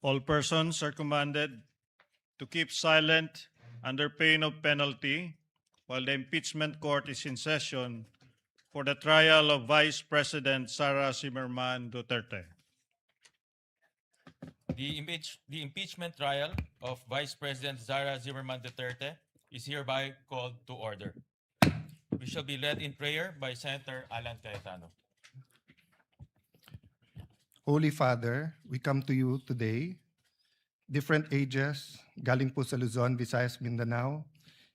All persons are commanded to keep silent under pain of penalty while the impeachment court is in session for the trial of Vice President Sara Duterte. The impeachment trial of Vice President Sara Duterte is hereby called to order. We shall be led in prayer by Senator Alan Cayetano. Holy Father, we come to you today, different ages, galing po sa Luzon, Visayas, Mindanao.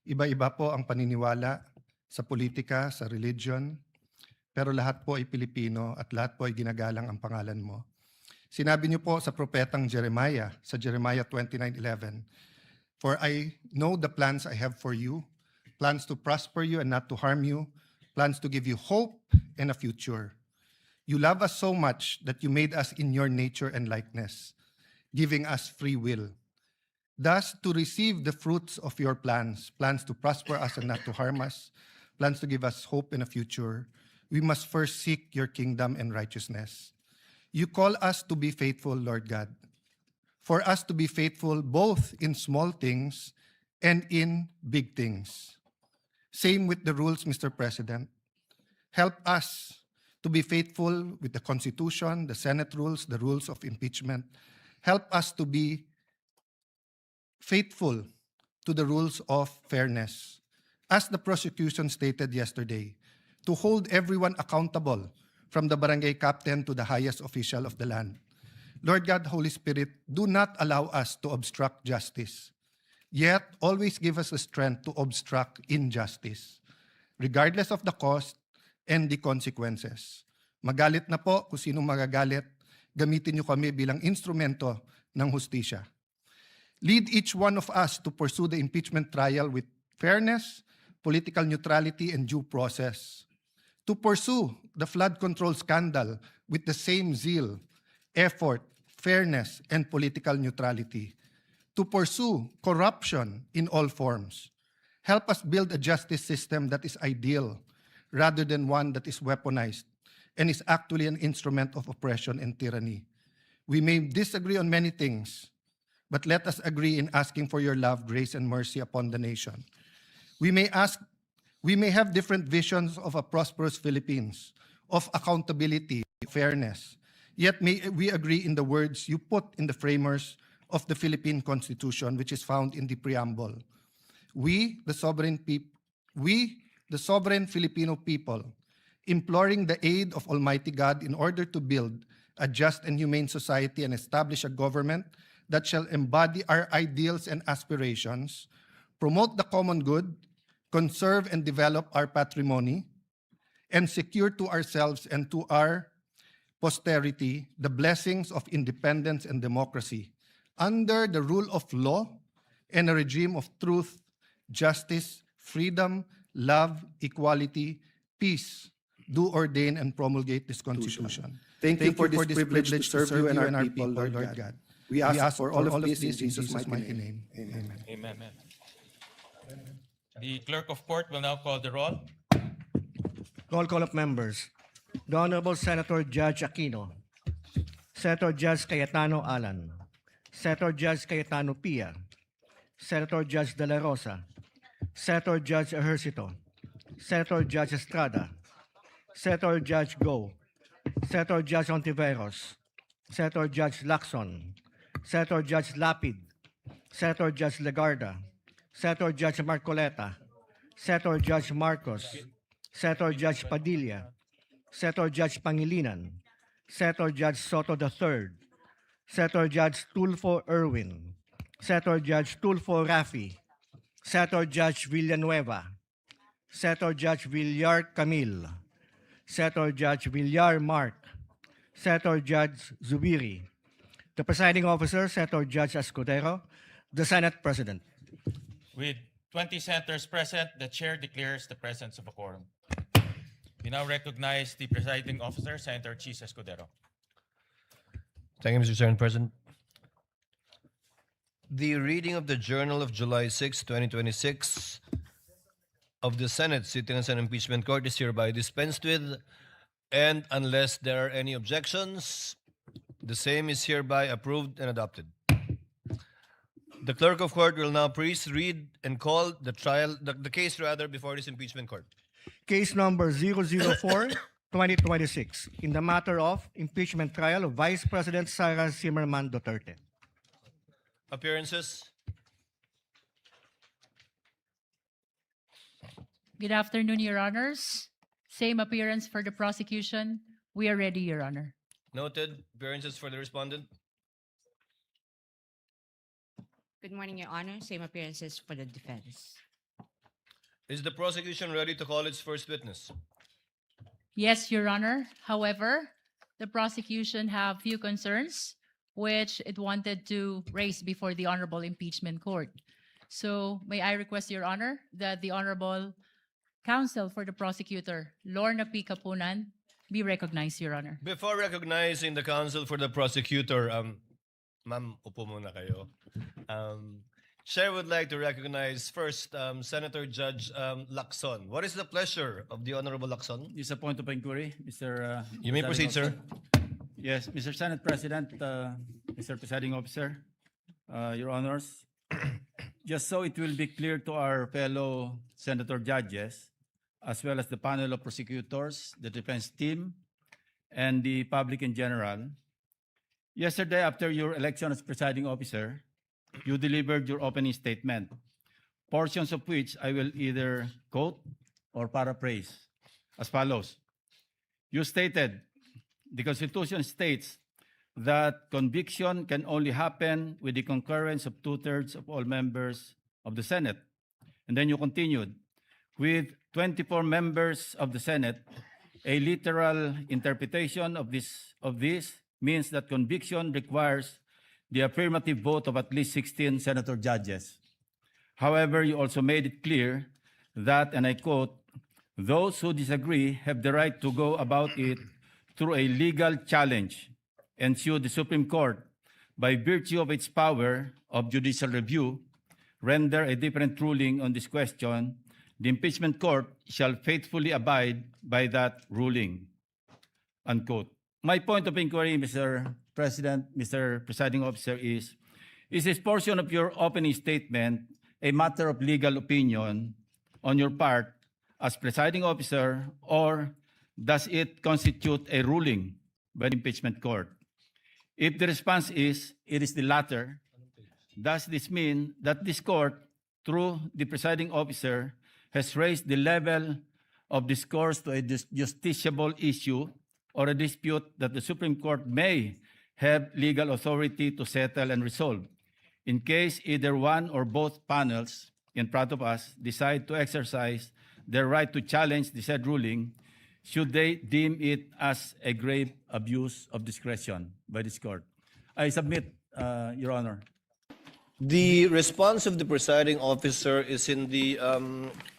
Iba-iba po ang paniniwala sa politika, sa religion, pero lahat po ay Pilipino at lahat po ay ginagalang ang pangalan mo. Sinabi niyo po sa propetang Jeremiah, sa Jeremiah 29:11, "For I know the plans I have for you, plans to prosper you and not to harm you, plans to give you hope and a future. You love us so much that you made us in your nature and likeness, giving us free will. Thus, to receive the fruits of your plans, plans to prosper us and not to harm us, plans to give us hope and a future, we must first seek your kingdom and righteousness. You call us to be faithful, Lord God. For us to be faithful both in small things and in big things. Same with the rules, Mr. President. Help us to be faithful with the Constitution, the Senate rules, the rules of impeachment. Help us to be faithful to the rules of fairness. As the prosecution stated yesterday, to hold everyone accountable from the barangay captain to the highest official of the land. Lord God, Holy Spirit, do not allow us to obstruct justice, yet always give us the strength to obstruct injustice, regardless of the cost and the consequences. Magalit na po kung sino magagalit, gamitin niyo kami bilang instrumento ng hustisya. Lead each one of us to pursue the impeachment trial with fairness, political neutrality, and due process. To pursue the flood control scandal with the same zeal, effort, fairness, and political neutrality. To pursue corruption in all forms. Help us build a justice system that is ideal, rather than one that is weaponized and is actually an instrument of oppression and tyranny. We may disagree on many things, but let us agree in asking for your love, grace, and mercy upon the nation. We may have different visions of a prosperous Philippines, of accountability, fairness, yet may we agree in the words you put in the framers of the Philippine Constitution, which is found in the preamble. We, the sovereign Filipino people, imploring the aid of Almighty God in order to build a just and humane society and establish a government that shall embody our ideals and aspirations, promote the common good, conserve and develop our patrimony, and secure to ourselves and to our posterity the blessings of independence and democracy under the rule of law and a regime of truth, justice, freedom, love, equality, peace, do ordain and promulgate this Constitution. Thank you for this privilege to serve you and our people, Lord God. We ask for all of this in Jesus' mighty name. Amen. Amen. The clerk of court will now call the roll. Roll call of members. The Honorable Senator Judge Aquino, Senator Judge Cayetano Alan, Senator Judge Cayetano Pia, Senator Judge De La Rosa, Senator Judge Ejercito, Senator Judge Estrada, Senator Judge Go, Senator Judge Ontiveros, Senator Judge Lacson, Senator Judge Lapid, Senator Judge Legarda, Senator Judge Marcoleta, Senator Judge Marcos, Senator Judge Padilla, Senator Judge Pangilinan, Senator Judge Soto III, Senator Judge Tulfo Erwin, Senator Judge Tulfo Rafi, Senator Judge Villanueva, Senator Judge Villar Camille, Senator Judge Villar Mark, Senator Judge Zubiri, the presiding officer, Senator Judge Escudero, the Senate President. With 20 senators present, the chair declares the presence of a quorum. We now recognize the presiding officer, Senator Chis Escudero. Thank you, Mr. Senate President. The reading of the Journal of July 6, 2026 of the Senate sitting as an impeachment court is hereby dispensed with, and unless there are any objections, The same is hereby approved and adopted. The clerk of court will now please read and call the case before this impeachment court. Case number 004-2026 in the matter of impeachment trial of Vice President Sara Duterte. Appearances. Good afternoon, Your Honors. Same appearance for the prosecution. We are ready, Your Honor. Noted. Appearances for the respondent. Good morning, Your Honor. Same appearances for the defense. Is the prosecution ready to call its first witness? Yes, Your Honor. However, the prosecution have few concerns which it wanted to raise before the Honorable Impeachment Court. So may I request, Your Honor, that the Honorable Counsel for the Prosecutor, Lorna P. Capunan, be recognized, Your Honor. Before recognizing the counsel for the prosecutor, ma'am, upo muna kayo. Chair would like to recognize first Senator Judge Lacson. What is the pleasure of the Honorable Lacson? This is a point of inquiry, Mr. You may proceed, sir. Yes, Mr. Senate President, Mr. Presiding Officer, Your Honors. Just so it will be clear to our fellow senator judges, as well as the panel of prosecutors, the defense team, and the public in general, yesterday after your election as presiding officer, you delivered your opening statement, portions of which I will either quote or paraphrase as follows. You stated, the Constitution states that conviction can only happen with the concurrence of 2/3 of all members of the Senate. And then you continued, with 24 members of the Senate, a literal interpretation of this means that conviction requires the affirmative vote of at least 16 senator judges. However, you also made it clear that, and I quote, those who disagree have the right to go about it through a legal challenge and sue the Supreme Court by virtue of its power of judicial review, render a different ruling on this question. The impeachment court shall faithfully abide by that ruling, unquote. My point of inquiry, Mr. President, Mr. Presiding Officer, is this portion of your opening statement a matter of legal opinion on your part as presiding officer, or does it constitute a ruling by the impeachment court? If the response is, it is the latter, does this mean that this court, through the presiding officer, has raised the level of discourse to a justiciable issue or a dispute that the Supreme Court may have legal authority to settle and resolve, in case either one or both panels in front of us decide to exercise their right to challenge the said ruling, should they deem it as a grave abuse of discretion by this court? I submit, Your Honor. The response of the presiding officer is in the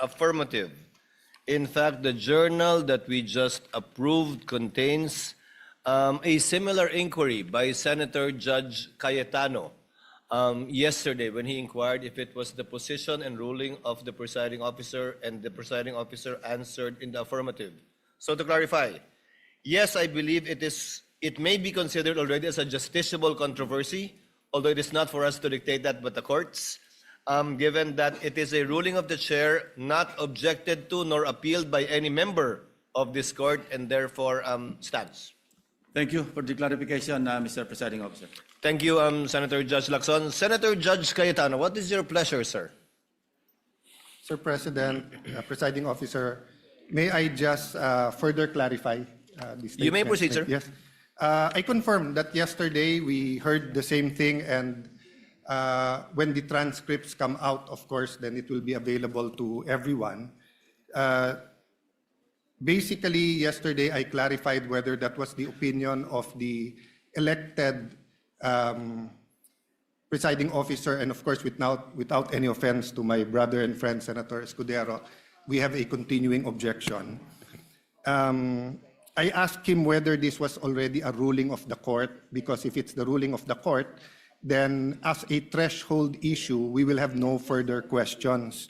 affirmative. In fact, the journal that we just approved contains a similar inquiry by Senator Judge Cayetano yesterday when he inquired if it was the position and ruling of the presiding officer, and the presiding officer answered in the affirmative. So to clarify, yes, I believe it may be considered already as a justiciable controversy, although it is not for us to dictate that but the courts, given that it is a ruling of the chair not objected to nor appealed by any member of this court, and therefore stands. Thank you for the clarification, Mr. Presiding Officer. Thank you, Senator Judge Lacson. Senator Judge Cayetano, what is your pleasure, sir? Sir President, Presiding Officer, may I just further clarify this statement? You may proceed, sir. Yes. I confirm that yesterday we heard the same thing, and when the transcripts come out, of course, then it will be available to everyone. Basically, yesterday I clarified whether that was the opinion of the elected presiding officer, and of course, without any offense to my brother and friend, Senator Escudero, we have a continuing objection. I asked him whether this was already a ruling of the court, because if it's the ruling of the court, then as a threshold issue, we will have no further questions.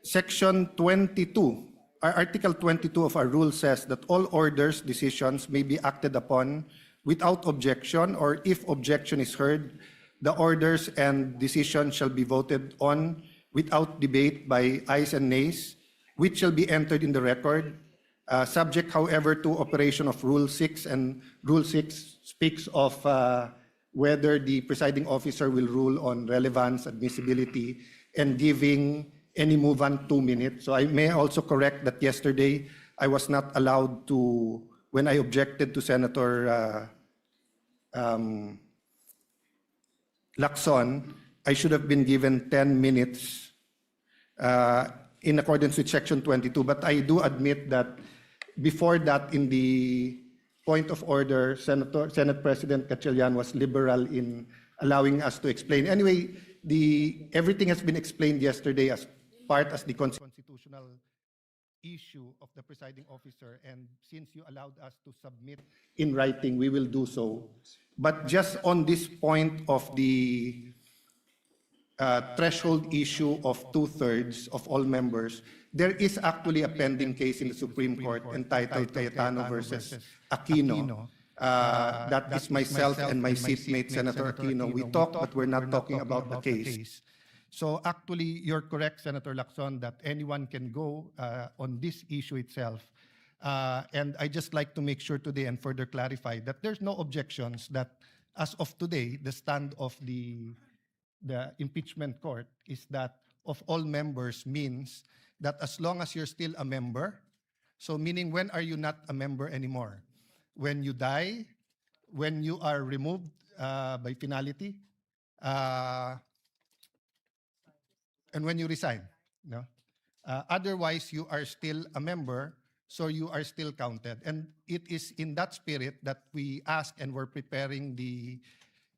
Section 22, Article 22 of our rule says that all orders, decisions may be acted upon without objection, or if objection is heard, the orders and decisions shall be voted on without debate by ayes and nays, which shall be entered in the record, subject, however, to operation of Rule 6, and Rule 6 speaks of whether the presiding officer will rule on relevance, admissibility, and giving any movant 2 minutes. So I may also correct that yesterday I was not allowed to, when I objected to Senator Lacson, I should have been given 10 minutes in accordance with Section 22. But I do admit that before that, in the point of order, Senate President Gatchalian was liberal in allowing us to explain. Anyway, everything has been explained yesterday as the constitutional issue of the presiding officer, and since you allowed us to submit in writing, we will do so. But just on this point of the threshold issue of 2/3 of all members, there is actually a pending case in the Supreme Court entitled Cayetano versus Aquino. That is myself and my seatmate, Senator Aquino. We talk, but we're not talking about the case. So actually, you're correct, Senator Lacson, that anyone can go on this issue itself. And I just like to make sure today and further clarify that there's no objections that as of today, the stand of the impeachment court is that of all members means that as long as you're still a member, so meaning when are you not a member anymore? When you die, when you are removed by finality, and when you resign. No? Otherwise, you are still a member, so you are still counted. And it is in that spirit that we ask, and we're preparing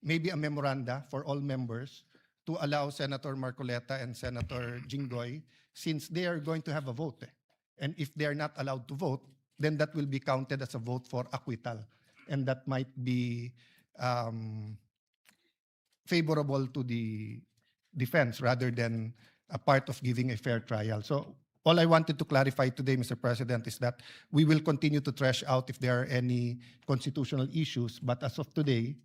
maybe a memoranda for all members to allow Senator Marcoleta and Senator Jinggoy, since they are going to have a vote. And if they are not allowed to vote, then that will be counted as a vote for acquittal. And that might be favorable to the defense rather than a part of giving a fair trial. So all I wanted to clarify today, Mr. President, is that we will continue to thresh out if there are any constitutional issues. But as of today,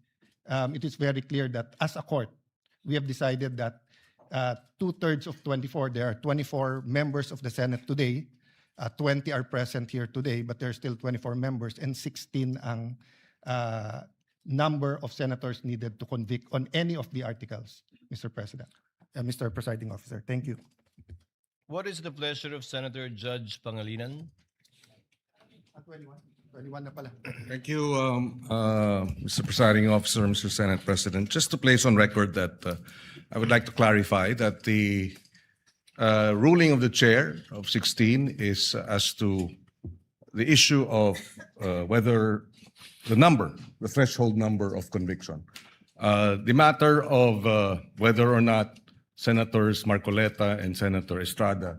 it is very clear that as a court, we have decided that 2/3 of 24, there are 24 members of the Senate today, 20 are present here today, but there are still 24 members, and 16 ang number of senators needed to convict on any of the articles, Mr. President. Mr. Presiding Officer, thank you. What is the pleasure of Senator Judge Pangilinan? 21 na pala. Thank you, Mr. Presiding Officer, Mr. Senate President. Just to place on record that I would like to clarify that the ruling of the chair of 16 is as to the issue of whether the threshold number of conviction. The matter of whether or not Senators Marcoleta and Senator Estrada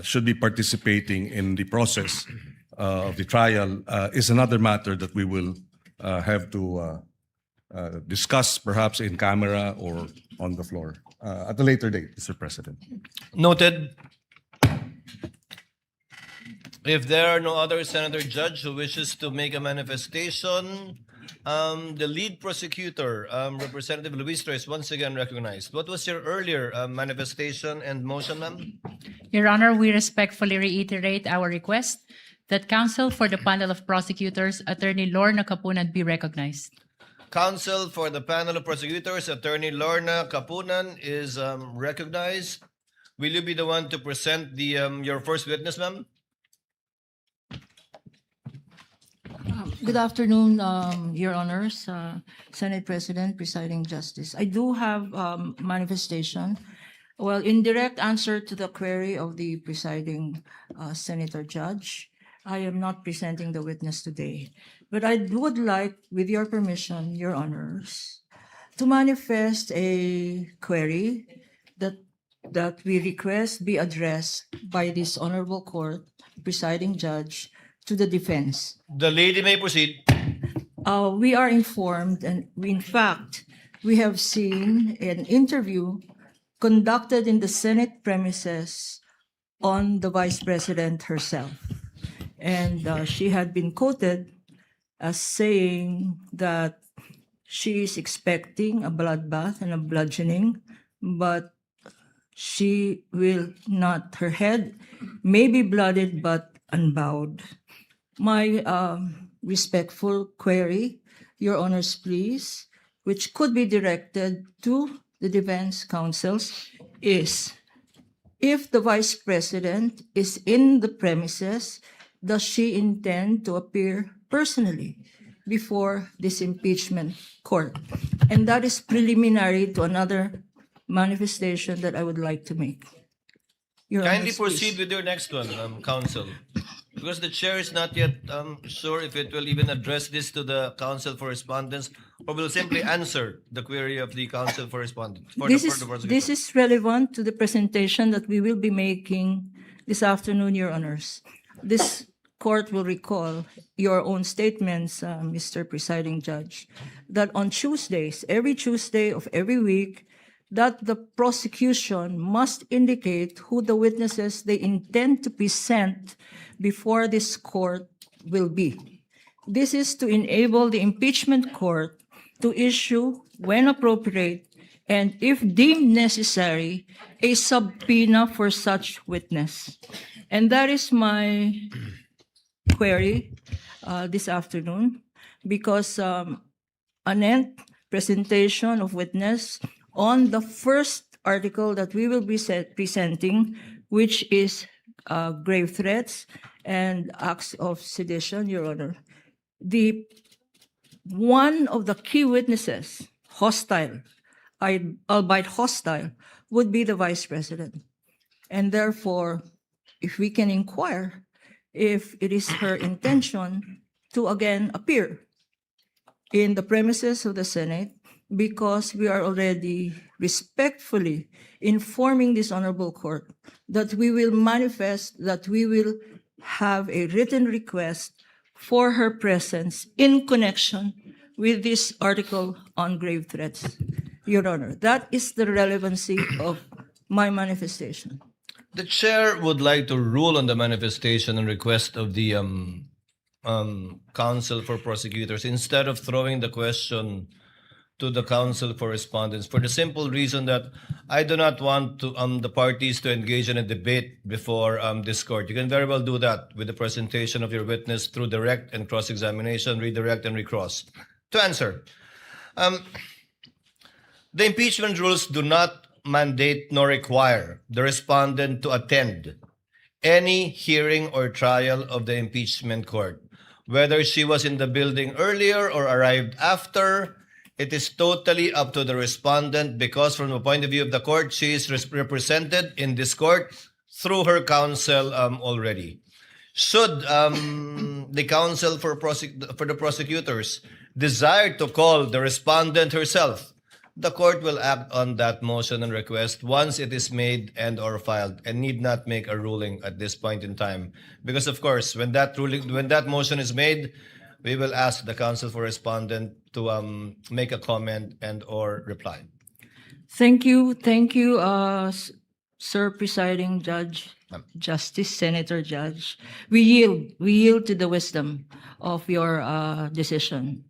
should be participating in the process of the trial is another matter that we will have to discuss perhaps in camera or on the floor at a later date, Mr. President. Noted. If there are no other Senator Judge who wishes to make a manifestation, the lead prosecutor, Representative Luistro, is once again recognized. What was your earlier manifestation and motion, ma'am? Your Honor, we respectfully reiterate our request that counsel for the panel of prosecutors, Attorney Lorna Capunan, be recognized. Counsel for the panel of prosecutors, Attorney Lorna Capunan, is recognized. Will you be the one to present your first witness, ma'am? Good afternoon, Your Honors, Senate President, Presiding Justice. I do have manifestation. Well, in direct answer to the query of the presiding Senator Judge, I am not presenting the witness today. But I would like, with your permission, Your Honors, to manifest a query that we request be addressed by this honorable court, presiding judge, to the defense. The lady may proceed. We are informed, and in fact, we have seen an interview conducted in the Senate premises on the Vice President herself. And she had been quoted as saying that she is expecting a bloodbath and a bludgeoning, but she will not, her head may be blooded but unbowed. My respectful query, Your Honors, please, which could be directed to the defense counsels, is if the Vice President is in the premises, does she intend to appear personally before this impeachment court? And that is preliminary to another manifestation that I would like to make. Your Kindly Honors, please. proceed with your next one, Counsel. Because the chair is not yet sure if it will even address this to the Counsel for Respondents or will simply answer the query of the Counsel for Respondents. This is relevant to the presentation that we will be making this afternoon, Your Honors. This court will recall your own statements, Mr. Presiding Judge, that on Tuesdays, every Tuesday of every week, that the prosecution must indicate who the witnesses they intend to present before this court will be. This is to enable the impeachment court to issue, when appropriate, and if deemed necessary, a subpoena for such witness. And that is my query this afternoon, because an presentation of witness on the first article that we will be presenting, which is grave threats and acts of sedition, Your Honor. One of the key witnesses, hostile, albeit hostile, would be the Vice President. And therefore, if we can inquire if it is her intention to again appear in the premises of the Senate, because we are already respectfully informing this honorable court that we will manifest, that we will have a written request for her presence in connection with this article on grave threats. Your Honor, that is the relevancy of my manifestation. The chair would like to rule on the manifestation and request of the Counsel for Prosecutors instead of throwing the question to the Counsel for Respondents, for the simple reason that I do not want to, the parties to engage in a debate before this court. You can very well do that with the presentation of your witness through direct and cross-examination, redirect and recross. To answer, the impeachment rules do not mandate nor require the respondent to attend any hearing or trial of the impeachment court. Whether she was in the building earlier or arrived after, it is totally up to the respondent because from the point of view of the court, she is represented in this court through her counsel already. Should the counsel for the prosecutors desire to call the respondent herself, the court will act on that motion and request once it is made and or filed and need not make a ruling at this point in time. Because of course, when that motion is made, we will ask the counsel for respondent to make a comment and or reply. Thank you, Sir Presiding Judge, Justice, Senator Judge. We yield to the wisdom of your decision.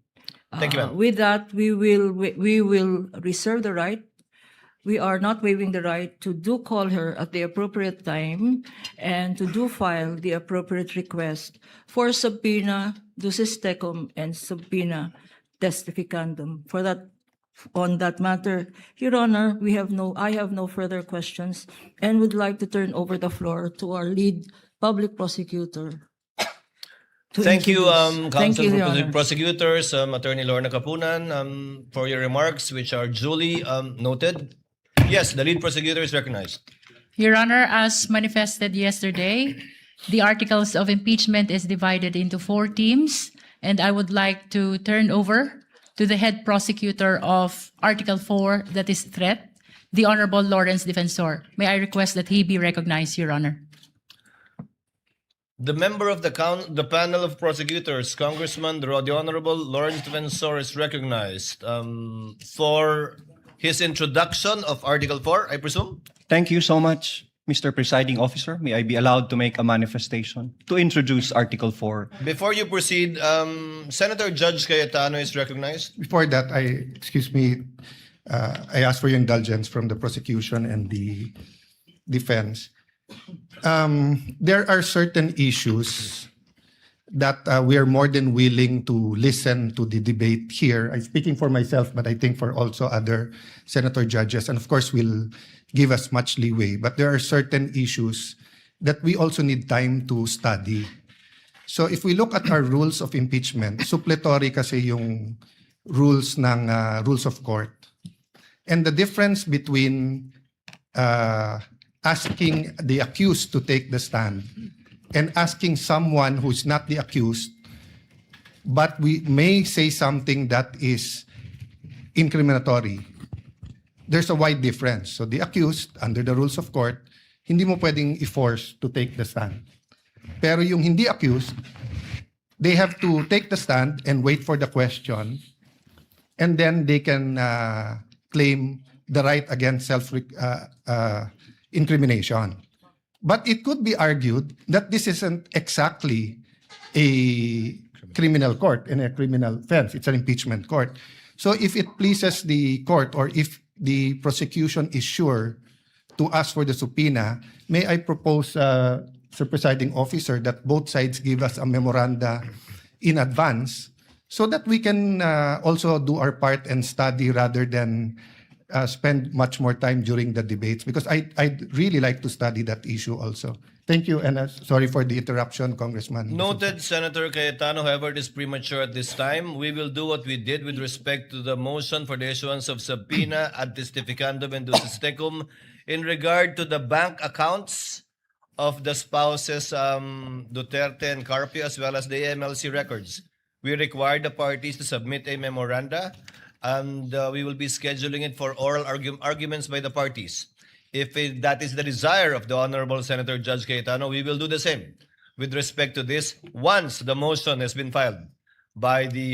Thank you, ma'am. With that, we will reserve the right. We are not waiving the right to do call her at the appropriate time and to do file the appropriate request for subpoena ducis tecum and subpoena testificandum. For that, on that matter, Your Honor, I have no further questions and would like to turn over the floor to our lead public prosecutor. Thank you, Thank Counsel you, for Your Honor. Prosecutors, Attorney Lorna Kapunan, for your remarks, which are duly noted. Yes, the lead prosecutor is recognized. Your Honor, as manifested yesterday, the articles of impeachment is divided into 4 teams, and I would like to turn over to the head prosecutor of Article 4, that is threat, the Honorable Lawrence Defensor. May I request that he be recognized, Your Honor. The member of the panel of prosecutors, Congressman the Honorable Lawrence Defensor, is recognized for his introduction of Article 4, I presume. Thank you so much, Mr. Presiding Officer, may I be allowed to make a manifestation to introduce Article 4? Before you proceed, Senator Judge Cayetano is recognized. Before that, excuse me, I ask for your indulgence from the prosecution and the defense. There are certain issues that we are more than willing to listen to the debate here. I'm speaking for myself, but I think for also other senator judges, and of course will give us much leeway. But there are certain issues that we also need time to study. So if we look at our rules of impeachment, suppletory kasi yung rules ng rules of court. And the difference between asking the accused to take the stand and asking someone who's not the accused, but we may say something that is incriminatory, there's a wide difference. So the accused, under the rules of court, hindi mo pwedeng i-force to take the stand. Pero yung hindi accused, they have to take the stand and wait for the question, and then they can claim the right against self-incrimination. But it could be argued that this isn't exactly a criminal court and a criminal offense. It's an impeachment court. So if it pleases the court, or if the prosecution is sure to ask for the subpoena, may I propose, Sir Presiding Officer, that both sides give us a memoranda in advance so that we can also do our part and study rather than spend much more time during the debates, because I'd really like to study that issue also. Thank you, and sorry for the interruption, Congressman. Noted, Senator Cayetano. However, it is premature at this time. We will do what we did with respect to the motion for the issuance of subpoena ad testificandum and ducis tecum in regard to the bank accounts of the spouses Duterte and Carpio, as well as the AMLC records. We require the parties to submit a memoranda, and we will be scheduling it for oral arguments by the parties. If that is the desire of the Honorable Senator Judge Cayetano, we will do the same with respect to this once the motion has been filed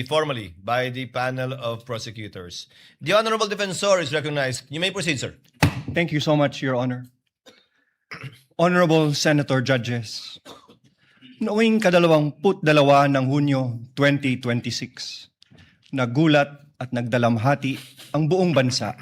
formally by the panel of prosecutors. The Honorable Defensor is recognized. You may proceed, sir. Thank you so much, Your Honor. Honorable Senator Judges, noong 22 ng Hunyo 2026, nagulat at nagdalamhati ang buong bansa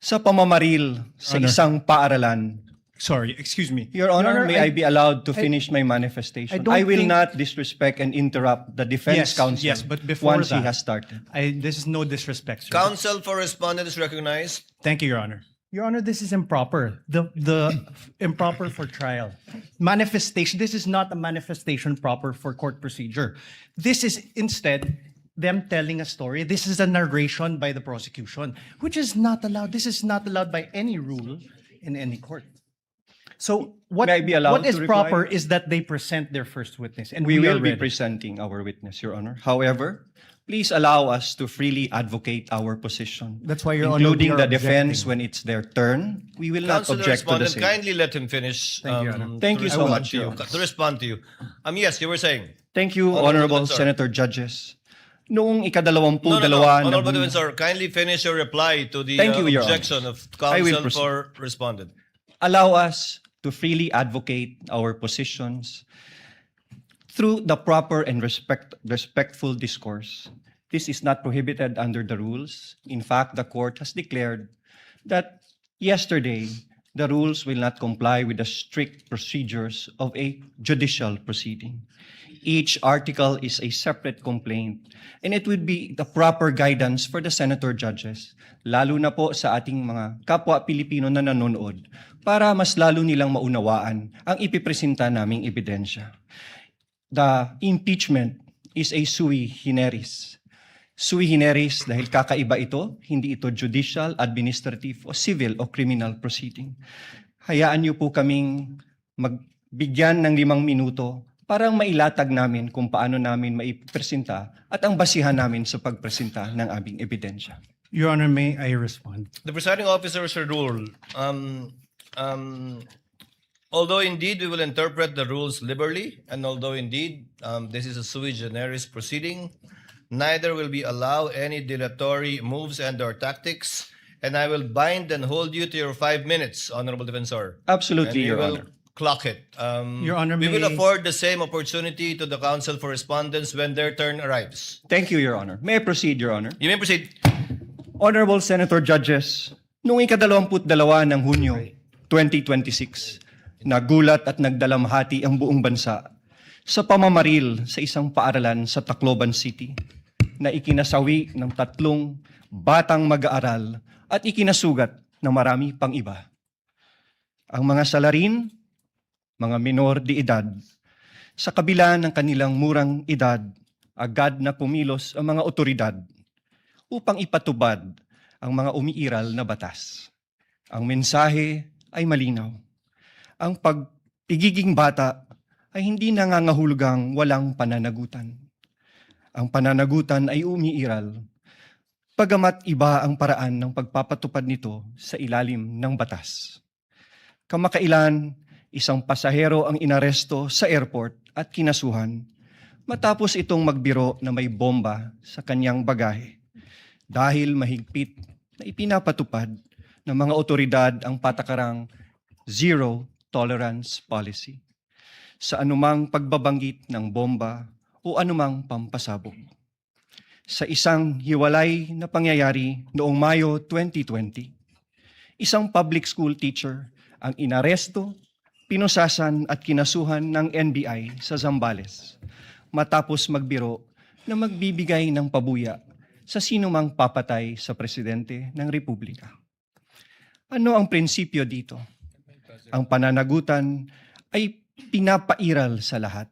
sa pamamaril sa isang paaralan. Sorry, excuse me. Your Honor, may I be allowed to finish my manifestation? I will not disrespect and interrupt the defense counsel but before once he that, has started. this is no disrespect, sir. Counsel for respondent is recognized. Thank you, Your Honor. Your Honor, this is improper. The improper for trial. Manifestation, this is not a manifestation proper for court procedure. This is instead them telling a story. This is a narration by the prosecution, which is not allowed. This is not allowed by any rule in any court. So what, May I be allowed what is to reply? proper is that they present their first witness. And We will are be ready. presenting our witness, Your Honor. However, please allow us to freely advocate our position. That's why, Your Honor, including we are the defense objecting. when it's their turn. We will not Counsel object to the respondent, same. kindly let him finish. Thank you, Your Honor. Thank you to so respond much, to you. Your Honor. To respond to you. Yes, you were saying. Thank you, Honorable Honorable Defensor. Senator Judges. Noong ikadalawampung No. dalawa ng Honorable Hunyo- Defensor, kindly finish your reply to the Thank you, Your objection Honor. of I will counsel proceed. for respondent. allow us to freely advocate our positions through the proper and respectful discourse. This is not prohibited under the rules. In fact, the court has declared that yesterday, the rules will not comply with the strict procedures of a judicial proceeding. Each article is a separate complaint, and it would be the proper guidance for the senator judges, lalo na po sa ating mga kapwa Pilipino na nanonood, para mas lalo nilang maunawaan ang ipipresenta naming ebidensya. The impeachment is a sui generis. Sui generis dahil kakaiba ito, hindi ito judicial, administrative, o civil o criminal proceeding. Hayaan niyo po kaming magbigyan ng 5 minuto para mailatag namin kung paano namin maipresenta at ang basihan namin sa pagpresenta ng aming ebidensya. Your Honor, may I respond? The presiding officer should rule. Although indeed we will interpret the rules liberally, and although indeed this is a sui generis proceeding, neither will we allow any dilatory moves and or tactics, and I will bind and hold you to your 5 minutes, Honorable Defensor. Absolutely, And we Your will Honor. clock it. Your Honor, we will may- afford the same opportunity to the counsel for respondents when their turn arrives. Thank you, Your Honor. May I proceed, Your Honor? You may proceed. Honorable Senator Judges, noong ika-22 ng Hunyo 2026, nagulat at nagdalamhati ang buong bansa sa pamamaril sa isang paaralan sa Tacloban City na ikinasawi ng 3 batang mag-aaral at ikinasugat ng marami pang iba. Ang mga salarin, mga minor de edad, sa kabila ng kanilang murang edad, agad na pumilos ang mga otoridad upang ipatubad ang mga umiiral na batas. Ang mensahe ay malinaw. Ang pagpigiging bata ay hindi nangangahulugang walang pananagutan. Ang pananagutan ay umiiral, bagamat iba ang paraan ng pagpapatupad nito sa ilalim ng batas. Kamakailan, isang pasahero ang inaresto sa airport at kinasuhan matapos itong magbiro na may bomba sa kanyang bagahe dahil mahigpit na ipinapatupad ng mga otoridad ang patakarang zero tolerance policy sa anumang pagbabanggit ng bomba o anumang pampasabog. Sa isang hiwalay na pangyayari noong Mayo 2020, isang public school teacher ang inaresto, pinusasan at kinasuhan ng NBI sa Zambales matapos magbiro na magbibigay ng pabuya sa sinumang papatay sa presidente ng Republika. Ano ang prinsipyo dito? Ang pananagutan ay pinapairal sa lahat,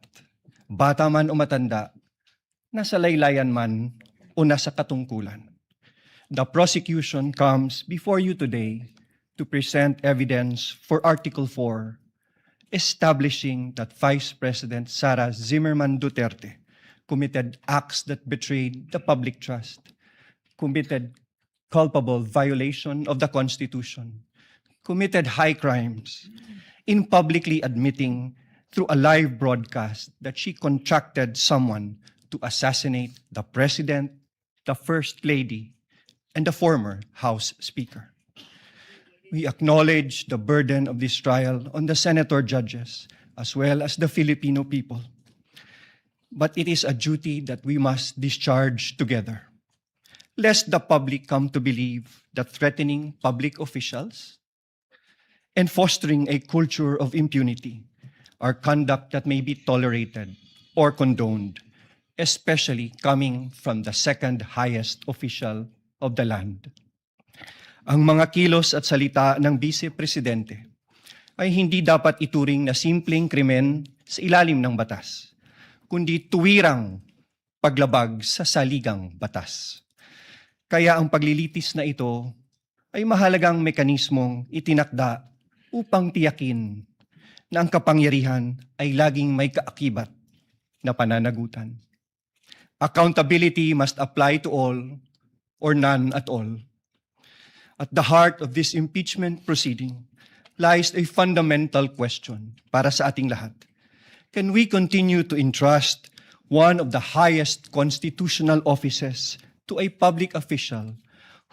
bata man o matanda, nasa laylayan man o nasa katungkulan. The prosecution comes before you today to present evidence for Article 4, establishing that Vice President Sara Duterte committed acts that betrayed the public trust, committed culpable violation of the Constitution, committed high crimes in publicly admitting through a live broadcast that she contracted someone to assassinate the President, the First Lady, and the former House Speaker. We acknowledge the burden of this trial on the senator judges as well as the Filipino people. But it is a duty that we must discharge together, lest the public come to believe that threatening public officials and fostering a culture of impunity are conduct that may be tolerated or condoned, especially coming from the second highest official of the land. Ang mga kilos at salita ng Vice Presidente ay hindi dapat ituring na simpleng krimen sa ilalim ng batas, kundi tuwirang paglabag sa saligang batas. Kaya ang paglilitis na ito ay mahalagang mekanismong itinakda upang tiyakin na ang kapangyarihan ay laging may kaakibat na pananagutan. Accountability must apply to all or none at all. At the heart of this impeachment proceeding lies a fundamental question para sa ating lahat. Can we continue to entrust one of the highest constitutional offices to a public official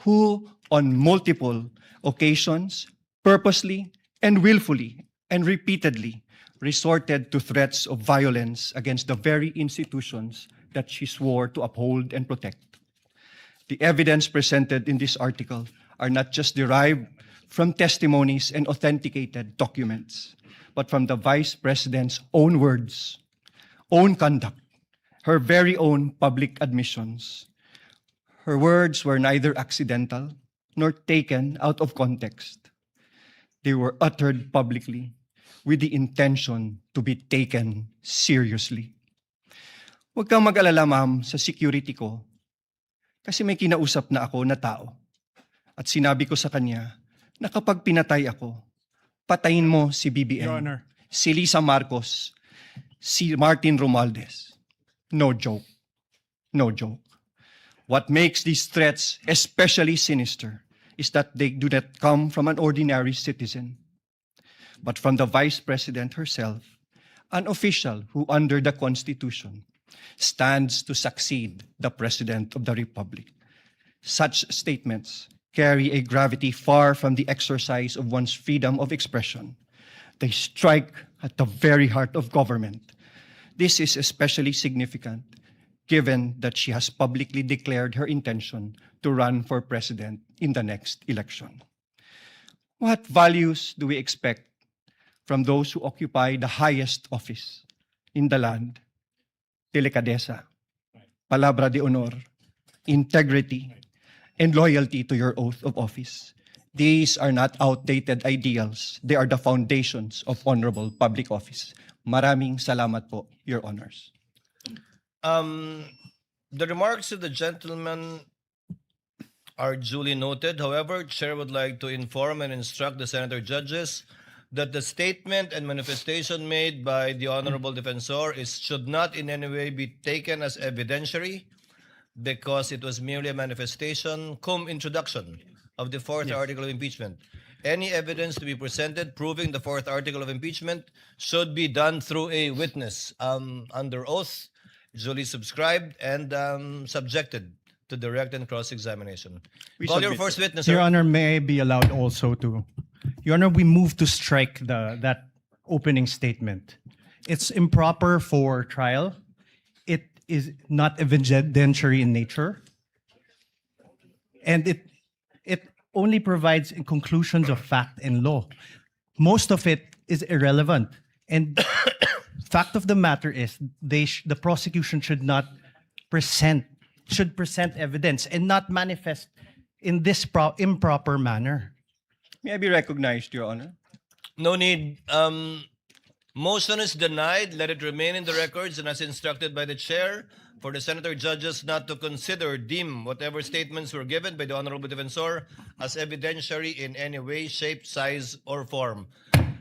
who, on multiple occasions, purposely and willfully and repeatedly resorted to threats of violence against the very institutions that she swore to uphold and protect? The evidence presented in this article are not just derived from testimonies and authenticated documents, but from the Vice President's own words, own conduct, her very own public admissions. Her words were neither accidental nor taken out of context. They were uttered publicly with the intention to be taken seriously. Huwag kang mag-alala, ma'am, sa security ko kasi may kinausap na ako na tao. At sinabi ko sa kanya na kapag pinatay ako, patayin mo si BBM, Your Honor. si Liza Marcos, si Martin Romualdez. No joke. No joke. What makes these threats especially sinister is that they do not come from an ordinary citizen, but from the Vice President herself, an official who under the Constitution stands to succeed the President of the Republic. Such statements carry a gravity far from the exercise of one's freedom of expression. They strike at the very heart of government. This is especially significant given that she has publicly declared her intention to run for president in the next election. What values do we expect from those who occupy the highest office in the land? Delicadeza, palabra de honor, integrity, and loyalty to your oath of office. These are not outdated ideals. They are the foundations of honorable public office. Maraming salamat po, Your Honors. The remarks of the gentleman are duly noted. However, Chair would like to inform and instruct the senator judges that the statement and manifestation made by the Honorable Defensor should not in any way be taken as evidentiary because it was merely a manifestation cum introduction of the fourth article of impeachment. Any evidence to be presented proving the fourth article of impeachment should be done through a witness under oath, duly subscribed, and subjected to direct and cross-examination. Call your first witness, Your sir. Honor, may I be allowed also to? Your Honor, we move to strike that opening statement. It's improper for trial. It is not evidentiary in nature. And it only provides conclusions of fact and law. Most of it is irrelevant. And fact of the matter is the prosecution should present evidence and not manifest in this improper manner. May I be recognized, Your Honor? No need. Motion is denied. Let it remain in the records and as instructed by the chair for the senator judges not to deem whatever statements were given by the Honorable Defensor as evidentiary in any way, shape, size, or form.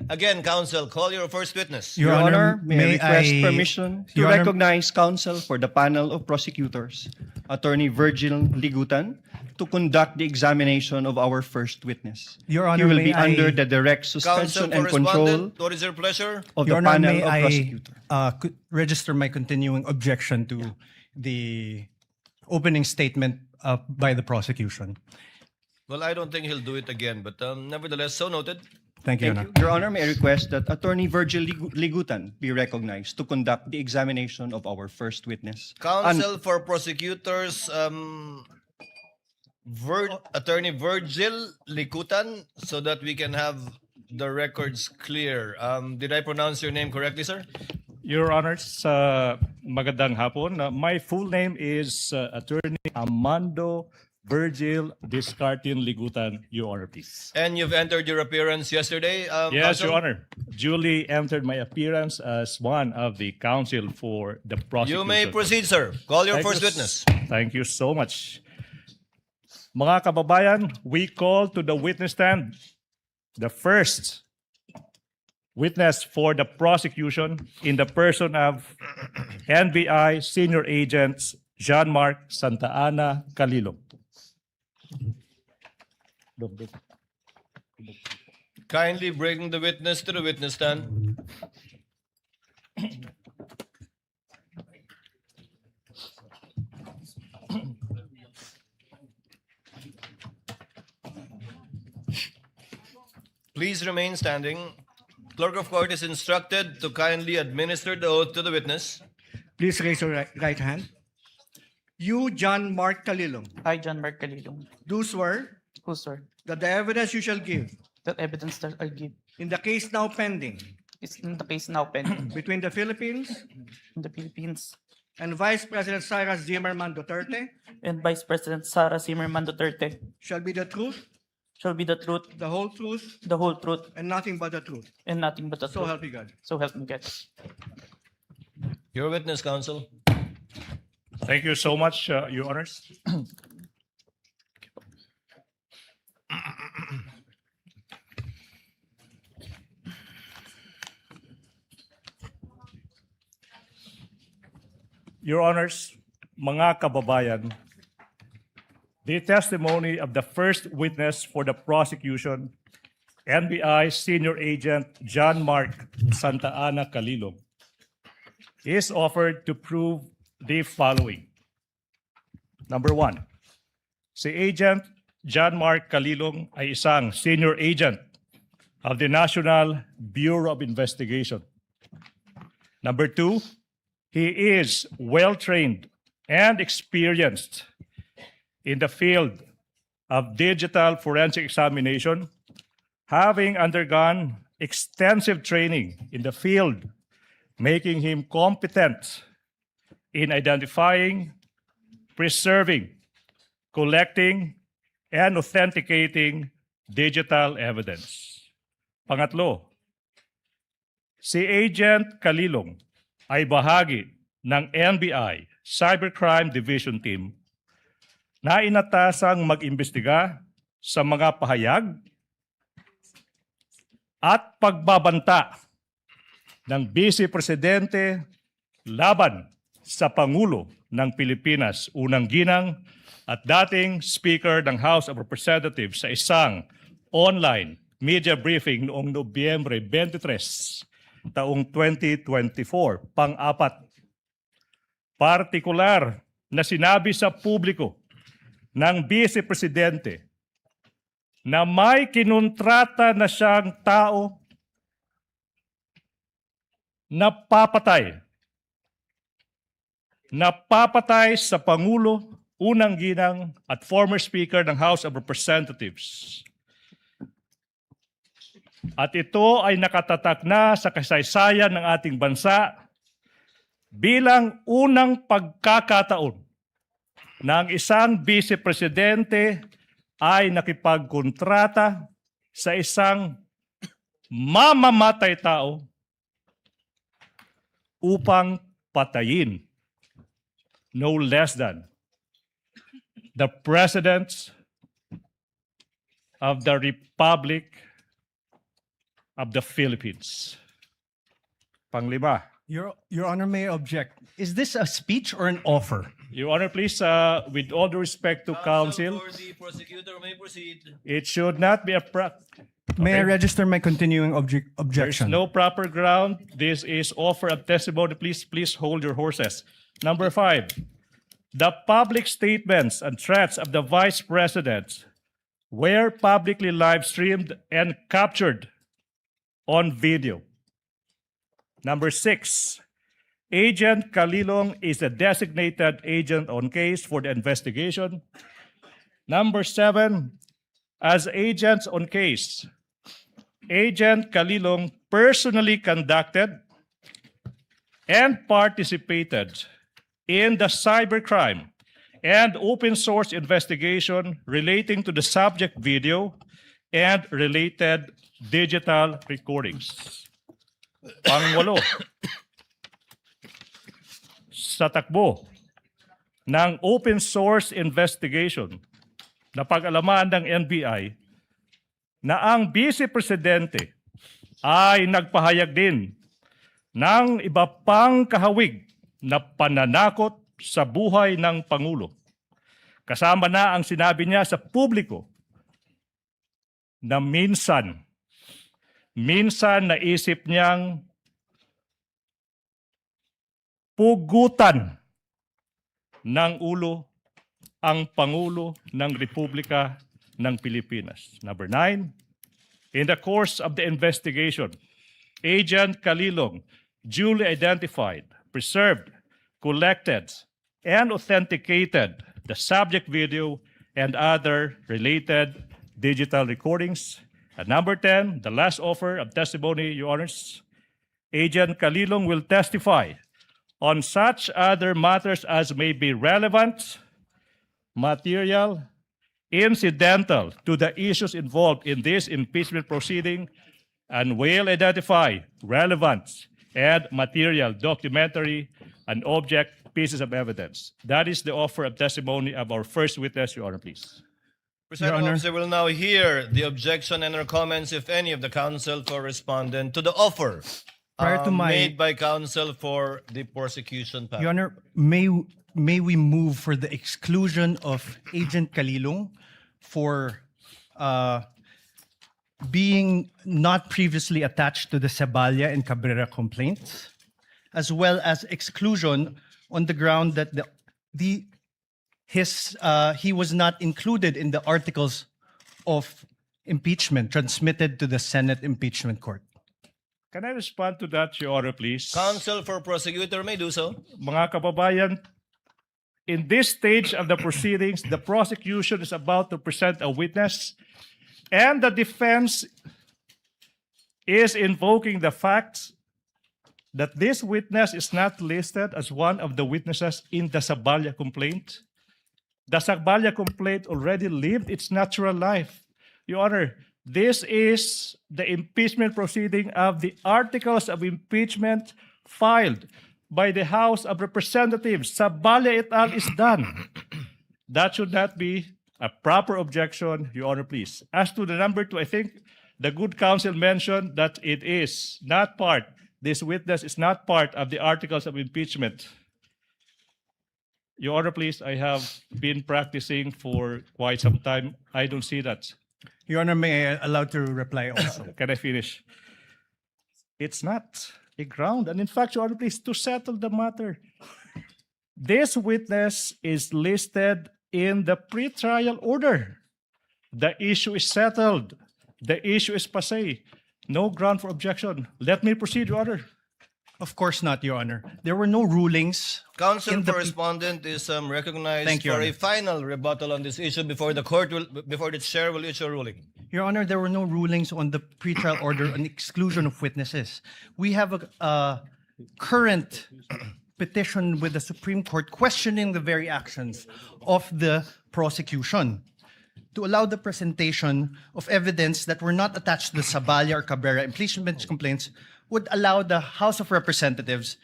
Again, counsel, call your first witness. Your Honor, may I request permission to Your Honor- recognize counsel for the panel of prosecutors, Attorney Virgil Ligutan, to conduct the examination of our first witness. Your He Honor, will be may I- under the direct Counsel suspension for and control respondent, what is your pleasure? of Your the Honor, panel may of I prosecutors. register my continuing objection to the opening statement by the prosecution. Well, I don't think he'll do it again, but nevertheless, so noted. Thank you, Your Thank Honor. you. Your Honor, may I request that Attorney Virgil Ligutan be recognized to conduct the examination of our first witness. Counsel for prosecutors, Attorney Virgil Likutan, so that we can have the records clear. Did I pronounce your name correctly, sir? Your Honors, magandang hapon. My full name is Attorney Amando Virgil Discartin Ligutan, Your Honor, please. And you've entered your appearance yesterday, Yes, counsel? Your Honor. Duly entered my appearance as one of the counsel for the prosecution. You may proceed, sir. Call your Thank first you witness. Thank you so much. Mga kababayan, we call to the witness stand the first witness for the prosecution in the person of NBI Senior Agent Jean-Marc Santa Ana Calilo. Kindly bring the witness to the witness stand. Please remain standing. Clerk of Court is instructed to kindly administer the oath to the witness. Please raise your right hand. You, John Mark Calilong, I, John Mark Calilong, do swear who swear that the evidence you shall give that evidence that I give in the case now pending is in the case now pending between the Philippines in the Philippines and Vice President Sara Duterte and Vice President Sara Duterte shall be the truth, shall be the truth, the whole truth, the whole truth, and nothing but the truth. and nothing but the So truth. help you God. So help me God. Your witness, counsel. Thank you so much, Your Honors. Your Honors, mga kababayan, the testimony of the first witness for the prosecution, NBI Senior Agent John Mark Santa Ana Calilo, is offered to prove the following. Number one, si Agent John Mark Calilong ay isang senior agent of the National Bureau of Investigation. Number 2, he is well-trained and experienced in the field of digital forensic examination, having undergone extensive training in the field, making him competent in identifying, preserving, collecting, and authenticating digital evidence. Pangatlo, si Agent Calilong ay bahagi ng NBI Cybercrime Division Team na inatasang mag-imbestiga sa mga pahayag at pagbabanta ng Vice Presidente laban sa Pangulo ng Pilipinas, unang ginang at dating Speaker ng House of Representatives sa isang online media briefing noong Nobyembre 23, taong 2024, pang-apat. Partikular na sinabi sa publiko ng Vice Presidente na may kinontrata na siyang tao na papatay sa Pangulo, unang ginang at former Speaker ng House of Representatives. At ito ay nakatatak na sa kasaysayan ng ating bansa bilang unang pagkakataon na ang isang Vice Presidente ay nakipagkontrata sa isang mamamatay tao upang patayin no less than the President of the Republic of the Philippines. Panglima. Your Honor, may I object. Is this a speech or an offer? Your Honor, please, with all due respect to counsel, For the prosecutor may proceed. it should not be a May I Okay. register my continuing There's objection? no proper ground. This is offer of testimony. Please hold your horses. Number 5, the public statements and threats of the Vice President were publicly live streamed and captured on video. Number 6, Agent Calilong is a designated agent on case for the investigation. Number 7, as agents on case, Agent Calilong personally conducted and participated in the cybercrime and open source investigation relating to the subject video and related digital recordings. Pangwalo, sa takbo ng open source investigation na pag-alaman ng NBI na ang Vice Presidente ay nagpahayag din ng iba pang kahawig na pananakot sa buhay ng Pangulo. Kasama na ang sinabi niya sa publiko na minsan naisip niyang pugutan ng ulo ang Pangulo ng Republika ng Pilipinas. Number 9, in the course of the investigation, Agent Calilong duly identified, preserved, collected, and authenticated the subject video and other related digital recordings. And number 10, the last offer of testimony, Your Honors, Agent Calilong will testify on such other matters as may be relevant, material, incidental to the issues involved in this impeachment proceeding, and will identify relevant and material documentary and object pieces of evidence. That is the offer of testimony of our first witness, Your Honor, please. Presiding Honor. officer will now hear the objection and or comments, if any, of the counsel for respondent to the offer Prior to my- made by counsel for the prosecution. panel. Your Honor, may we move for the exclusion of Agent Calilong for being not previously attached to the Cebalya and Cabrera complaints, as well as exclusion on the ground that the he was not included in the articles of impeachment transmitted to the Senate Impeachment Court. Can I respond to that, Your Honor, please? Counsel for prosecutor may do so. Mga kababayan, in this stage of the proceedings, the prosecution is about to present a witness, and the defense is invoking the fact that this witness is not listed as one of the witnesses in the Saballa complaint. The Saballa complaint already lived its natural life. Your Honor, this is the impeachment proceeding of the articles of impeachment filed by the House of Representatives. Saballa et al. Is done. That should not be a proper objection, Your Honor, please. As to the number 2, I think the good counsel mentioned that it is not part, this witness is not part of the articles of impeachment. Your Honor, please, I have been practicing for quite some time. I don't see that. Your Honor, may I allow to reply also? Can I finish? It's not a ground. And in fact, Your Honor, please, to settle the matter, this witness is listed in the pretrial order. The issue is settled. The issue is passé. No ground for objection. Let me proceed, Your Honor. Of course not, Your Honor. There were no rulings. Counsel in the- for respondent is recognized Thank you, for Your a Honor. final rebuttal on this issue before the chair will issue a ruling. Your Honor, there were no rulings on the pretrial order on exclusion of witnesses. We have a current petition with the Supreme Court questioning the very actions of the prosecution to allow the presentation of evidence that were not attached to the Saballa or Cabrera impeachment complaints would allow the House of Representatives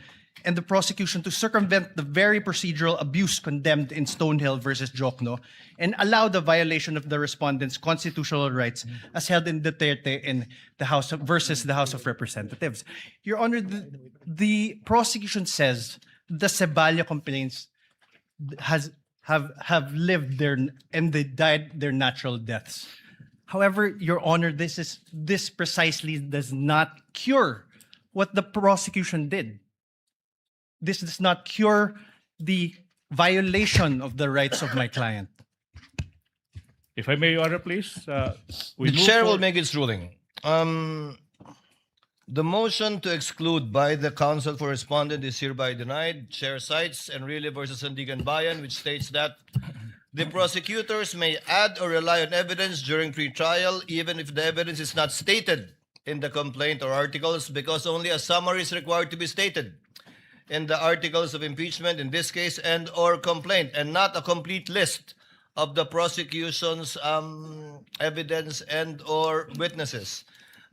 and the prosecution to circumvent the very procedural abuse condemned in Stonehill versus Jokno and allow the violation of the respondent's constitutional rights as held in Duterte in the House of, versus the House of Representatives. Your Honor, the prosecution says the Saballa complaints have lived their and they died their natural deaths. However, Your Honor, this precisely does not cure what the prosecution did. This does not cure the violation of the rights of my client. If I may, Your Honor, please. We The move chair will forward. make its ruling. The motion to exclude by the counsel for respondent is hereby denied. Chair cites Enrile versus Sandigan Bayan, which states that the prosecutors may add or rely on evidence during pretrial, even if the evidence is not stated in the complaint or articles, because only a summary is required to be stated in the articles of impeachment, in this case, and or complaint, and not a complete list of the prosecution's evidence and or witnesses.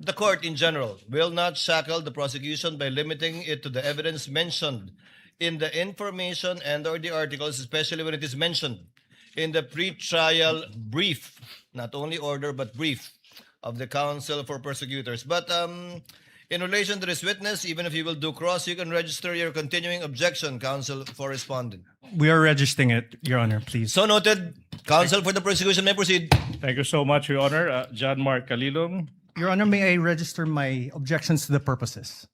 The court in general will not shackle the prosecution by limiting it to the evidence mentioned in the information and or the articles, especially when it is mentioned in the pretrial brief, not only order but brief of the counsel for prosecutors. But in relation to this witness, even if you will do cross, you can register your continuing objection, counsel for respondent. We are registering it, Your Honor, please. So noted. Counsel for the prosecution may proceed. Thank you so much, Your Honor. John Mark Calilong. Your Honor, may I register my objections to the purposes?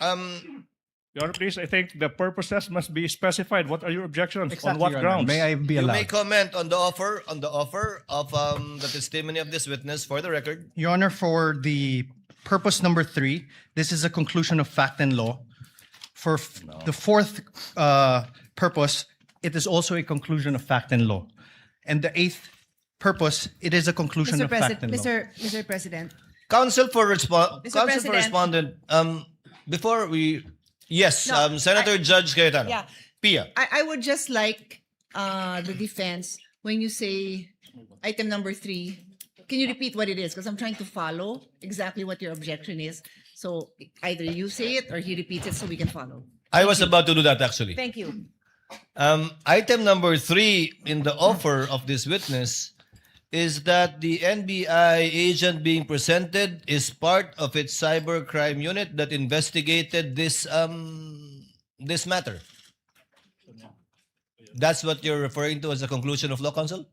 Your Honor, please, I think the purposes must be specified. What are your objections? Exactly, On what Your Honor. grounds? May I be You allowed? may comment on the offer of the testimony of this witness for the record. Your Honor, for the purpose number 3, this is a conclusion of fact and law. For the fourth purpose, it is also a conclusion of fact and law. And the 8th purpose, it is a conclusion of fact and law. Mr. President, Counsel for President. respondent. Before we, yes, No, Senator Judge Cayetano. Yeah. Pia. I would just like the defense, when you say item number 3, can you repeat what it is? Because I'm trying to follow exactly what your objection is. So either you say it or he repeats it so we can follow. I was about to do that actually. Thank you. Item number 3 in the offer of this witness is that the NBI agent being presented is part of its cybercrime unit that investigated this matter. That's what you're referring to as a conclusion of law, counsel?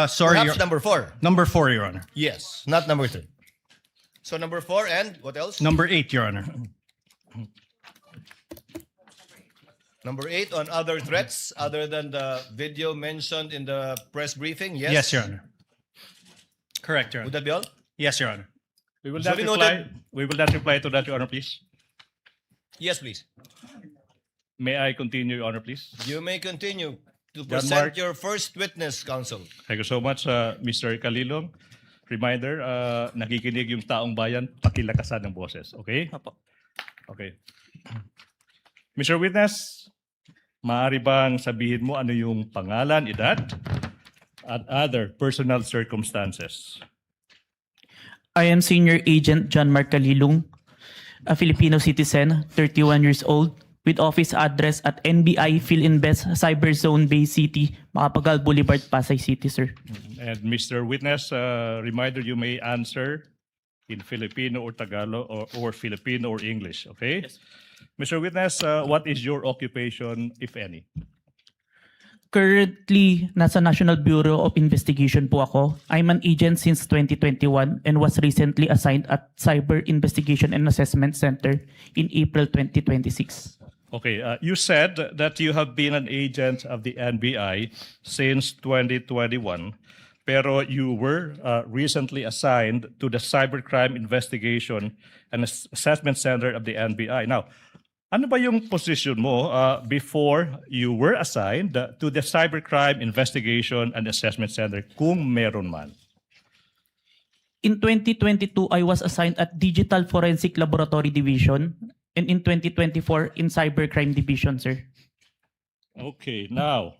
Sorry, Perhaps Your, number 4. number 4, Your Honor. Yes, not number 3. So number 4 and what else? Number 8, Your Honor. Number 8, on other threats other than the video mentioned in the press briefing. Yes? Yes, Your Honor. Correct, Your Would Honor. that be all? Yes, Your Honor. We will Duly not noted. reply. We will not reply to that, Your Honor, please. Yes, please. May I continue, Your Honor, please? You may continue to John present Mark. your first witness, counsel. Thank you so much, Mr. Calilong. Reminder, nakikinig yung taong bayan, pakilakasan ng boses. Okay? Opo. Okay. Mr. Witness, maaari bang sabihin mo ano yung pangalan, edad, at other personal circumstances? I am Senior Agent John Mark Calilong, a Filipino citizen, 31 years old, with office address at NBI PhilInvest Cyber Zone Bay City, Macapagal Boulevard, Pasay City, sir. And Mr. Witness, reminder, you may answer in Filipino or Tagalog or Filipino or English, okay? Yes. Mr. Witness, what is your occupation, if any? Currently, nasa National Bureau of Investigation po ako. I'm an agent since 2021 and was recently assigned at Cyber Investigation and Assessment Center in April 2026. Okay, you said that you have been an agent of the NBI since 2021, pero you were recently assigned to the Cybercrime Investigation and Assessment Center of the NBI. Now, ano ba yung position mo before you were assigned to the Cybercrime Investigation and Assessment Center, kung meron man? In 2022, I was assigned at Digital Forensic Laboratory Division and in 2024 in Cybercrime Division, sir. Okay, now,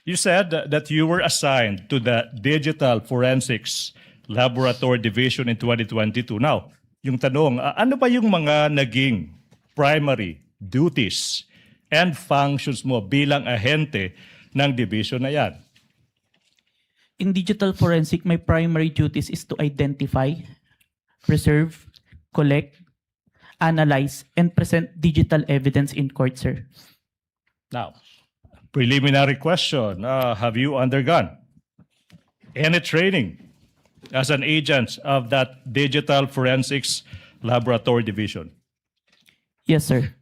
you said that you were assigned to the Digital Forensics Laboratory Division in 2022. Now, yung tanong, ano ba yung mga naging primary duties and functions mo bilang ahente ng division na yan? In digital forensic, my primary duties is to identify, preserve, collect, analyze, and present digital evidence in court, sir. Now, preliminary question, have you undergone any training as an agent of that Digital Forensics Laboratory Division? Yes, sir.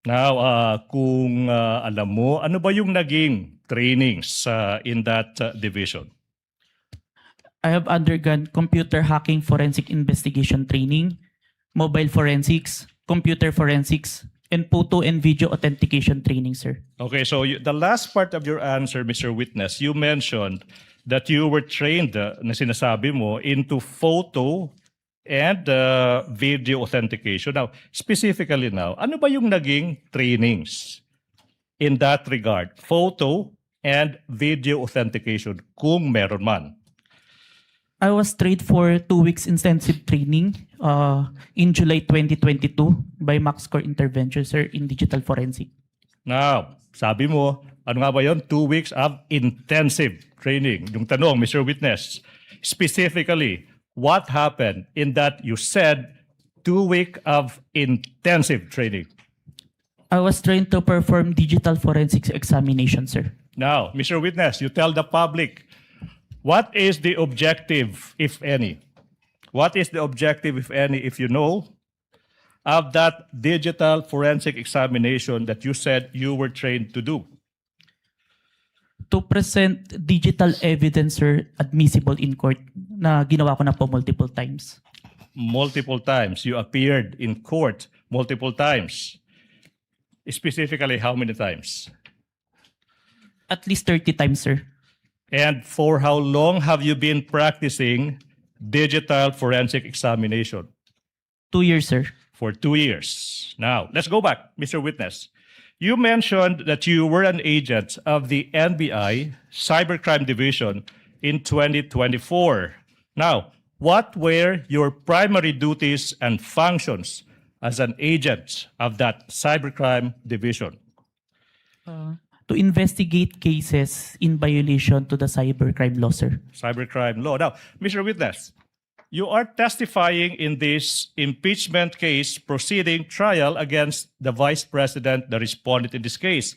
Now, kung alam mo, ano ba yung naging trainings in that division? I have undergone computer hacking forensic investigation training, mobile forensics, computer forensics, and photo and video authentication training, sir. Okay, so the last part of your answer, Mr. Witness, you mentioned that you were trained, na sinasabi mo, into photo and video authentication. Now, specifically now, ano ba yung naging trainings in that regard? Photo and video authentication, kung meron man. I was trained for 2 weeks intensive training in July 2022 by MaxCore Intervention, sir, in digital forensic. Now, sabi mo, ano nga ba yun? 2 weeks of intensive training. Yung tanong, Mr. Witness, specifically, what happened in that you said 2 weeks of intensive training? I was trained to perform digital forensics examination, sir. Now, Mr. Witness, you tell the public, what is the objective, if any? What is the objective, if any, if you know, of that digital forensic examination that you said you were trained to do? To present digital evidence, sir, admissible in court na ginawa ko na po multiple times. Multiple times. You appeared in court multiple times. Specifically, how many times? At least 30 times, sir. And for how long have you been practicing digital forensic examination? 2 years, sir. For 2 years. Now, let's go back, Mr. Witness. You mentioned that you were an agent of the NBI Cybercrime Division in 2024. Now, what were your primary duties and functions as an agent of that Cybercrime Division? To investigate cases in violation to the cybercrime law, sir. Cybercrime law. Now, Mr. Witness, you are testifying in this impeachment case proceeding trial against the Vice President, the respondent in this case.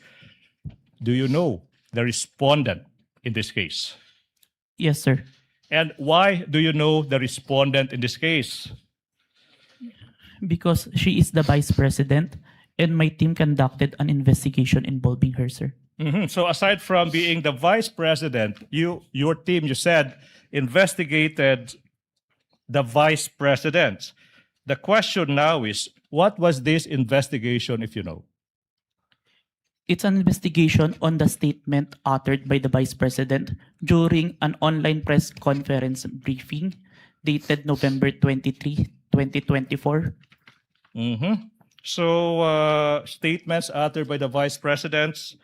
Do you know the respondent in this case? Yes, sir. And why do you know the respondent in this case? Because she is the Vice President and my team conducted an investigation involving her, sir. So aside from being the vice president, your team, you said, investigated the vice president. The question now is, what was this investigation, if you know? It's an investigation on the statement uttered by the Vice President during an online press conference briefing dated November 23, 2024. So statements uttered by the vice presidents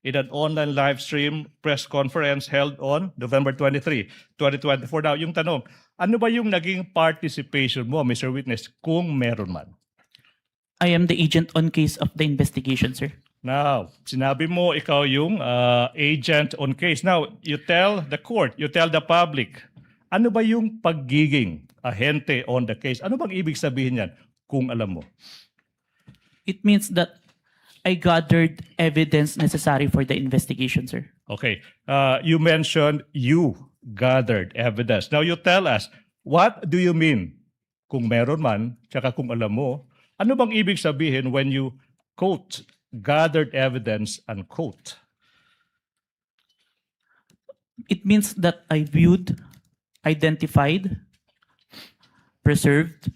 in an online live stream press conference held on November 23, 2024. Now, yung tanong, ano ba yung naging participation mo, Mr. Witness, kung meron man? I am the agent on case of the investigation, sir. Now, sinabi mo ikaw yung agent on case. Now, you tell the court, you tell the public, ano ba yung pagiging ahente on the case? Ano bang ibig sabihin yan kung alam mo? It means that I gathered evidence necessary for the investigation, sir. Okay. You mentioned you gathered evidence. Now, you tell us, what do you mean kung meron man, tsaka kung alam mo? Ano bang ibig sabihin when you quote gathered evidence, unquote? It means that I viewed, identified, preserved,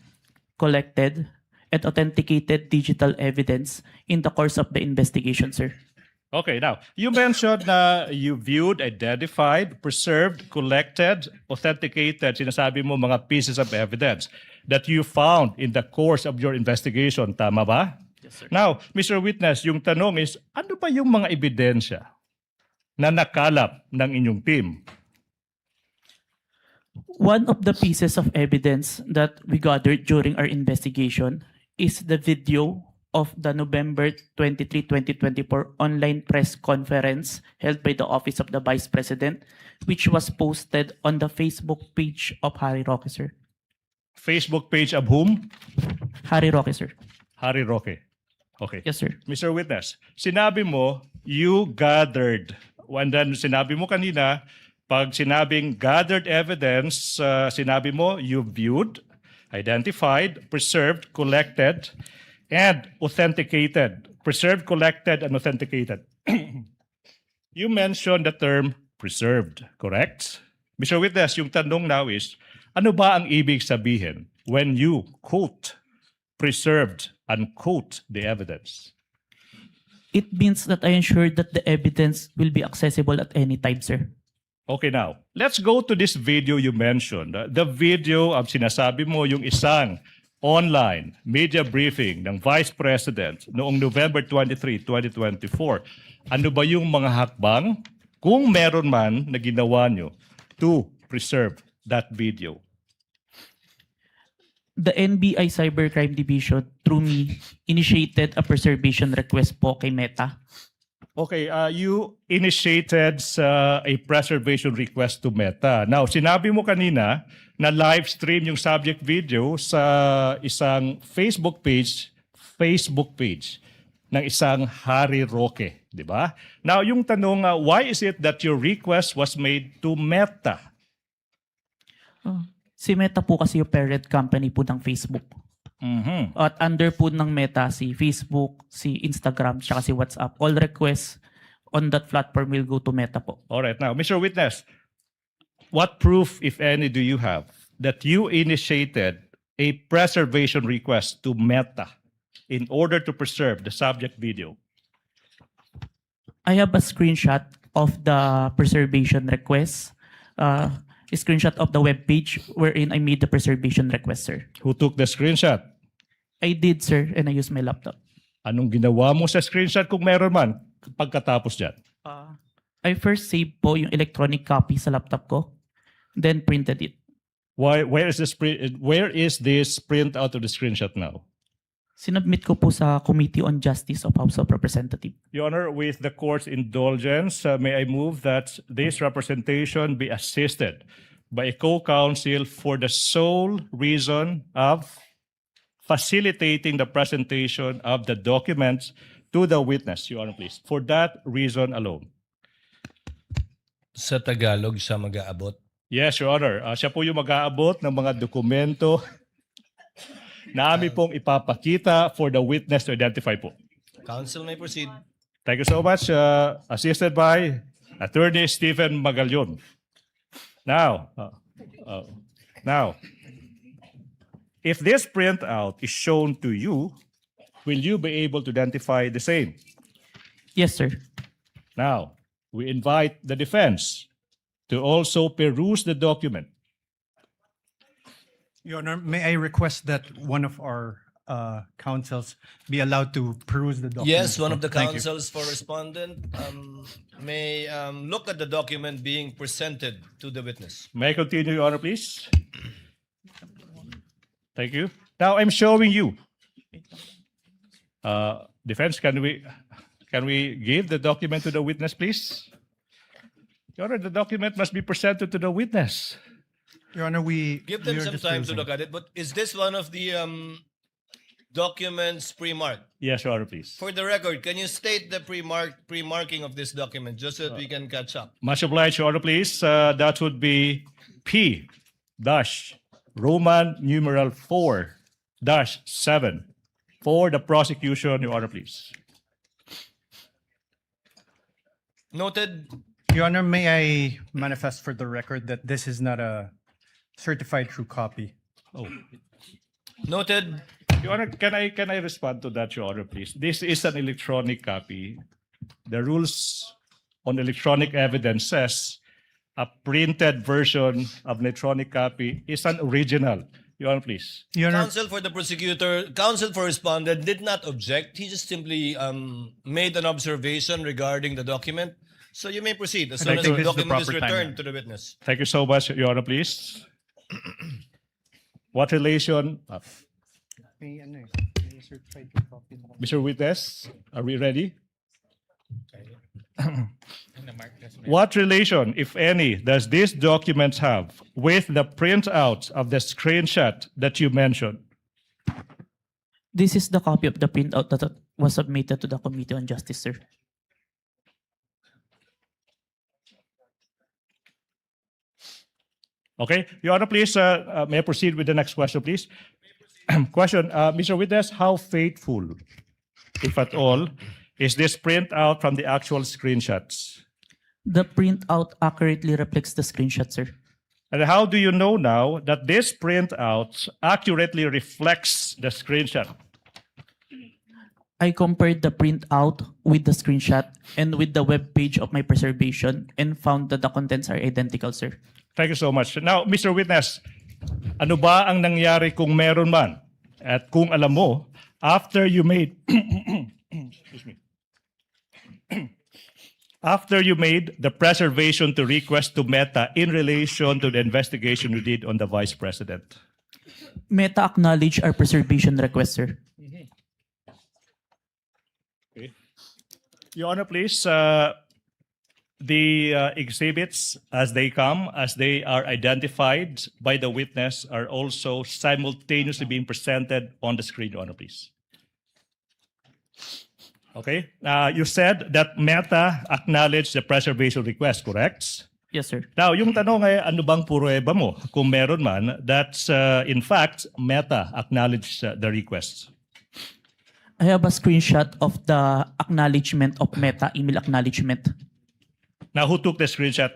collected, and authenticated digital evidence in the course of the investigation, sir. Okay, now, you mentioned na you viewed, identified, preserved, collected, authenticated, sinasabi mo mga pieces of evidence that you found in the course of your investigation. Tama ba? Yes, sir. Now, Mr. Witness, yung tanong is, ano ba yung mga ebidensya na nakalap ng inyong team? One of the pieces of evidence that we gathered during our investigation is the video of the November 23, 2024 online press conference held by the Office of the Vice President, which was posted on the Facebook page of Harry Roque, sir. Facebook page of whom? Harry Roque, sir. Harry Roque. Okay. Yes, sir. Mr. Witness, sinabi mo, you gathered. And then sinabi mo kanina, pag sinabing gathered evidence, sinabi mo, you viewed, identified, preserved, collected, and authenticated. Preserved, collected, and authenticated. You mentioned the term preserved, correct? Mr. Witness, yung tanong now is, ano ba ang ibig sabihin when you quote, preserved, unquote the evidence? It means that I ensured that the evidence will be accessible at any time, sir. Okay, now, let's go to this video you mentioned. The video of sinasabi mo yung isang online media briefing ng Vice President noong November 23, 2024. Ano ba yung mga hakbang, kung meron man, na ginawa nyo to preserve that video? The NBI Cybercrime Division, through me, initiated a preservation request po kay Meta. Okay, you initiated a preservation request to Meta. Now, sinabi mo kanina na live stream yung subject video sa isang Facebook page ng isang Harry Roque, di ba? Now, yung tanong, why is it that your request was made to Meta? Si Meta po kasi yung parent company po ng Facebook. At under po ng Meta si Facebook, si Instagram, tsaka si WhatsApp. All requests on that platform will go to Meta po. All right. Now, Mr. Witness, what proof, if any, do you have that you initiated a preservation request to Meta in order to preserve the subject video? I have a screenshot of the preservation request. A screenshot of the web page wherein I made the preservation request, sir. Who took the screenshot? I did, sir, and I used my laptop. Anong ginawa mo sa screenshot kung meron man pagkatapos dyan? I first saved po yung electronic copy sa laptop ko, then printed it. Where is this print out of the screenshot now? Sinubmit ko po sa Committee on Justice of House of Representatives. Your Honor, with the court's indulgence, may I move that this representation be assisted by a co-counsel for the sole reason of facilitating the presentation of the documents to the witness, Your Honor, please. For that reason alone. Sa Tagalog siya mag-aabot. Yes, Your Honor. Siya po yung mag-aabot ng mga dokumento na amin pong ipapakita for the witness to identify po. Counsel may proceed. Thank you so much. Assisted by Attorney Stephen Magallon. Now, if this printout is shown to you, will you be able to identify the same? Yes, sir. Now, we invite the defense to also peruse the document. Your Honor, may I request that one of our counsels be allowed to peruse the document? Yes, one of the Thank you. counsels for respondent may look at the document being presented to the witness. May I continue, Your Honor, please? Thank you. Now, I'm showing you. Defense, can we give the document to the witness, please? Your Honor, the document must be presented to the witness. Your Honor, Give them we are some just time to perusing. look at it, but is this one of the documents pre-marked? Yes, Your Honor, please. For the record, can you state the pre-marking of this document just so that we can catch up? Much obliged, Your Honor, please. That would be P dash Roman numeral 4 dash 7 for the prosecution, Your Honor, please. Noted. Your Honor, may I manifest for the record that this is not a certified true copy? Oh. Noted. Your Honor, can I respond to that, Your Honor, please? This is an electronic copy. The rules on electronic evidence says a printed version of an electronic copy is an original. Your Honor, please. Your Honor, Counsel for the prosecutor, counsel for respondent did not object. He just simply made an observation regarding the document. So you may proceed as soon as think the this is the document is proper time, returned yeah. to the witness. Thank you so much, Your Honor, please. What relation, Mr. Witness, are we ready? What relation, if any, does this document have with the printout of the screenshot that you mentioned? This is the copy of the printout that was submitted to the Committee on Justice, sir. Okay, Your Honor, please, may I proceed with the next question, please? Question, Mr. Witness, how faithful, if at all, is this printout from the actual screenshots? The printout accurately reflects the screenshot, sir. And how do you know now that this printout accurately reflects the screenshot? I compared the printout with the screenshot and with the web page of my preservation and found that the contents are identical, sir. Thank you so much. Now, Mr. Witness, ano ba ang nangyari kung meron man? At kung alam mo, after you made excuse me. After you made the preservation to request to Meta in relation to the investigation you did on the Vice President? Meta acknowledged our preservation request, sir. Okay. Your Honor, please, the exhibits as they come, as they are identified by the witness, are also simultaneously being presented on the screen, Your Honor, please. Okay. You said that Meta acknowledged the preservation request, correct? Yes, sir. Now, yung tanong ay ano bang pruweba mo kung meron man that in fact Meta acknowledged the request? I have a screenshot of the acknowledgement of Meta email acknowledgement. Now, who took the screenshot?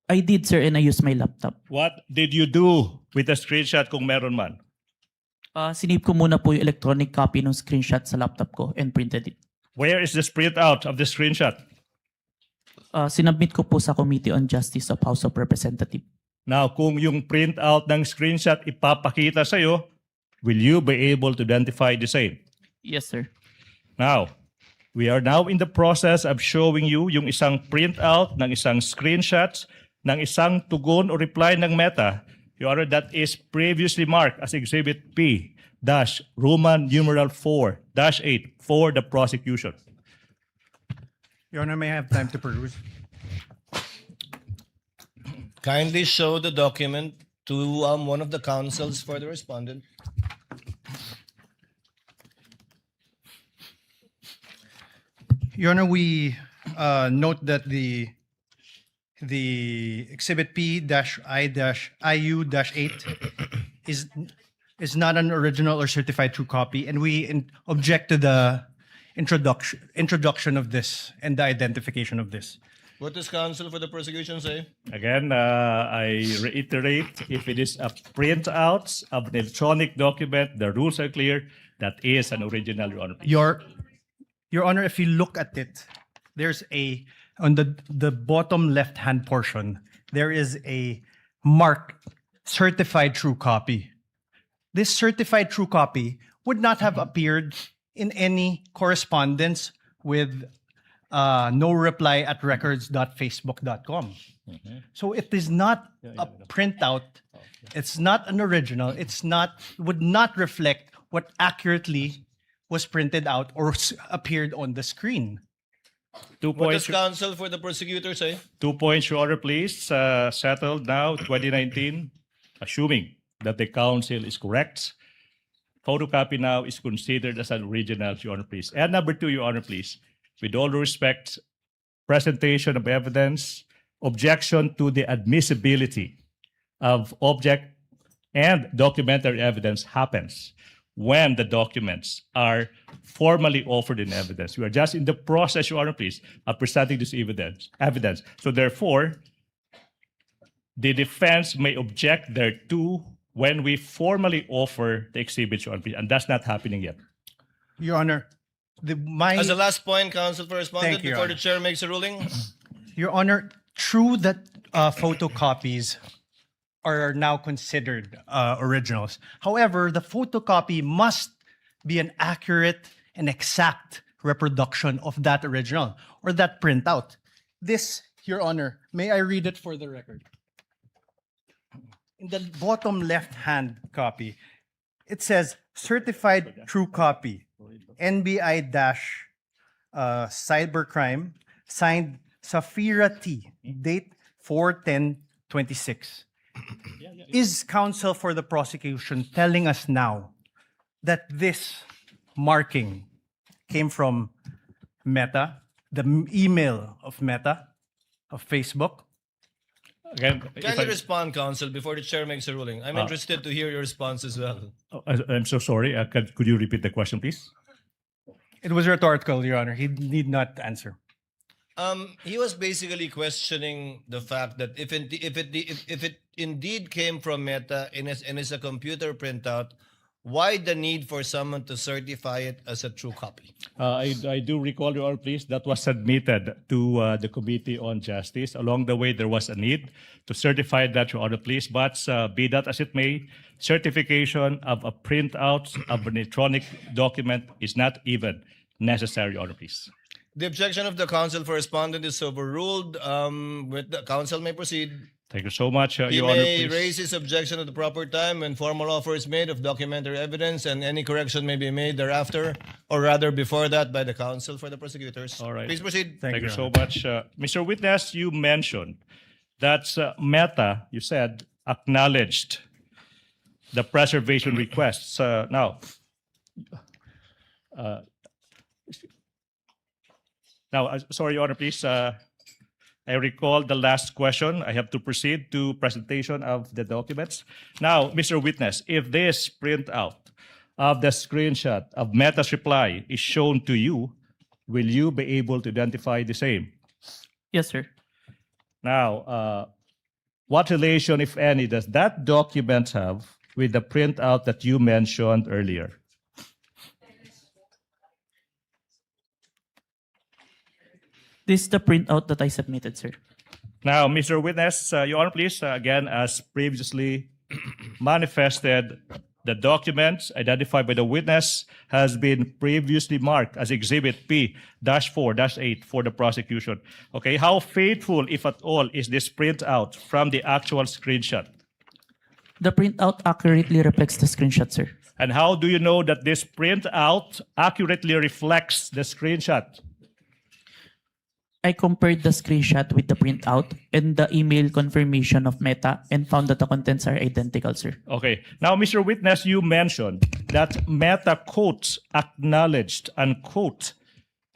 I did, sir, and I used my laptop. What did you do with the screenshot kung meron man? Sinave ko muna po yung electronic copy ng screenshot sa laptop ko and printed it. Where is the printout of the screenshot? Sinabmit ko po sa Committee on Justice of House of Representatives. Now, kung yung printout ng screenshot ipapakita sa'yo, will you be able to identify the same? Yes, sir. Now, we are now in the process of showing you yung isang printout ng isang screenshot ng isang tugon o reply ng Meta, Your Honor, that is previously marked as Exhibit P dash Roman numeral 4 dash 8 for the prosecution. Your Honor, may I have time to peruse? Kindly show the document to one of the counsels for the respondent. Your Honor, we note that the Exhibit P-I-IU-8 is not an original or certified true copy, and we object to the introduction of this and the identification of this. What does counsel for the prosecution say? Again, I reiterate, if it is a printout of an electronic document, the rules are clear. That is an original, Your Honor. Your Honor, if you look at it, there's on the bottom left-hand portion, there is a mark, certified true copy. This certified true copy would not have appeared in any correspondence with no reply at records.facebook.com. So it is not a printout. It's not an original. Would not reflect what accurately was printed out or appeared on the screen. 2 What does points. counsel for the prosecutor say? 2 points, Your Honor, please. Settled now, 2019, assuming that the counsel is correct. Photocopy now is considered as an original, Your Honor, please. And number 2, Your Honor, please. With all due respect, presentation of evidence, objection to the admissibility of object and documentary evidence happens when the documents are formally offered in evidence. We are just in the process, Your Honor, please, of presenting this evidence. So therefore, the defense may object thereto when we formally offer the exhibits, Your Honor, please, and that's not happening yet. Your Honor, As a last point, counsel for respondent, Thank you, Your before the Honor. chair makes a ruling. Your Honor, true that photocopies are now considered originals. However, the photocopy must be an accurate and exact reproduction of that original or that printout. This, Your Honor, may I read it for the record? In the bottom left-hand copy, it says certified true copy, NBI-cybercrime, signed Safira T, date 4/10/26. Is counsel for the prosecution telling us now that this marking came from Meta, the email of Meta, of Facebook? Again, Kindly respond, counsel, before the chair makes a ruling. I'm interested to hear your response as well. I'm so sorry. Could you repeat the question, please? It was rhetorical, Your Honor. He need not answer. He was basically questioning the fact that if it indeed came from Meta and is a computer printout, why the need for someone to certify it as a true copy? I do recall, Your Honor, please, that was submitted to the Committee on Justice. Along the way, there was a need to certify that, Your Honor, please. But be that as it may, certification of a printout of an electronic document is not even necessary, Your Honor, please. The objection of the counsel for respondent is overruled. With the counsel may proceed. Thank you so much, He Your Honor, may please. raise his objection at the proper time when formal offer is made of documentary evidence, and any correction may be made thereafter, or rather before that, by the counsel for the prosecutors. All right. Please proceed. Thank you so much. Mr. Witness, you mentioned that Meta, you said, acknowledged the preservation requests. Sorry, Your Honor, please. I recall the last question. I have to proceed to presentation of the documents. Now, Mr. Witness, if this printout of the screenshot of Meta's reply is shown to you, will you be able to identify the same? Yes, sir. Now, what relation, if any, does that document have with the printout that you mentioned earlier? This is the printout that I submitted, sir. Now, Mr. Witness, Your Honor, please, again, as previously manifested, the documents identified by the witness has been previously marked as Exhibit P-4-8 for the prosecution. Okay, how faithful, if at all, is this printout from the actual screenshot? The printout accurately reflects the screenshot, sir. And how do you know that this printout accurately reflects the screenshot? I compared the screenshot with the printout and the email confirmation of Meta and found that the contents are identical, sir. Okay. Now, Mr. Witness, you mentioned that Meta quotes acknowledged, unquote,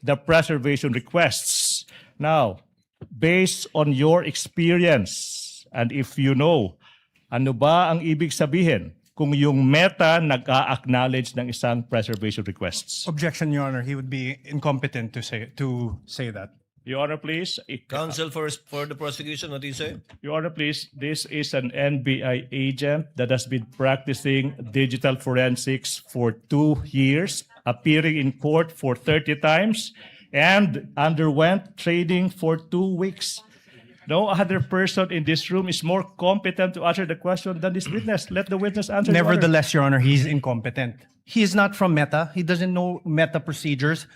the preservation requests. Now, based on your experience, and if you know, ano ba ang ibig sabihin kung yung Meta nag-a-acknowledge ng isang preservation requests. Objection, Your Honor. He would be incompetent to say that. Your Honor, please. Counsel for the prosecution, what do you say? Your Honor, please. This is an NBI agent that has been practicing digital forensics for 2 years, appearing in court for 30 times, and underwent training for 2 weeks. No other person in this room is more competent to answer the question than this witness. Let the witness answer. Your Honor. Nevertheless, Your Honor, he's incompetent. He is not from Meta. He doesn't know Meta procedures.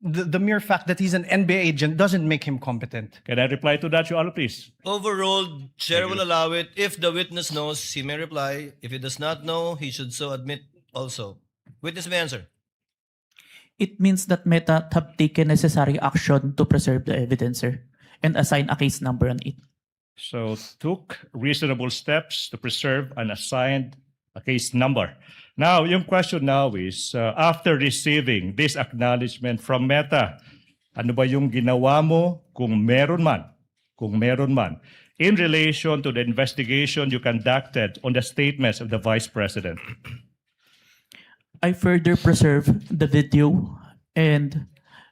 The mere fact that he's an NBA agent doesn't make him competent. Can I reply to that, Your Honor, please? Overruled. Chair will allow it. If the witness knows, he may reply. If he does not know, he should so admit also. Witness may answer. It means that Meta have taken necessary action to preserve the evidence, sir, and assign a case number on it. So took reasonable steps to preserve and assigned a case number. Now, yung question now is, after receiving this acknowledgement from Meta, ano ba yung ginawa mo kung meron man, in relation to the investigation you conducted on the statements of the Vice President? I further preserve the video and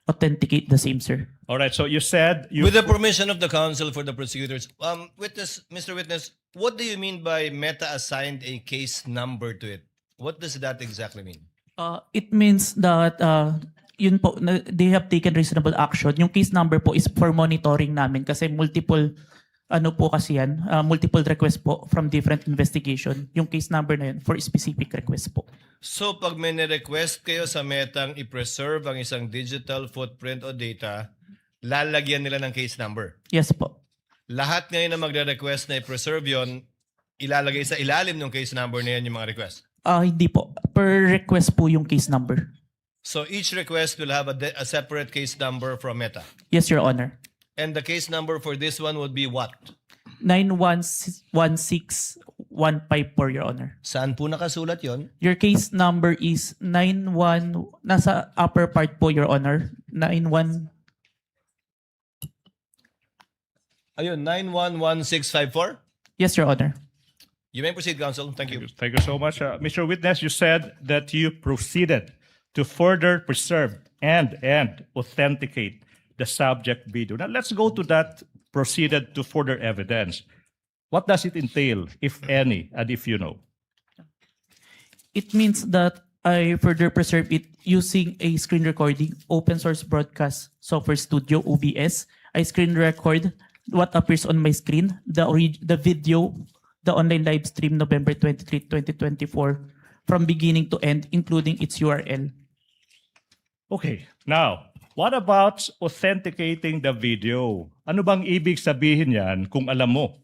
authenticate the same, sir. All right, so you said you... With the permission of the counsel for the prosecutors, Mr. Witness, what do you mean by Meta assigned a case number to it? What does that exactly mean? It means that yun po, they have taken reasonable action. Yung case number po is for monitoring namin kasi multiple multiple requests po from different investigation. Yung case number na yun for specific request po. So pag may request kayo sa Metang i-preserve ang isang digital footprint o data, lalagyan nila ng case number? Yes po. Lahat ngayon na magre-request na i-preserve yon, ilalagay sa ilalim ng case number na yan yung mga request? Hindi po. Per request po yung case number. So each request will have a separate case number from Meta? Yes, Your Honor. And the case number for this one would be what? 916154, Your Honor. Saan po nakasulat yon? Your case number is 91, nasa upper part po, Your Honor. 91. Ayun, 911654? Yes, Your Honor. You may proceed, counsel. Thank you. Thank you so much. Mr. Witness, you said that you proceeded to further preserve and authenticate the subject video. Now, let's go to that proceeded to further evidence. What does it entail, if any, and if you know? It means that I further preserve it using a screen recording, open source broadcast software studio, OBS. I screen record what appears on my screen, the video, the online live stream November 23, 2024, from beginning to end, including its URL. Okay, now, what about authenticating the video? Ano bang ibig sabihin yan kung alam mo?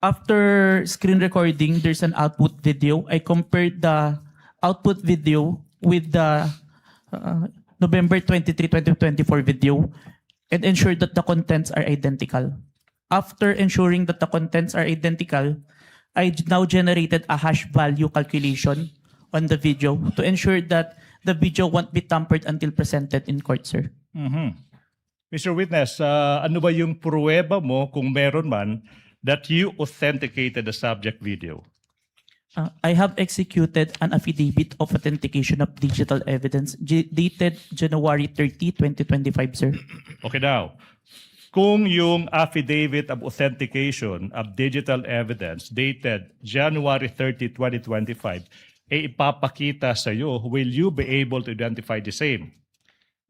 After screen recording, there's an output video. I compared the output video with the November 23, 2024 video and ensured that the contents are identical. After ensuring that the contents are identical, I now generated a hash value calculation on the video to ensure that the video won't be tampered until presented in court, sir. Mr. Witness, ano ba yung pruweba mo kung meron man that you authenticated the subject video? I have executed an affidavit of authentication of digital evidence dated January 30, 2025, sir. Okay, now, kung yung affidavit of authentication of digital evidence dated January 30, 2025, ipapakita sa iyo, will you be able to identify the same?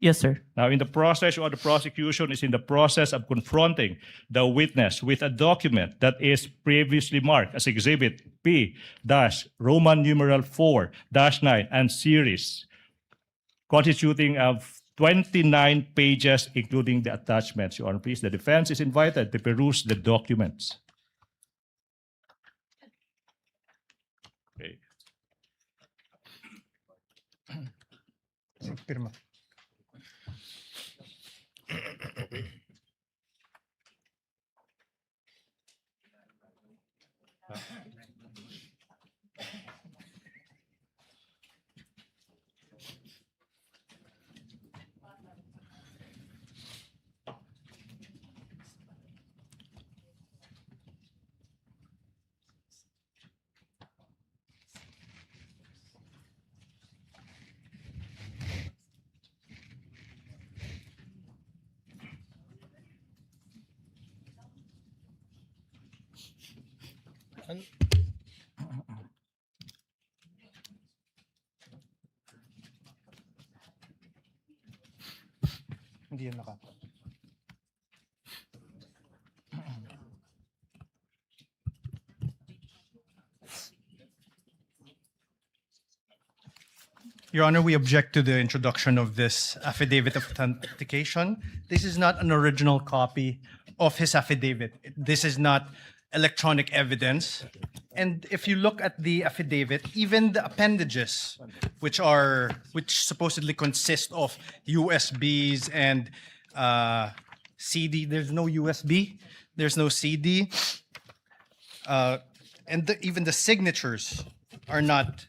Yes, sir. Now, in the process, or the prosecution is in the process of confronting the witness with a document that is previously marked as Exhibit P-Roman numeral 4-9 and series, constituting of 29 pages, including the attachments. Your Honor, please, the defense is invited to peruse the documents. Okay. Pirma. Hindi yan naka. Your Honor, we object to the introduction of this affidavit of authentication. This is not an original copy of his affidavit. This is not electronic evidence. And if you look at the affidavit, even the appendages, which supposedly consist of USBs and CD, there's no USB, there's no CD, and even the signatures are not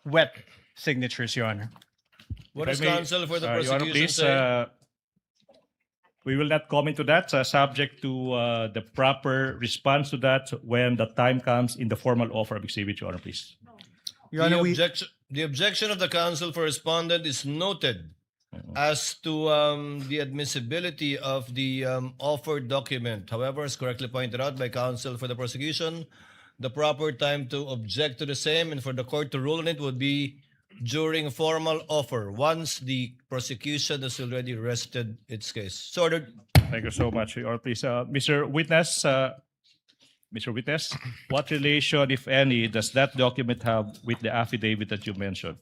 wet signatures, Your Honor. What If is I may, counsel for the Your Honor, prosecution please, say? we will not comment to that, subject to the proper response to that when the time comes in the formal offer of exhibit, Your Honor, please. Your Honor, The objection of the counsel for respondent is noted as to the admissibility of the offered document. However, as correctly pointed out by counsel for the prosecution, the proper time to object to the same and for the court to rule on it would be during formal offer, once the prosecution has already rested its case. So ordered. Thank you so much, Your Honor, please. Mr. Witness, what relation, if any, does that document have with the affidavit that you mentioned?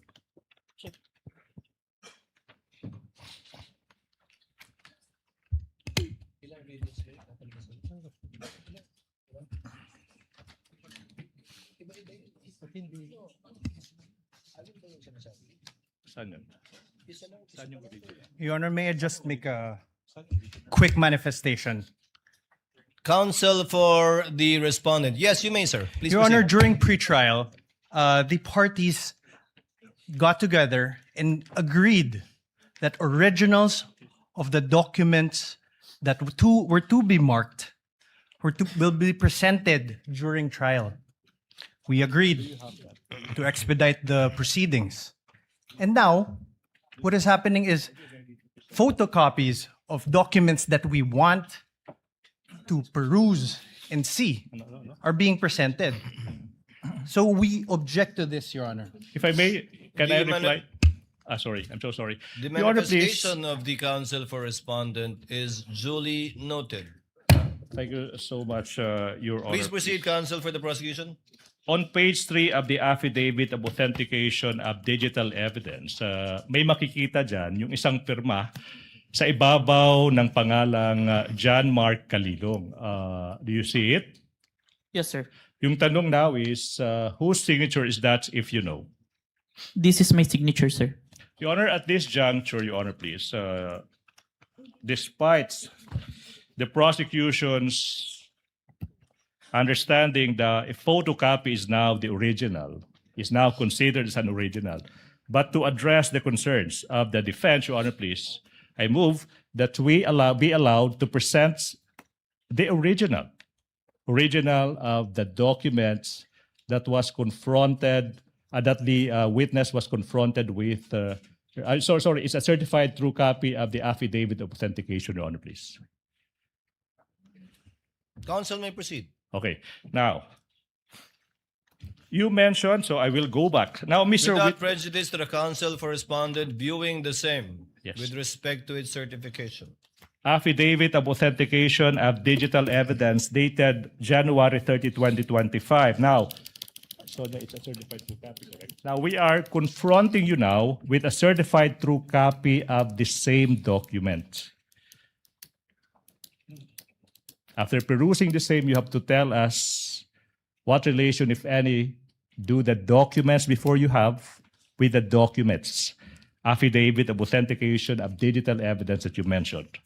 Saan yun? Saan yung video? Your Honor, may I just make a quick manifestation? Counsel for the respondent. Yes, you may, sir. Please Your Honor, proceed. during pretrial, the parties got together and agreed that originals of the documents that were to be marked will be presented during trial. We agreed to expedite the proceedings. And now, what is happening is photocopies of documents that we want to peruse and see are being presented. So we object to this, Your Honor. If I may, can I The reply? Sorry, I'm so sorry. The Your Honor, please. manifestation of the counsel for respondent is duly noted. Thank you so much, Your Honor. Please proceed, counsel for the prosecution. On page 3 of the affidavit of authentication of digital evidence, may makikita dyan yung isang pirma sa ibabaw ng pangalang John Mark Calilong. Do you see it? Yes, sir. Yung tanong now is, whose signature is that if you know? This is my signature, sir. Your Honor, at this juncture, Your Honor, please, despite the prosecution's understanding that a photocopy is now the original, is now considered as an original, but to address the concerns of the defense, Your Honor, please, I move that we be allowed to present the original of the documents that was confronted, that the witness was confronted with. Sorry, it's a certified true copy of the affidavit of authentication, Your Honor, please. Counsel may proceed. Okay, now, you mentioned, so I will go back. Now, Mr. Without prejudice to the counsel for respondent viewing the same Yes. with respect to its certification. Affidavit of authentication of digital evidence dated January 30, 2025. Now, so it's a certified true copy, correct? Now, we are confronting you now with a certified true copy of the same document. After perusing the same, you have to tell us what relation, if any, do the documents before you have with the documents, affidavit of authentication of digital evidence that you mentioned.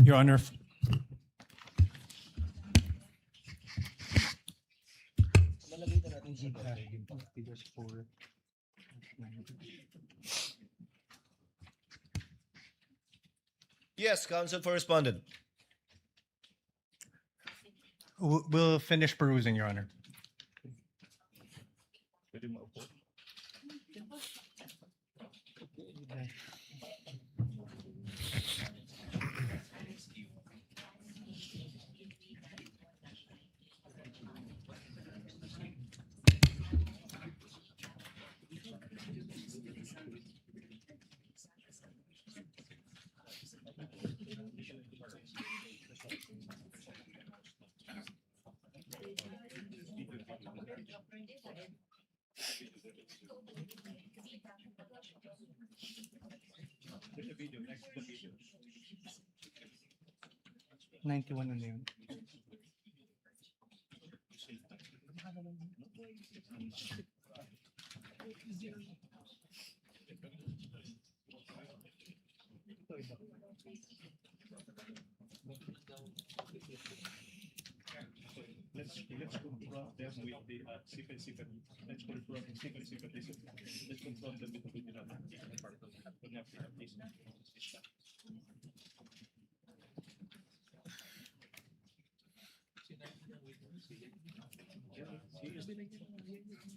Your Honor, Yes, counsel for respondent. we'll finish perusing, Your Honor. Ninety-one na yun. Let's confront them with the secret. Let's confront the secret. Let's confront them with the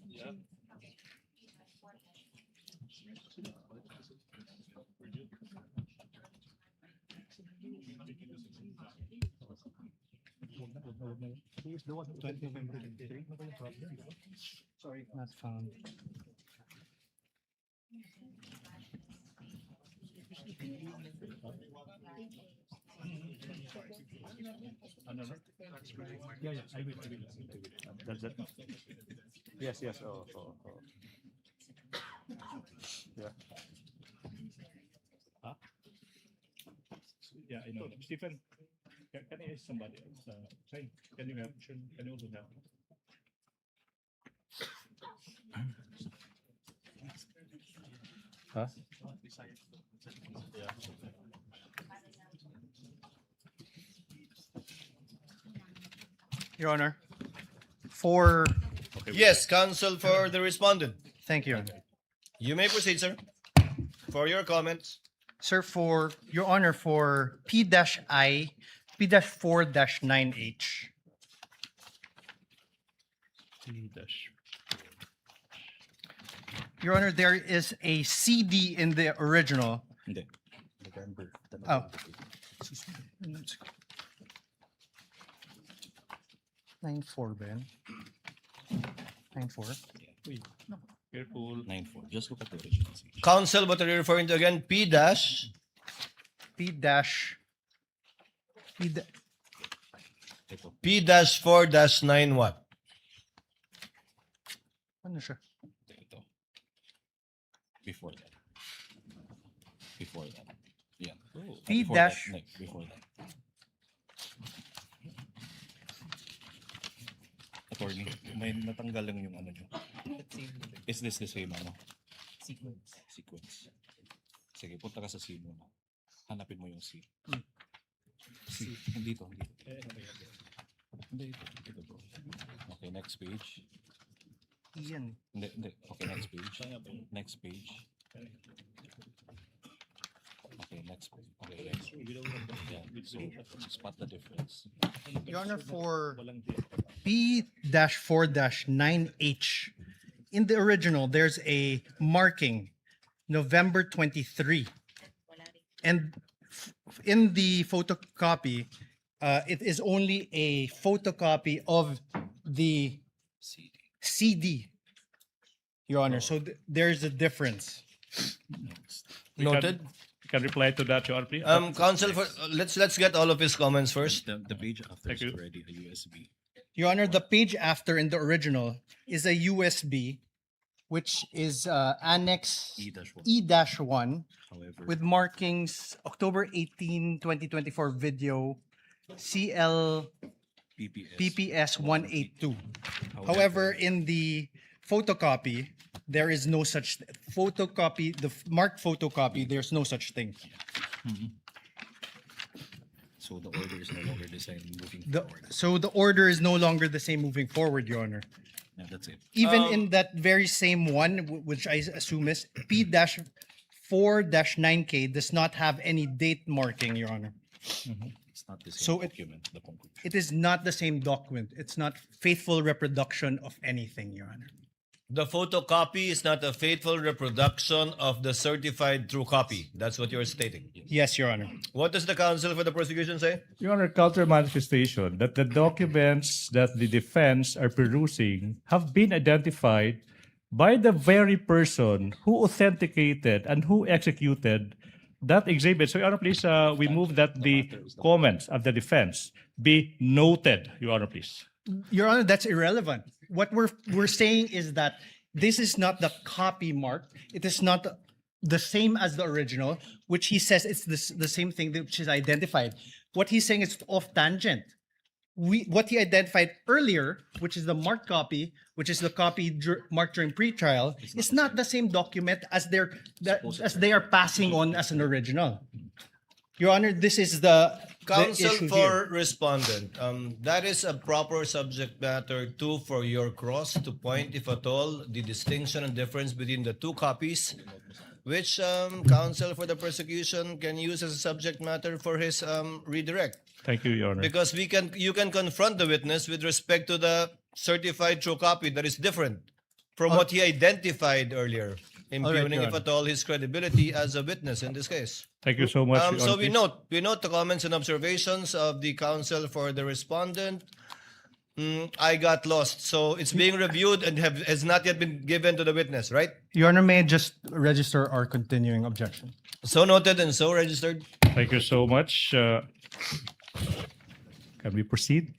yeah. Who is the one who 20 November 23? Sorry, not found. Yeah, I will. That's it. Yes. Oh. Yeah. Huh? Yeah, I know. Stephen, can I ask somebody else? Say, can you help? Can you also help? Huh? Yeah. Your Honor, for... Yes, counsel for the respondent. Thank you, Your Honor. You may proceed, sir, for your comments. Sir, for Your Honor, for P-I, P-4-9H. Your Honor, there is a CD in the original. Oh. 9-4, Ben. 9-4. Careful. 9-4. Just look at the original. Counsel, what are you referring to again? P-dash? P-4-9 what? Ano siya? Ito. Before that. Yeah. Before that. Attorney, may natanggal lang yung ano nyo. Is this the same ano? Sequence. Sige, punta ka sa C muna. Hanapin mo yung C. C. Dito. Dito bro. Okay, next page. Iyan. Hindi. Okay, next page. Next. Okay, yes. Yeah, so spot the difference. Your Honor, for P-4-9H, in the original, there's a marking, November 23. And in the photocopy, it is only a photocopy of the CD, Your Honor. So there's a difference. Noted. You can reply to that, Your Honor, please. Counsel, let's get all of his comments first. The page after Thank is you. already a USB. Your Honor, the page after in the original is a USB, which is Annex E-1. E-1 However, with markings October 18, 2024 video CL PPS 182. However, in the photocopy, there is no such photocopy, the marked photocopy, there's no such thing. so the order is no longer the same moving The, forward. so the order is no longer the same moving forward, Your Honor. Yeah, that's it. Even in that very same one, which I assume is P-4-9K, does not have any date marking, Your Honor. It's not the same So document, the conclusion. it is not the same document. It's not faithful reproduction of anything, Your Honor. The photocopy is not a faithful reproduction of the certified true copy. That's what you're stating. Yes, Your Honor. What does the counsel for the prosecution say? Your Honor, counter manifestation that the documents that the defense are perusing have been identified by the very person who authenticated and who executed that exhibit. So, Your Honor, please, we move that the comments of the defense be noted, Your Honor, please. Your Honor, that's irrelevant. What we're saying is that this is not the copy mark. It is not the same as the original, which he says it's the same thing which is identified. What he's saying is off tangent. What he identified earlier, which is the marked copy, which is the copy marked during pretrial, is not the same document as they are passing on as an original. Your Honor, this is the Counsel issue for here. respondent, that is a proper subject matter too for your cross to point, if at all, the distinction and difference between the two copies, which counsel for the prosecution can use as a subject matter for his redirect. Thank you, Your Honor. Because you can confront the witness with respect to the certified true copy that is different from what he identified earlier, impugning, Your if Honor. at all, his credibility as a witness in this case. Thank you so much, Your Honor. So we please. note the comments and observations of the counsel for the respondent. I got lost. So it's being reviewed and has not yet been given to the witness, right? Your Honor, may I just register our continuing objection? So noted and so registered. Thank you so much. Can we proceed?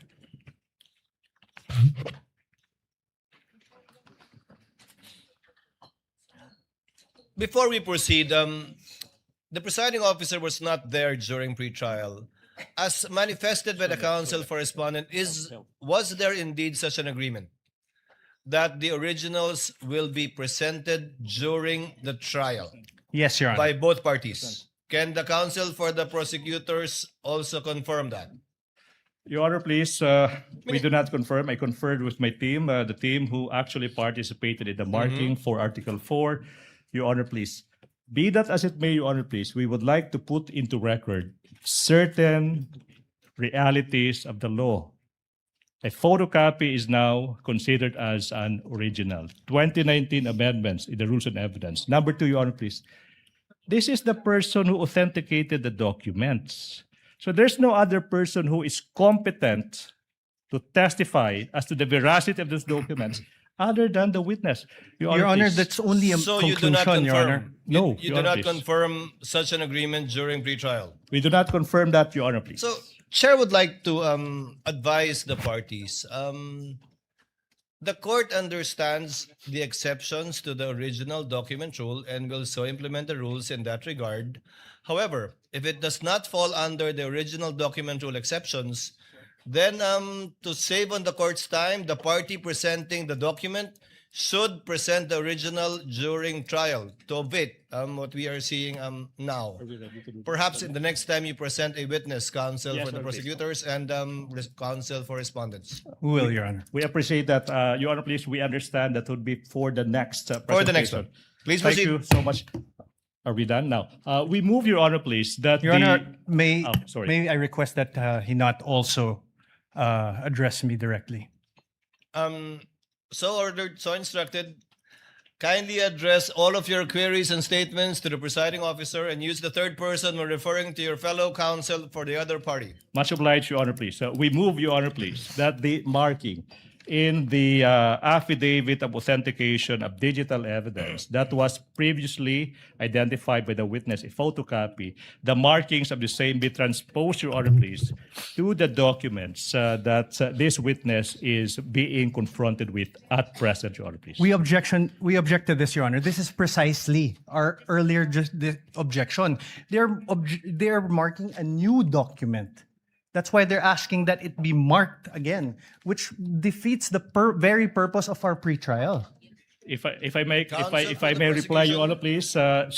Before we proceed, the presiding officer was not there during pretrial. As manifested by the counsel for respondent, was there indeed such an agreement that the originals will be presented during the trial Yes, Your Honor. by both parties? Can the counsel for the prosecutors also confirm that? Your Honor, please, we do not confirm. I conferred with my team, the team who actually participated in the marking for Article 4. Your Honor, please. Be that as it may, Your Honor, please, we would like to put into record certain realities of the law. A photocopy is now considered as an original. 2019 amendments in the Rules and Evidence. Number 2, Your Honor, please. This is the person who authenticated the documents. So there's no other person who is competent to testify as to the veracity of those documents other than the witness. Your Honor, please. that's only a So conclusion, you do not confirm? Your Honor. No, You Your do Honor, not please. confirm such an agreement during pretrial? We do not confirm that, Your Honor, please. So, Chair would like to advise the parties. The court understands the exceptions to the original document rule and will so implement the rules in that regard. However, if it does not fall under the original document rule exceptions, then to save on the court's time, the party presenting the document should present the original during trial to avoid what we are seeing now. Perhaps in the next time you present a witness, counsel Yes, for the Your Honor, please. prosecutors and counsel for respondents. We will, Your Honor. We appreciate that, Your Honor, please. We understand that would be for the next For the next one. presentation. Please Thank proceed. you so much. Are we done now? We move, Your Honor, please, that Your Honor, may sorry. may I request that he not also address me directly? So ordered, so instructed. Kindly address all of your queries and statements to the presiding officer and use the third person when referring to your fellow counsel for the other party. Much obliged, Your Honor, please. We move, Your Honor, please, that the marking in the affidavit of authentication of digital evidence that was previously identified by the witness, a photocopy, the markings of the same be transposed, Your Honor, please, to the documents that this witness is being confronted with at present, Your Honor, please. We object to this, Your Honor. This is precisely our earlier objection. They're marking a new document. That's why they're asking that it be marked again, which defeats the very purpose of our pretrial. If I may the reply, Your Honor, please. Can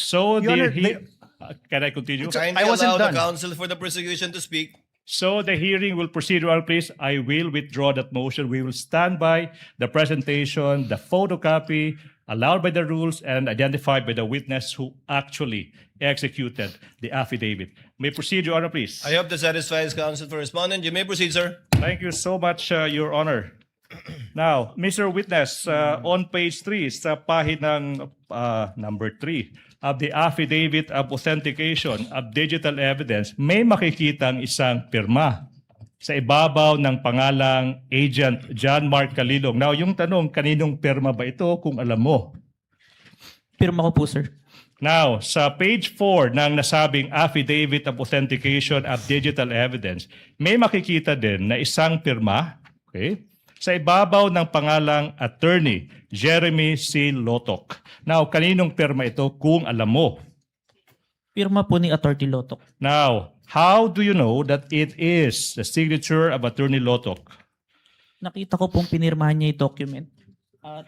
I continue? Kindly I wasn't allow done. the counsel for the prosecution to speak. So the hearing will proceed, Your Honor, please. I will withdraw that motion. We will stand by the presentation, the photocopy allowed by the rules and identified by the witness who actually executed the affidavit. May proceed, Your Honor, please. I hope that satisfies counsel for respondent. You may proceed, sir. Thank you so much, Your Honor. Now, Mr. Witness, on page 3, sa pahinang number 3 of the affidavit of authentication of digital evidence, may makikitang isang pirma sa ibabaw ng pangalang Agent John Mark Calilong. Now, yung tanong, kaninong pirma ba ito kung alam mo? Pirma ko po, sir. Now, sa page 4 ng nasabing affidavit of authentication of digital evidence, may makikita din na isang pirma, okay, sa ibabaw ng pangalang Attorney Jeremy C. Lotok. Now, kaninong pirma ito kung alam mo? Pirma po ni Attorney Lotok. Now, how do you know that it is the signature of Attorney Lotok? Nakita ko pong pinirmahan niya yung document. At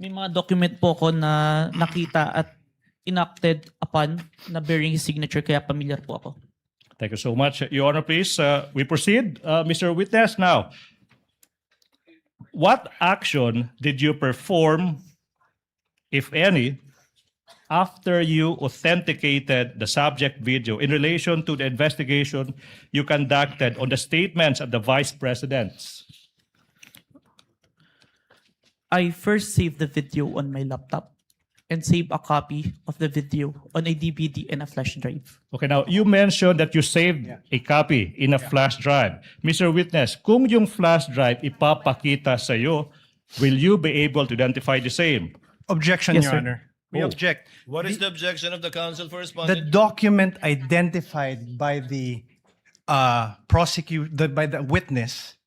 may mga document po ko na nakita at enacted upon na bearing his signature, kaya familiar po ako. Thank you so much. Your Honor, please, we proceed. Mr. Witness, now, what action did you perform, if any, after you authenticated the subject video in relation to the investigation you conducted on the statements of the Vice Presidents? I first saved the video on my laptop and saved a copy of the video on a DVD and a flash drive. Okay, now, you mentioned that you saved a copy in a flash drive. Mr. Witness, kung yung flash drive ipapakita sa iyo, will you be able to identify the same? Objection, Yes, Your sir. Honor. We Oh. object. What is the objection of the counsel for The respondent? document identified by the by the witness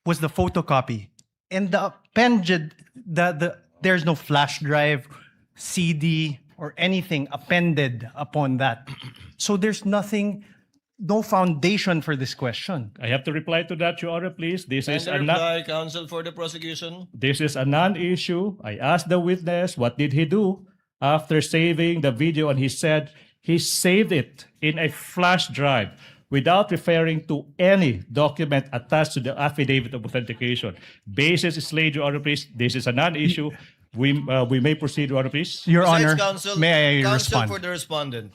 was the photocopy, and the appended there's no flash drive, CD, or anything appended upon that. So there's nothing, no foundation for this question. I have to reply to that, Your Honor, please. This is Kindly a reply, counsel for the prosecution. This is a non-issue. I asked the witness, what did he do after saving the video? And he said he saved it in a flash drive without referring to any document attached to the affidavit of authentication. Basis is laid, Your Honor, please. This is a non-issue. We may proceed, Your Honor, please. Your Besides, Honor, counsel, may I counsel respond? for the respondent.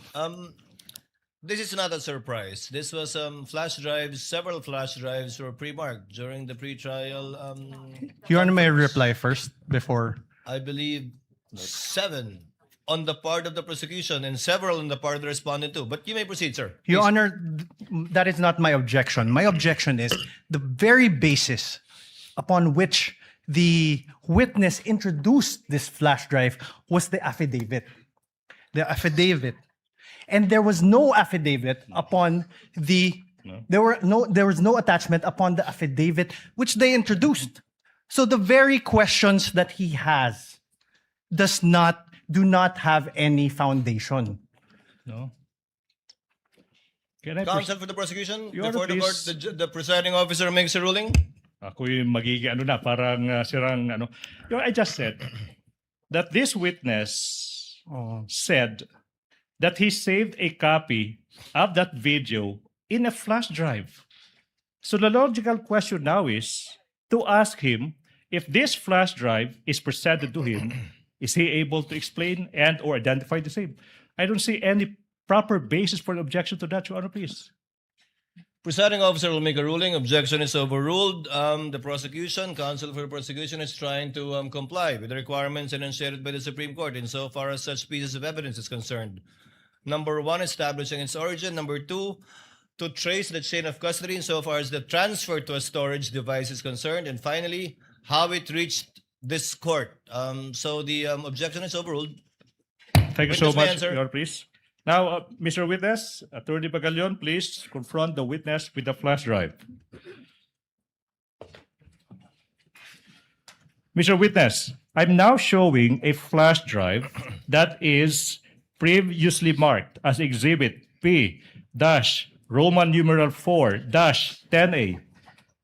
This is not a surprise. This was flash drives. Several flash drives were pre-marked during the pre-trial. Your Honor, may I conference. reply first before? I believe 7 on the part of the prosecution and several on the part of the respondent too. But you may proceed, sir. Your Please. Honor, that is not my objection. My objection is the very basis upon which the witness introduced this flash drive was the affidavit. The affidavit. And there was no affidavit upon the there was no attachment upon the affidavit which they introduced. So the very questions that he has do not have any foundation. No. Can I Counsel for the prosecution, Your Honor, before the court, please. the presiding officer makes a ruling. Ako yung magiging parang sirang I just said that this witness said that he saved a copy of that video in a flash drive. So the logical question now is to ask him if this flash drive is presented to him, Is he able to explain and or identify the same? I don't see any proper basis for an objection to that, Your Honor, please. Presiding officer will make a ruling. Objection is overruled. The prosecution, counsel for the prosecution, is trying to comply with the requirements enunciated by the Supreme Court insofar as such pieces of evidence is concerned. Number one, establishing its origin. Number two, to trace the chain of custody insofar as the transfer to a storage device is concerned. And finally, how it reached this court. So the objection is overruled. Thank you so Witness may much, answer. Your Honor, please. Now, Mr. Witness, Attorney Pagalion, please confront the witness with the flash drive. Mr. Witness, I'm now showing a flash drive that is previously marked as Exhibit P-Roman numeral 4-10A,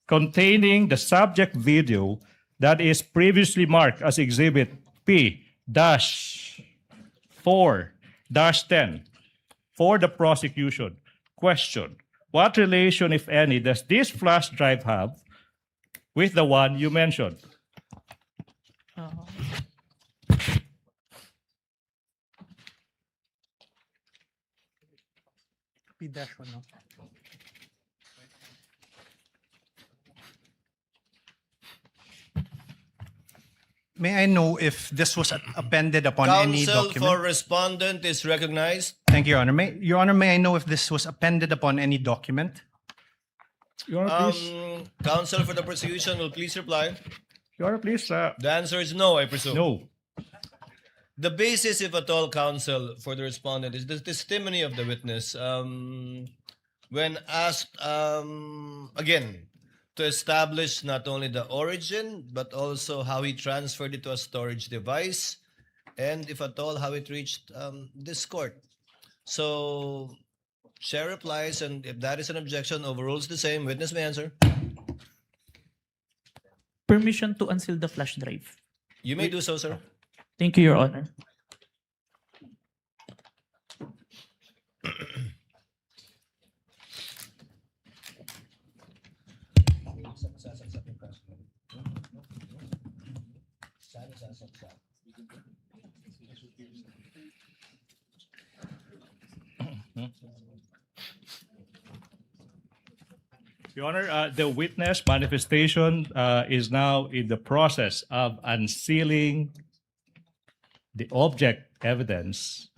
containing the subject video that is previously marked as Exhibit P-4-10 for the prosecution. Question: what relation, if any, does this flash drive have with the one you mentioned? P-1, no? May I know if this was appended upon any Counsel document? for respondent is recognized. Thank you, Your Honor. Your Honor, may I know if this was appended upon any document? Your Honor, please. Counsel for the prosecution will please reply. Your Honor, please. The answer is no, I presume. No. The basis, if at all, counsel for the respondent is the testimony of the witness. When asked again to establish not only the origin but also how he transferred it to a storage device, and if at all how it reached this court. So chair replies, and if that is an objection, overrules the same. Witness may answer. Permission to unseal the flash drive. You may do so, sir. Thank you, Your Honor. Your Honor, the witness manifestation is now in the process of unsealing the object evidence.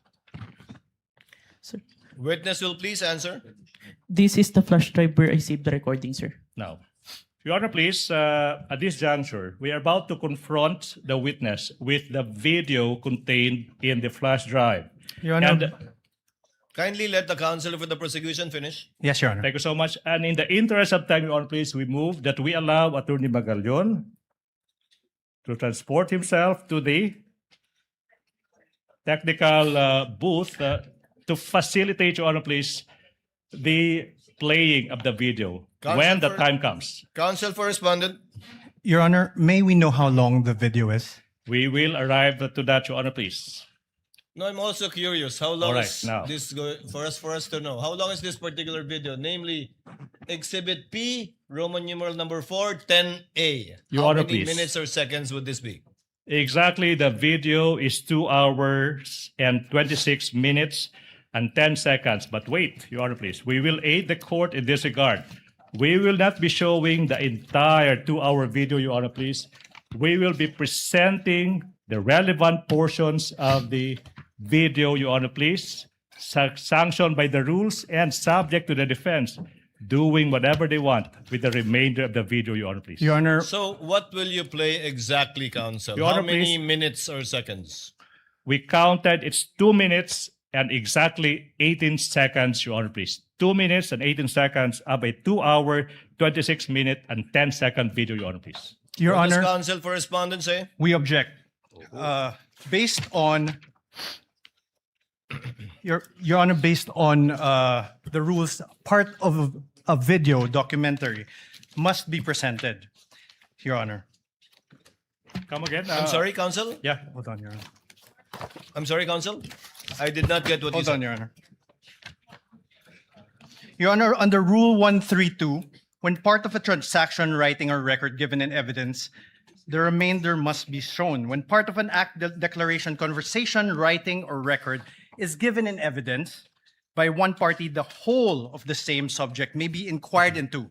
Sir, Witness will please answer. this is the flash drive where I saved the recording, sir. Now, Your Honor, please, at this juncture, we are about to confront the witness with the video contained in the flash drive. Your Honor. And, Kindly let the counsel for the prosecution finish. Yes, Your Honor. thank you so much. And in the interest of time, Your Honor, please, we move that we allow Attorney Magalion to transport himself to the technical booth to facilitate, Your Honor, please, the playing of the video Counsel when the for- time comes. Counsel for respondent. Your Honor, may we know how long the video is? We will arrive to that, Your Honor, please. No, I'm also curious. How long All right, is now. this for us to know? How long is this particular video? Namely, Exhibit P, Roman numeral number 4-10A. Your How Honor, many please. minutes or seconds would this be? Exactly, the video is 2 hours and 26 minutes and 10 seconds. But wait, Your Honor, please. We will aid the court in this regard. We will not be showing the entire 2-hour video, Your Honor, please. We will be presenting the relevant portions of the video, Your Honor, please, sanctioned by the rules and subject to the defense doing whatever they want with the remainder of the video, Your Honor, please. Your Honor, So, what will you play exactly, counsel? Your How Honor, many please. minutes or seconds? We counted, it's 2 minutes and exactly 18 seconds, Your Honor, please. 2 minutes and 18 seconds of a 2-hour, 26-minute and 10-second video, Your Honor, please. Your What does Honor, counsel for respondent say? we object. Based on Your Honor, based on the rules, part of a video documentary must be presented, Your Honor. Come again? I'm sorry, counsel? Yeah. Hold on, Your Honor. I'm sorry, counsel? I did not get what you Hold said. on, Your Honor. Your Honor, under Rule 132, when part of a transaction, writing, or record given in evidence the remainder must be shown. When part of an act, declaration, conversation, writing, or record is given in evidence by one party, the whole of the same subject may be inquired into.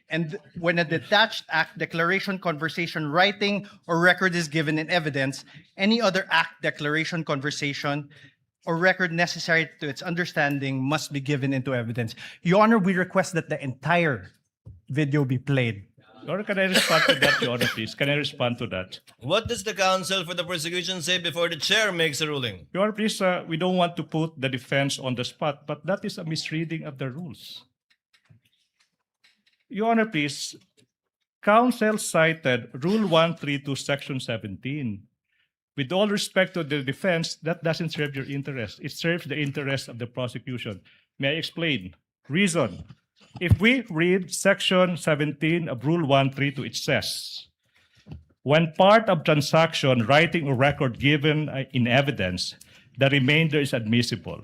And when a detached act, declaration, conversation, writing, or record is given in evidence, any other act, declaration, conversation, or record necessary to its understanding must be given into evidence. Your Honor, we request that the entire video be played. Your Honor, can I respond to that, Your Honor, please? Can I respond to that? What does the counsel for the prosecution say before the chair makes a ruling? Your Honor, please, we don't want to put the defense on the spot, but that is a misreading of the rules. Your Honor, please, counsel cited Rule 132, Section 17. With all respect to the defense, that doesn't serve your interest. It serves the interest of the prosecution. May I explain? Reason. If we read Section 17 of Rule 132, it says, when part of transaction, writing, or record given in evidence, the remainder is admissible.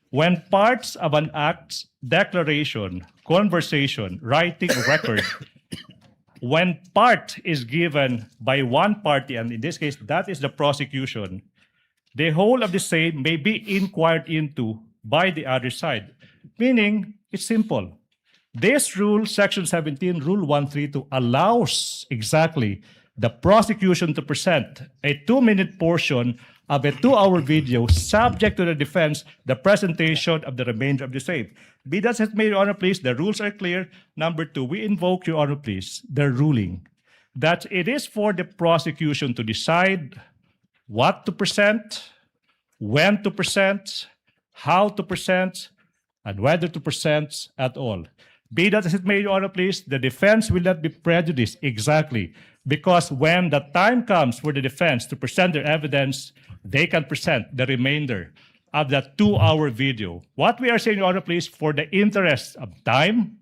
When parts of an act, declaration, conversation, writing, or record, when part is given by one party, and in this case, that is the prosecution, the whole of the same may be inquired into by the other side. Meaning, it's simple. This rule, Section 17, Rule 132, allows exactly the prosecution to present a 2-minute portion of a 2-hour video subject to the defense, the presentation of the remainder of the same. Be that as it may, Your Honor, please, the rules are clear. Number 2, we invoke, Your Honor, please, the ruling that it is for the prosecution to decide what to present, when to present, how to present, and whether to present at all. Be that as it may, Your Honor, please, the defense will not be prejudiced exactly because when the time comes for the defense to present their evidence, they can present the remainder of that 2-hour video. What we are saying, Your Honor, please, for the interest of time,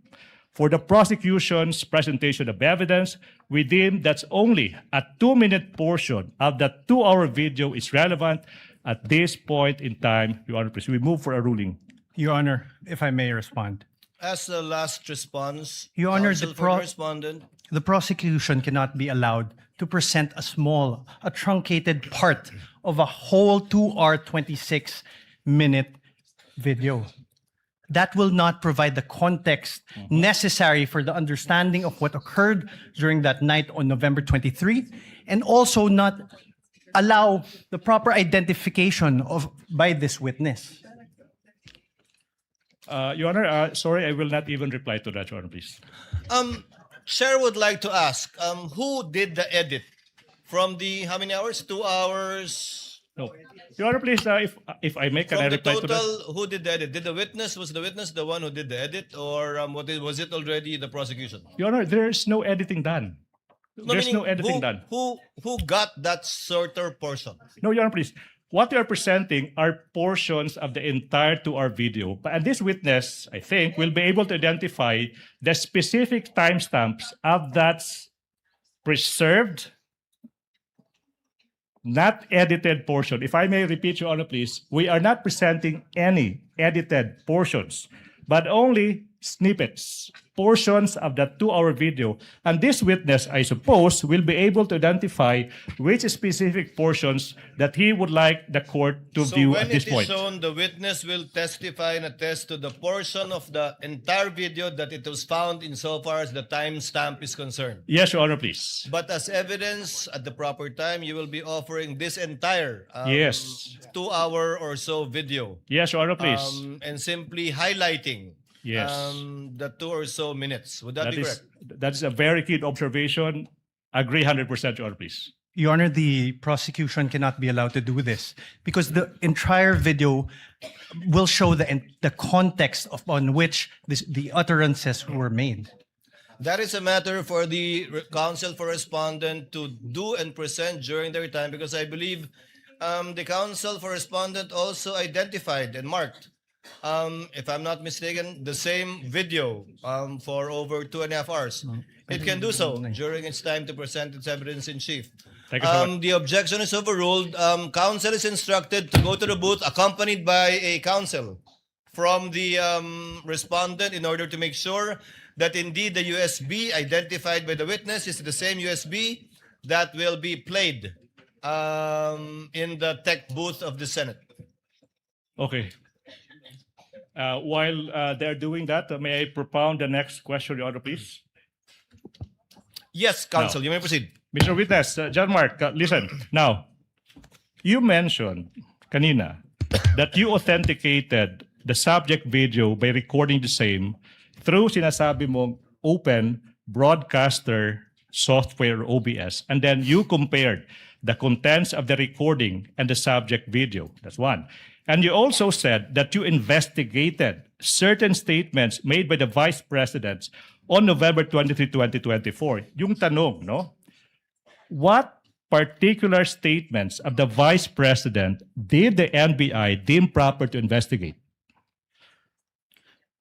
for the prosecution's presentation of evidence, we deem that's only a 2-minute portion of that 2-hour video is relevant at this point in time, Your Honor, please. We move for a ruling. Your Honor, if I may respond. As the last response, Your Honor, counsel for the respondent. the prosecution cannot be allowed to present a truncated part of a whole 2-hour, 26-minute video. That will not provide the context necessary for the understanding of what occurred during that night on November 23, and also not allow the proper identification by this witness. Your Honor, sorry, I will not even reply to that, Your Honor, please. Chair would like to ask, who did the edit from the, how many hours? 2 hours? No. Your Honor, please, if I may, can From I the reply to that? total, who did the edit? Was the witness the one who did the edit, or was it already the prosecution? Your Honor, there's no editing done. There's meaning no editing done. Who got that shorter portion? No, Your Honor, please. What we are presenting are portions of the entire 2-hour video. And this witness, I think, will be able to identify the specific timestamps of that preserved, not edited portion. If I may repeat, Your Honor, please, we are not presenting any edited portions, but only snippets, portions of that 2-hour video. And this witness, I suppose, will be able to identify which specific portions that he would like the court to view at this point. So when it is shown, the witness will testify and attest to the portion of the entire video that it was found insofar as the timestamp is concerned. Yes, Your Honor, please. But as evidence at the proper time, you will be offering this entire Yes. 2-hour or so video. Yes, Your Honor, please. And simply highlighting Yes. the 2 or so minutes. Would that be correct? That is a very keen observation. Agree 100%, Your Honor, please. Your Honor, the prosecution cannot be allowed to do this because the entire video will show the context upon which the utterances were made. That is a matter for the counsel for respondent to do and present during their time, because I believe the counsel for respondent also identified and marked, if I'm not mistaken, the same video for over 2.5 hours. It can do so during its time to present its evidence in chief. Thank you so much. The objection is overruled. Counsel is instructed to go to the booth accompanied by a counsel from the respondent in order to make sure that indeed the USB identified by the witness is the same USB that will be played in the tech booth of the Senate. Okay. While they're doing that, may I propound the next question, Your Honor, please? Yes, Counsel, you may proceed. Mr. Witness, John Mark, listen. Now, you mentioned kanina that you authenticated the subject video by recording the same through sinasabi mong open broadcaster software OBS, and then you compared the contents of the recording and the subject video. That's one. And you also said that you investigated certain statements made by the Vice President on November 23, 2024. Yung tanong, no? What particular statements of the Vice President did the NBI deem proper to investigate?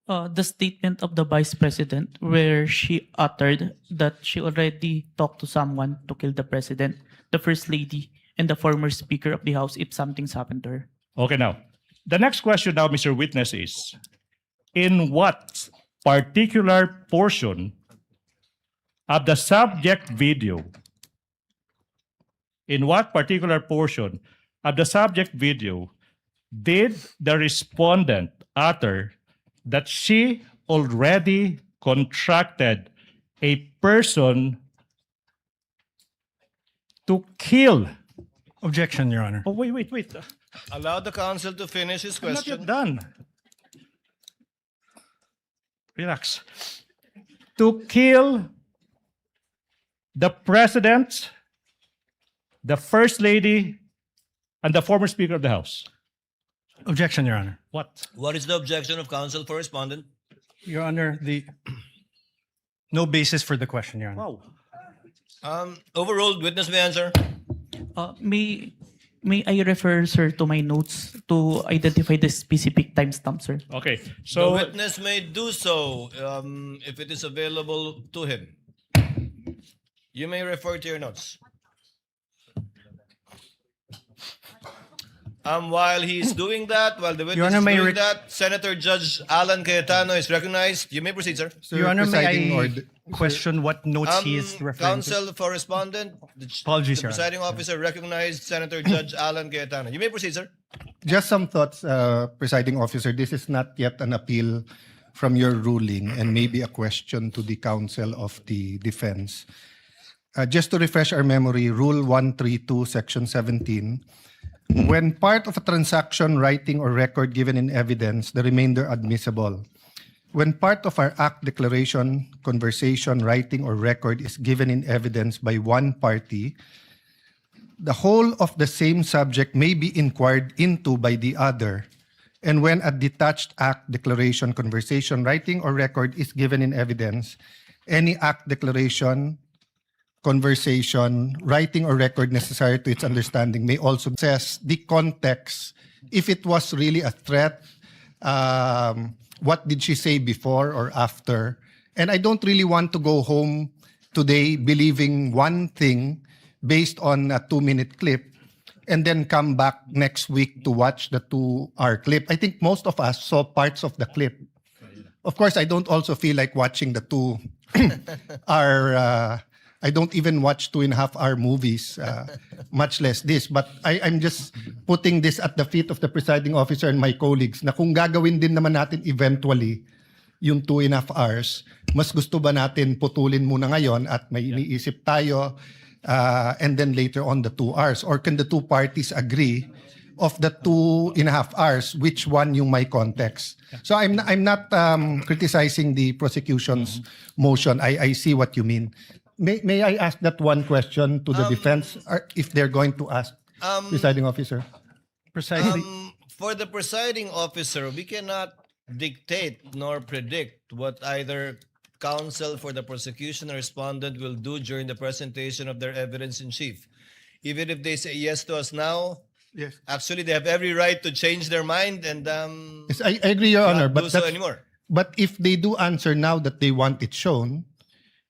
The statement of the Vice President where she uttered that she already talked to someone to kill the President, the First Lady, and the former Speaker of the House if something's happened to her. Okay, now, the next question now, Mr. Witness, is in what particular portion of the subject video, did the respondent utter that she already contracted a person to kill? Objection, Your Honor. Oh, wait. Allow the counsel to finish his I'm not question. yet done. Relax. To kill the President, the First Lady, and the former Speaker of the House. Objection, Your Honor. What? What is the objection of counsel for respondent? Your Honor, no basis for the question, Your Honor. Wow. Overruled. Witness may answer. May I refer, sir, to my notes to identify the specific timestamp, sir? Okay, The so witness may do so if it is available to him. You may refer to your notes. While he's doing that, while the Your witness Honor, is may doing that, Senator Judge Alan Cayetano is recognized. You may proceed, sir. Your Honor, Presiding may I order- question what notes he is referring to? Counsel for respondent, Apologies, the Your Honor. presiding officer recognized Senator Judge Alan Cayetano. You may proceed, sir. Just some thoughts, Presiding Officer. This is not yet an appeal from your ruling and maybe a question to the counsel of the defense. Just to refresh our memory, Rule 132, Section 17, when part of a transaction, writing, or record given in evidence, the remainder admissible. When part of our act, declaration, conversation, writing, or record is given in evidence by one party, the whole of the same subject may be inquired into by the other. And when a detached act, declaration, conversation, writing, or record is given in evidence, any act, declaration, conversation, writing, or record necessary to its understanding may also assess the context. If it was really a threat, what did she say before or after? And I don't really want to go home today believing one thing based on a 2-minute clip and then come back next week to watch the 2-hour clip. I think most of us saw parts of the clip. Of course, I don't also feel like watching the 2-hour I don't even watch 2.5-hour movies, much less this. But I'm just putting this at the feet of the presiding officer and my colleagues na kung gagawin din naman natin eventually yung 2.5 hours, mas gusto ba natin putulin muna ngayon at may iniisip tayo and then later on the 2 hours? Or can the two parties agree of the 2.5 hours, which one yung may context? So I'm not criticizing the prosecution's motion. I see what you mean. May I ask that one question to the defense, if they're going to ask, presiding officer? Precisely. For the presiding officer, we cannot dictate nor predict what either counsel for the prosecution or respondent will do during the presentation of their evidence in chief. Even if they say yes to us now, yes, actually they have every right to change their mind and yes, I agree, Your Honor, not but do so anymore. But if they do answer now that they want it shown,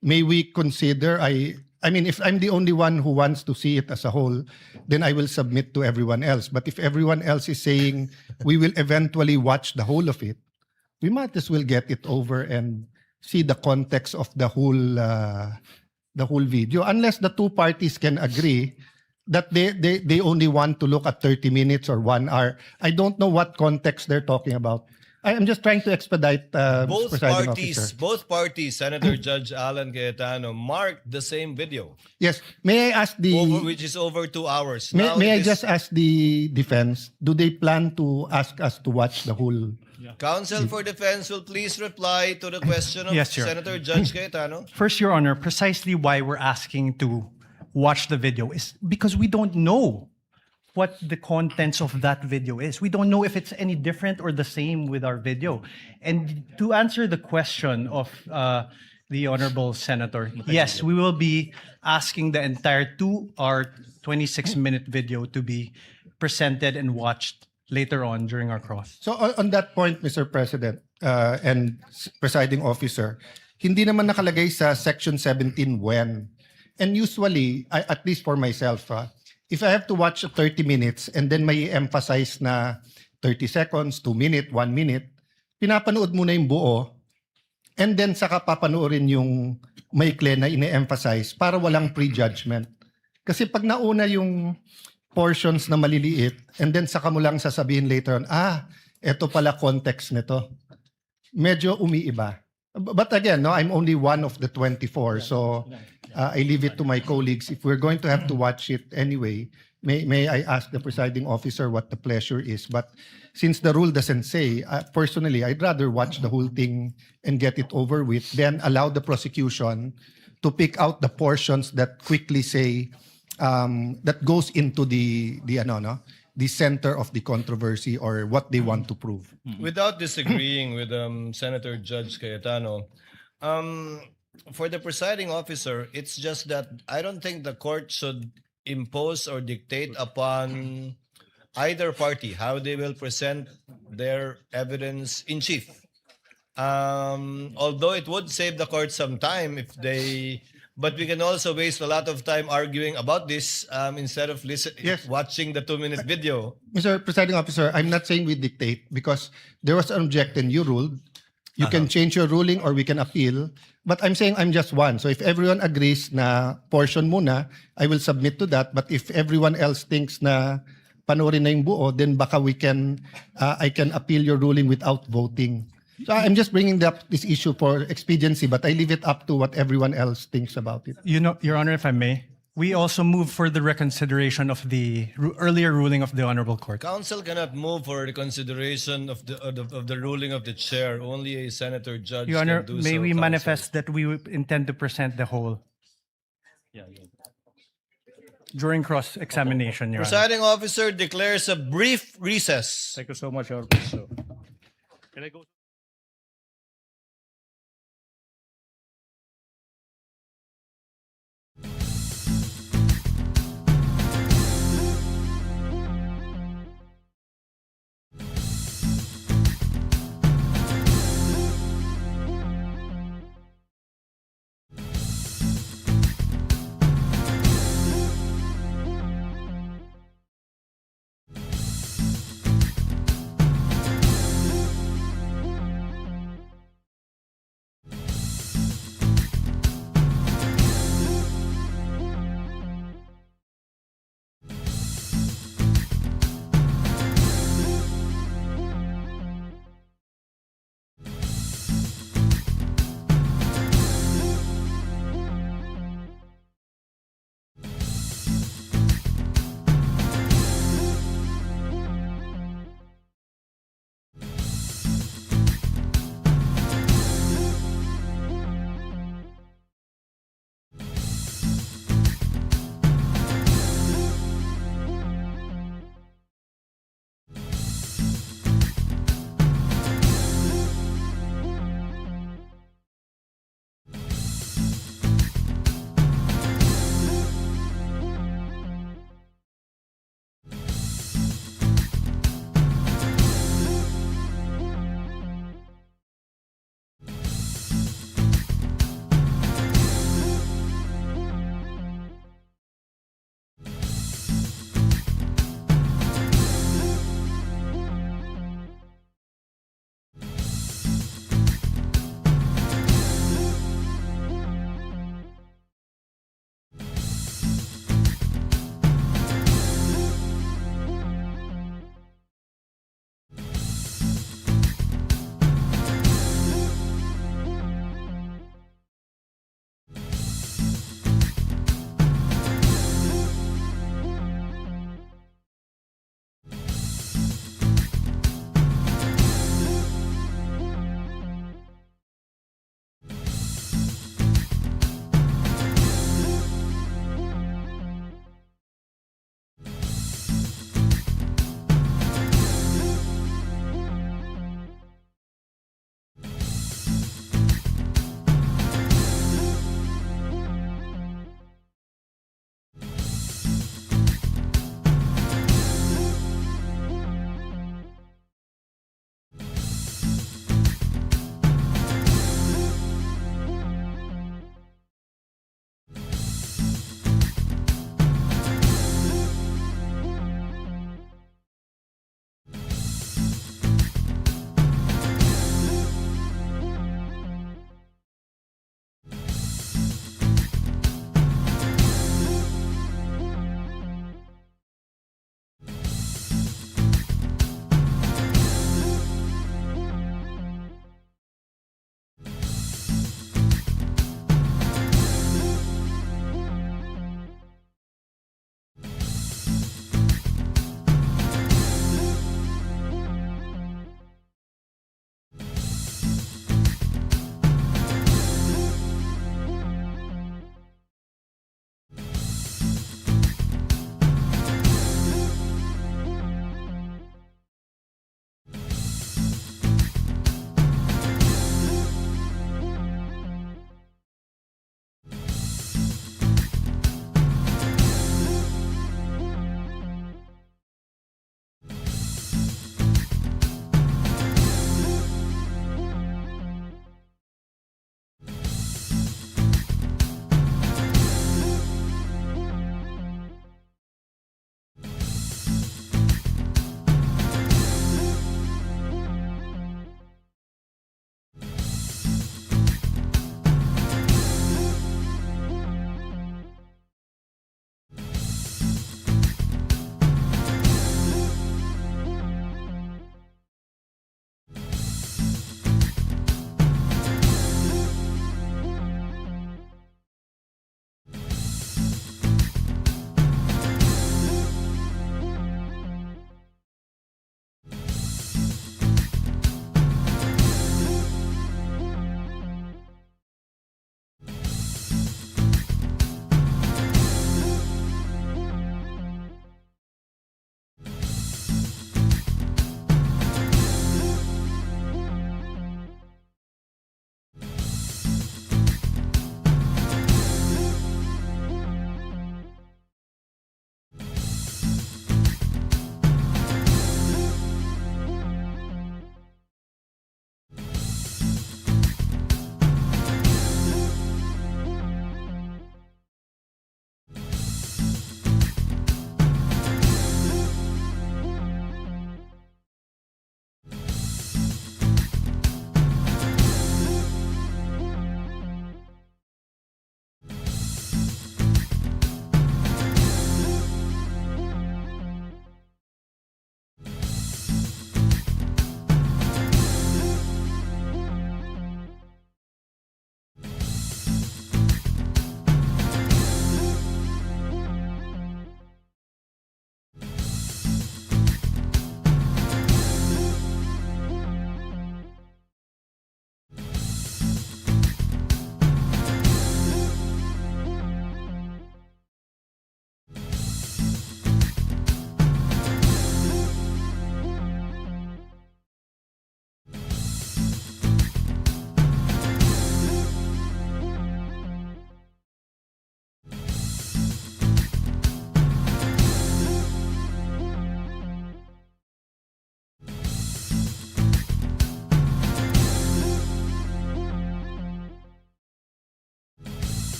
may we consider, I mean, if I'm the only one who wants to see it as a whole, then I will submit to everyone else. But if everyone else is saying we will eventually watch the whole of it, we might as well get it over and see the context of the whole the whole video unless the two parties can agree that they only want to look at 30 minutes or 1 hour. I don't know what context they're talking about. I'm just trying to expedite, Mr. Both Presiding parties, Officer. both parties, Senator Judge Alan Cayetano, marked the same video, Yes, may I ask which is over 2 hours. may, Now may I it is- just ask the defense, do they plan to ask us to watch the whole? Counsel for Defense will please reply to the question of Yes, Your Senator Judge Cayetano. First, Your Honor, precisely why we're asking to watch the video is because we don't know what the contents of that video is. We don't know if it's any different or the same with our video. And to answer the question of the Honorable Senator, yes, we will be asking the entire 2-hour, 26-minute video to be presented and watched later on during our cross. So on that point, Mr. President and Presiding Officer, hindi naman nakalagay sa Section 17 when. And usually, at least for myself, if I have to watch 30 minutes and then may emphasize na 30 seconds, 2 minutes, 1 minute, pinapanood mo na yung buo and then saka papanoorin yung maikli na ine-emphasize para walang prejudgment. Kasi pag nauna yung portions na maliliit and then saka mo lang sasabihin later on, eto pala context nito. Medyo umiiba. But again, no, I'm only one of the 24, so I leave it to my colleagues. If we're going to have to watch it anyway, may I ask the presiding officer what the pleasure is? But since the rule doesn't say, personally, I'd rather watch the whole thing and get it over with, then allow the prosecution to pick out the portions that quickly say, that goes into the center of the controversy or what they want to prove. Without disagreeing with Senator Judge Cayetano, for the presiding officer, it's just that I don't think the court should impose or dictate upon either party how they will present their evidence in chief. Although it would save the court some time if they, but we can also waste a lot of time arguing about this instead of watching the 2-minute video. Mr. Presiding Officer, I'm not saying we dictate because there was an objection, you ruled. You can change your ruling or we can appeal. But I'm saying I'm just one. So if everyone agrees na portion muna, I will submit to that. But if everyone else thinks na panoorin na yung buo, then baka I can appeal your ruling without voting. So I'm just bringing up this issue for expediency, but I leave it up to what everyone else thinks about it. You know, Your Honor, if I may, we also move for the reconsideration of the earlier ruling of the Honorable Court. Counsel cannot move for reconsideration of the ruling of the chair. Only a senator judge Your Honor, can do may so. we Counsel. manifest that we intend to present the whole during cross-examination, Your Honor. Presiding officer declares a brief recess. Thank you so much, Your Honor. Can I go?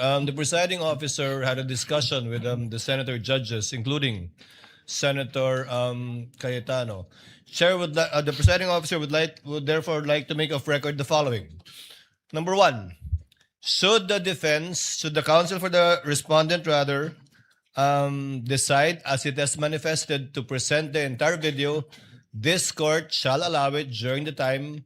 The presiding officer had a discussion with the senator judges, including Senator Cayetano. The presiding officer would therefore like to make of record the following. Number one, should the counsel for the respondent rather, decide as it has manifested to present the entire video, this court shall allow it during the time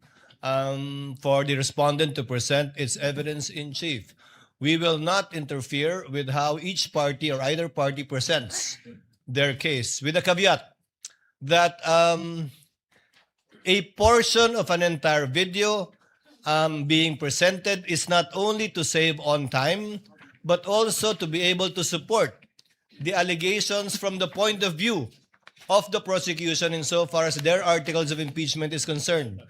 for the respondent to present its evidence in chief. We will not interfere with how each party or either party presents their case, with a caveat that a portion of an entire video being presented is not only to save on time, but also to be able to support the allegations from the point of view of the prosecution insofar as their articles of impeachment is concerned.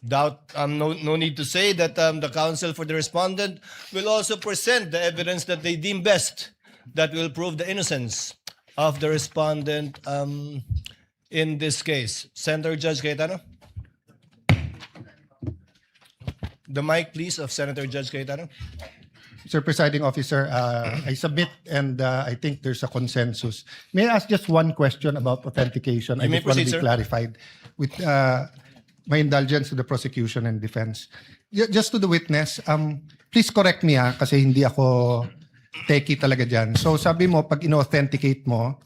No need to say that the counsel for the respondent will also present the evidence that they deem best that will prove the innocence of the respondent in this case. Senator Judge Cayetano? The mic, please, of Senator Judge Cayetano. Mr. Presiding Officer, I submit and I think there's a consensus. May I ask just one question about authentication? You may just want to proceed, be sir. clarified with my indulgence to the prosecution and defense. Just to the witness, please correct me kasi hindi ako techie talaga dyan. So sabi mo, pag ino-authenticate mo,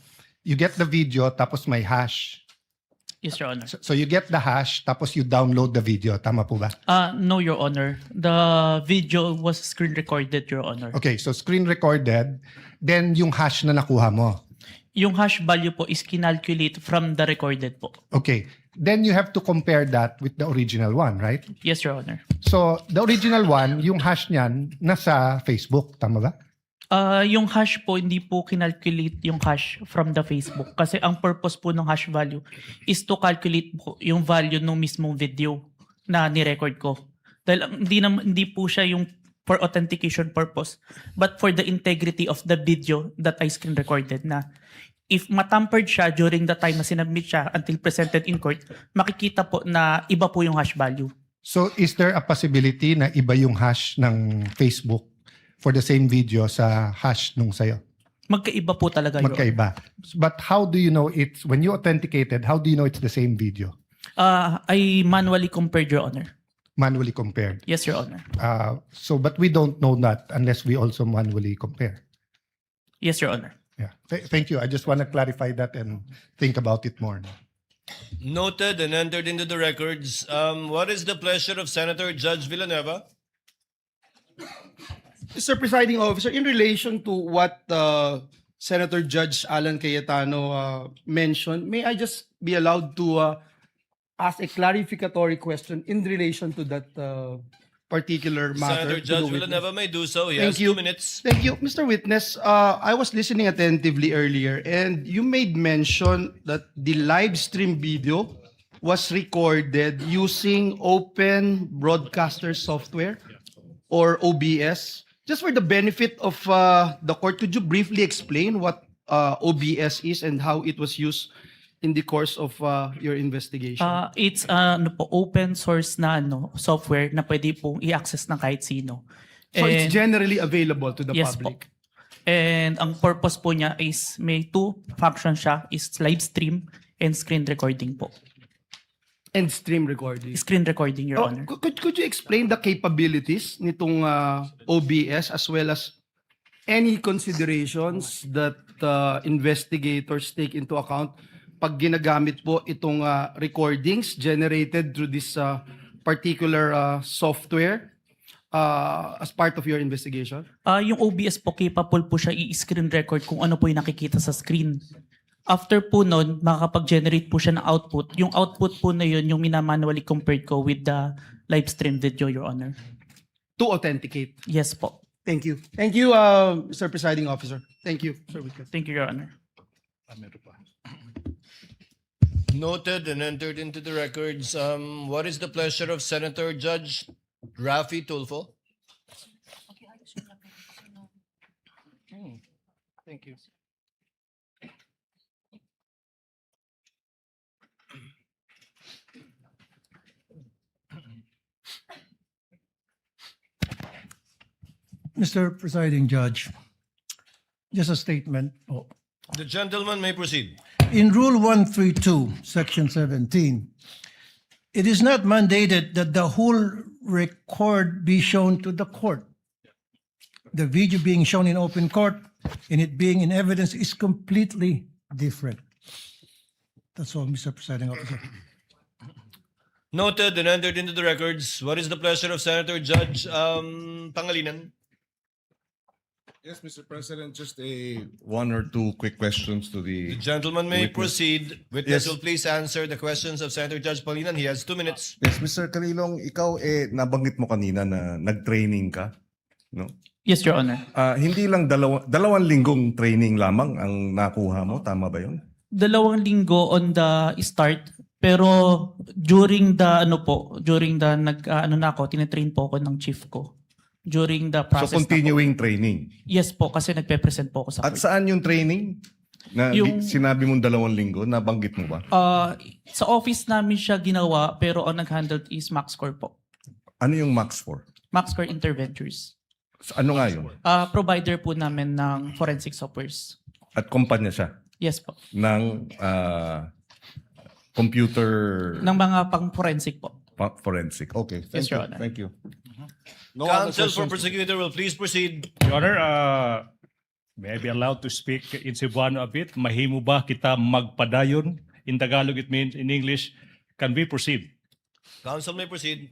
you get the video tapos may hash. Yes, Your Honor. So you get the hash tapos you download the video. Tama po ba? No, Your Honor. The video was screen recorded, Your Honor. Okay, so screen recorded, then yung hash na nakuha mo. Yung hash value po is kinalculate from the recorded po. Okay, then you have to compare that with the original one, right? Yes, Your Honor. So the original one, yung hash niyan, nasa Facebook. Tama ba? Yung hash po, hindi po kinalculate yung hash from the Facebook. Kasi ang purpose po ng hash value is to calculate po yung value ng mismong video na ni-record ko. Dahil hindi po siya yung for authentication purpose, but for the integrity of the video that I screen recorded na if matampered siya during the time na sinubmit siya until presented in court, makikita po na iba po yung hash value. So is there a possibility na iba yung hash ng Facebook for the same video sa hash nung sayo? Magkaiba po talaga yun. Magkaiba. But how do you know it's, when you authenticated, how do you know it's the same video? I manually compared, Your Honor. Manually compared. Yes, Your Honor. But we don't know that unless we also manually compare. Yes, Your Honor. Yeah. Thank you. I just want to clarify that and think about it more. Noted and entered into the records. What is the pleasure of Senator Judge Villanueva? Mr. Presiding Officer, in relation to what Senator Judge Alan Cayetano mentioned, may I just be allowed to ask a clarificatory question in relation to that particular matter? Senator Judge Villanueva may do so. He has 2 minutes. Thank you. Mr. Witness, I was listening attentively earlier and you made mention that the live stream video was recorded using Open Broadcaster Software or OBS. Just for the benefit of the court, could you briefly explain what OBS is and how it was used in the course of your investigation? It's open source na software na pwede pong i-access ng kahit sino. So it's generally available to the Yes public? Po. And ang purpose po niya is may two functions siya, is live stream and screen recording po. And stream recording? Screen recording, Your Honor. Could you explain the capabilities nitong OBS as well as any considerations that investigators take into account pag ginagamit po itong recordings generated through this particular software as part of your investigation? Yung OBS po, capable po siya i-screen record kung ano po yung nakikita sa screen. After po nun, makakapag-generate po siya ng output. Yung output po na yun, yung minamanually compared ko with the live stream video, Your Honor. To authenticate? Yes po. Thank you. Thank you, Mr. Presiding Officer. Thank you, Sir Witness. Thank you, Your Honor. Noted and entered into the records. What is the pleasure of Senator Judge Raffy Tulfo? Thank you. Mr. Presiding Judge, just a statement. The gentleman may proceed. In Rule 132, Section 17, it is not mandated that the whole record be shown to the court. The video being shown in open court and it being in evidence is completely different. That's all, Mr. Presiding Officer. Noted and entered into the records. What is the pleasure of Senator Judge Pangilinan? Yes, Mr. President, just one or two quick questions to The the gentleman may witness. proceed. Witness Yes. will please answer the questions of Senator Judge Pangilinan. He has 2 minutes. Yes, Mr. Kalilong, ikaw nabanggit mo kanina na nag-training ka, no? Yes, Your Honor. Hindi lang dalawang linggong training lamang ang nakuha mo, tama ba 'yon? 2 linggo on the start, pero during the tinitrain po ako ng chief ko. During the process. So continuing training. Yes po, kasi nagpe-present po ako sa At court. saan yung training? Na sinabi mong 2 linggo, nabanggit mo ba? Sa office namin siya ginawa, pero ang nag-handle is MaxCore po. Ano yung Max for? MaxCore Interventures. Ano nga yun? Provider po namin ng forensic softwares. At kumpanya siya Yes po. ng computer Ng mga pang-forensic po. forensic. Okay, Yes, thank Your you. Honor. Thank you. No other Counsel for questions? prosecutor will please proceed. Your Honor, may I be allowed to speak in Cebuano a bit? Mahimo ba kita magpadayon? In Tagalog it means, in English, can we proceed? Counsel may proceed.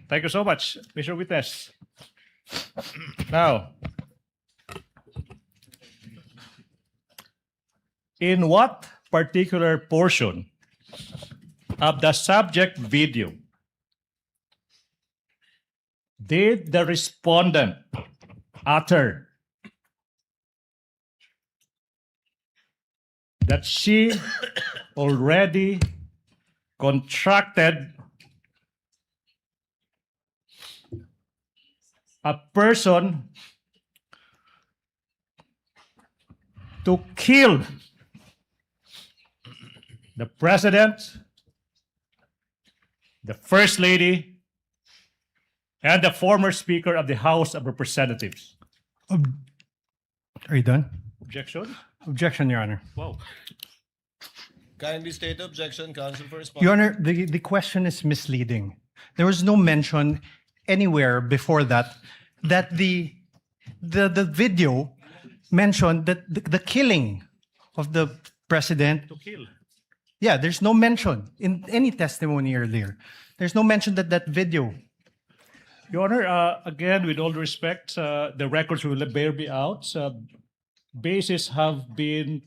Thank you so much, Mr. Witness. Now, in what particular portion of the subject video did the respondent utter that she already contracted a person to kill the president, the first lady, and the former Speaker of the House of Representatives? Are you done? Objection? Objection, Your Honor. Wow. Kindly state objection. Counsel for response. Your Honor, the question is misleading. There was no mention anywhere before that the video mentioned that the killing of the president. To kill. Yeah, there's no mention in any testimony earlier. There's no mention that video. Your Honor, again, with all respect, the records will bear me out. Bases have been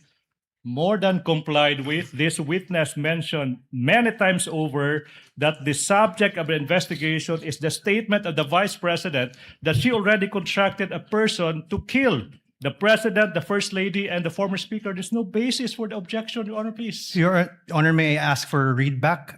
more than complied with. This witness mentioned many times over that the subject of the investigation is the statement of the Vice President that she already contracted a person to kill the President, the First Lady, and the former Speaker. There's no basis for the objection, Your Honor, please. Your Honor, may I ask for a readback?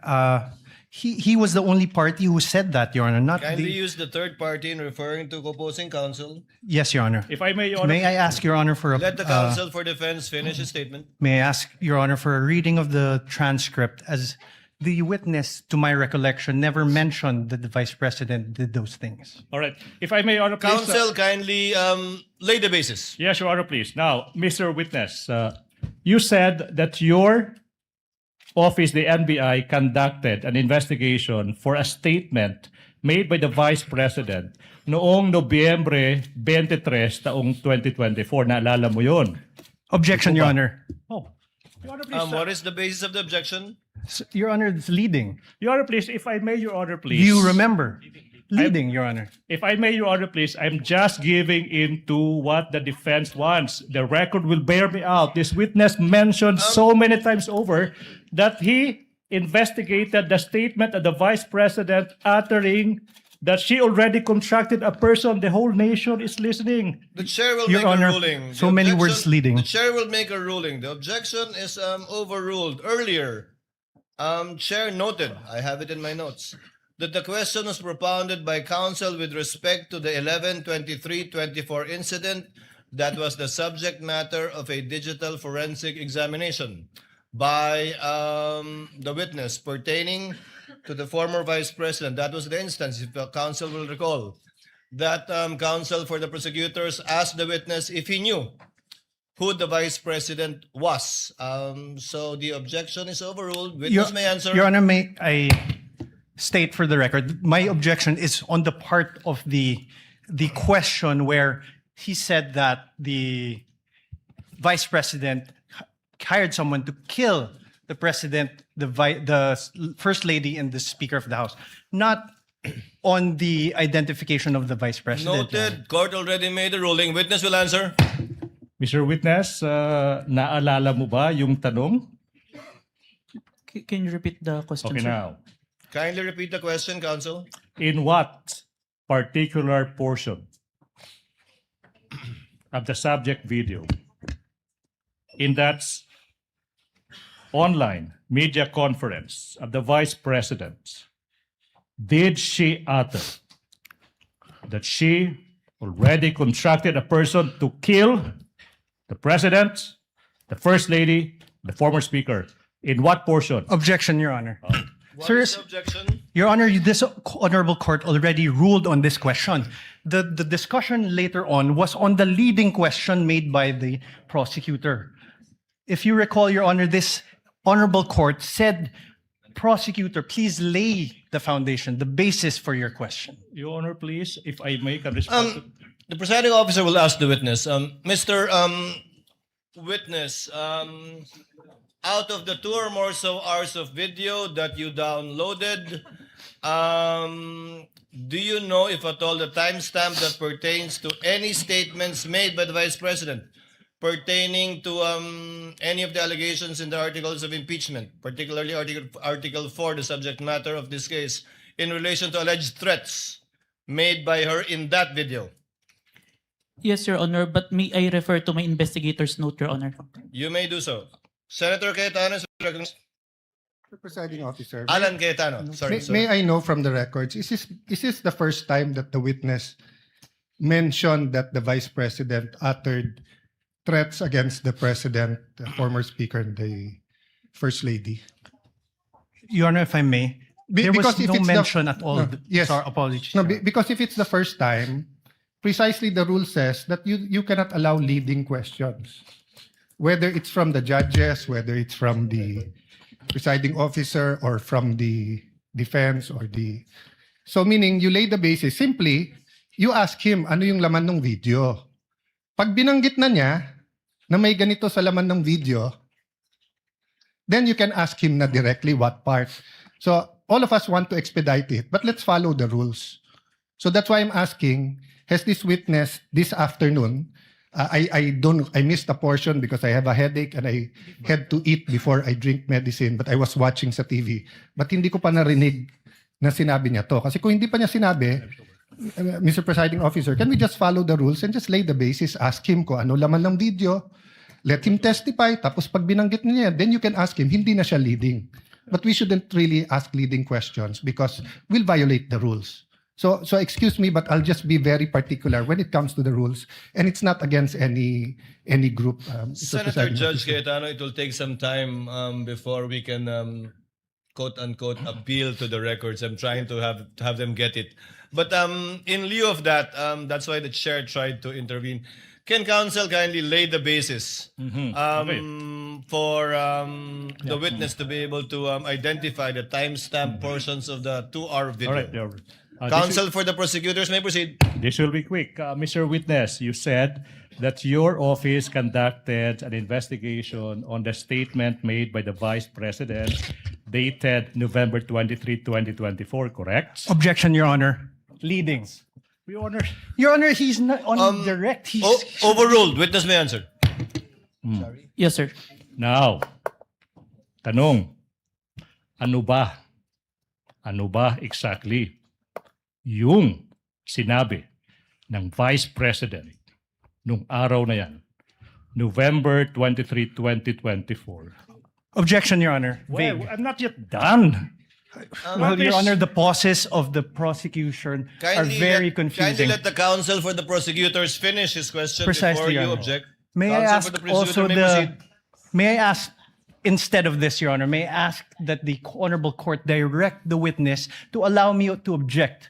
He was the only party who said that, Your Honor, not Kindly the... use the third party in referring to opposing counsel. Yes, Your Honor. If I may, Your Honor. May I ask, Your Honor, for a... Let the counsel for defense finish his statement. May I ask, Your Honor, for a reading of the transcript, as the witness, to my recollection, never mentioned that the Vice President did those things. All right. If I may, Your Honor, please. Counsel, kindly lay the basis. Yes, Your Honor, please. Now, Mr. Witness, you said that your office, the NBI, conducted an investigation for a statement made by the Vice President noong Nobyembre 23, taong 2024. Naalala mo yun? Objection, Your Honor. Oh. Your Honor, please. What is the basis of the objection? Your Honor, it's leading. Your Honor, please, if I may, Your Honor, please. Do you remember? Leading, Your Honor. If I may, Your Honor, please, I'm just giving into what the defense wants. The record will bear me out. This witness mentioned so many times over that he investigated the statement of the Vice President uttering that she already contracted a person. The whole nation is listening. The chair will Your make Honor, a ruling. so The many objection- words leading. The chair will make a ruling. The objection is overruled. Earlier, chair noted, I have it in my notes, that the question was propounded by counsel with respect to the 11/23/24 incident that was the subject matter of a digital forensic examination by the witness pertaining to the former Vice President. That was the instance, if the counsel will recall. that counsel for the prosecutors asked the witness if he knew who the Vice President was. So the objection is overruled. Witness may answer. Your Honor, may I state for the record, my objection is on the part of the question where he said that the Vice President hired someone to kill the President, the First Lady, and the Speaker of the House, not on the identification of the Vice President. Noted. Court already made a ruling. Witness will answer. Mr. Witness, naalala mo ba yung tanong? Can you repeat the question, Okay sir? now. Kindly repeat the question, counsel. In what particular portion of the subject video in that online media conference of the Vice President did she utter that she already constructed a person to kill the President, the First Lady, the former Speaker? In what portion? Objection, Your Honor. What Sir, is the objection? Your Honor, this honorable court already ruled on this question. The discussion later on was on the leading question made by the prosecutor. If you recall, Your Honor, this honorable court said, prosecutor, please lay the foundation, the basis for your question. Your Honor, please, if I may can respond. The presiding officer will ask the witness. Mr. Witness, out of the 2 or more so hours of video that you downloaded, do you know, if at all, the timestamp that pertains to any statements made by the Vice President pertaining to any of the allegations in the articles of impeachment, particularly Article 4, the subject matter of this case, in relation to alleged threats made by her in that video? Yes, Your Honor, but may I refer to my investigator's note, Your Honor? You may do so. Senator Cayetano is recognized. Mr. Presiding Officer, Alan Cayetano. Sorry, may I know from the records, is this the first time that the witness mentioned that the Vice President uttered threats against the President, the former Speaker, and the First Lady? Your Honor, if I may, there was Because if no it's mention at all. No, yes. Sorry, apologies. No, Your Honor. because if it's the first time, precisely the rule says that you cannot allow leading questions. Whether it's from the judges, whether it's from the presiding officer, or from the defense, or the... So meaning, you lay the basis. Simply, you ask him, ano yung laman ng video? Pag binanggit na niya na may ganito sa laman ng video, then you can ask him na directly what part. So all of us want to expedite it, but let's follow the rules. So that's why I'm asking, has this witness this afternoon, I missed a portion because I have a headache and I had to eat before I drink medicine, but I was watching sa TV. But hindi ko pa narinig na sinabi niya to. Kasi kung hindi pa niya sinabi, Mr. Presiding Officer, can we just follow the rules and just lay the basis, ask him kung ano laman ng video, let him testify, tapos pag binanggit niya, then you can ask him, hindi na siya leading. But we shouldn't really ask leading questions because we'll violate the rules. So excuse me, but I'll just be very particular when it comes to the rules, and it's not against any group. Senator Judge Cayetano, it will take some time before we can quote-unquote appeal to the records. I'm trying to have them get it. But in lieu of that, that's why the chair tried to intervene. Can counsel kindly lay the basis for the witness to be able to identify the timestamp portions of the 2-hour video? All right, Your Honor. Counsel for the prosecutors may proceed. This will be quick. Mr. Witness, you said that your office conducted an investigation on the statement made by the Vice President dated November 23, 2024, correct? Objection, Your Honor. Leadings. Your Honor. Your Honor, he's not on direct. He's Overruled. Witness may answer. Yes, sir. Now, tanong, ano ba exactly yung sinabi ng Vice President nung araw na yan, November 23, 2024? Objection, Your Honor. Well, I'm not yet done. Well, Your Honor, the pauses of the prosecution are very confusing. Kindly let the counsel for the prosecutors finish his question Precisely, before Your you Honor. object. May I Counsel ask for the prosecutor also may proceed. may I ask, instead of this, Your Honor, may I ask that the Honorable Court direct the witness to allow me to object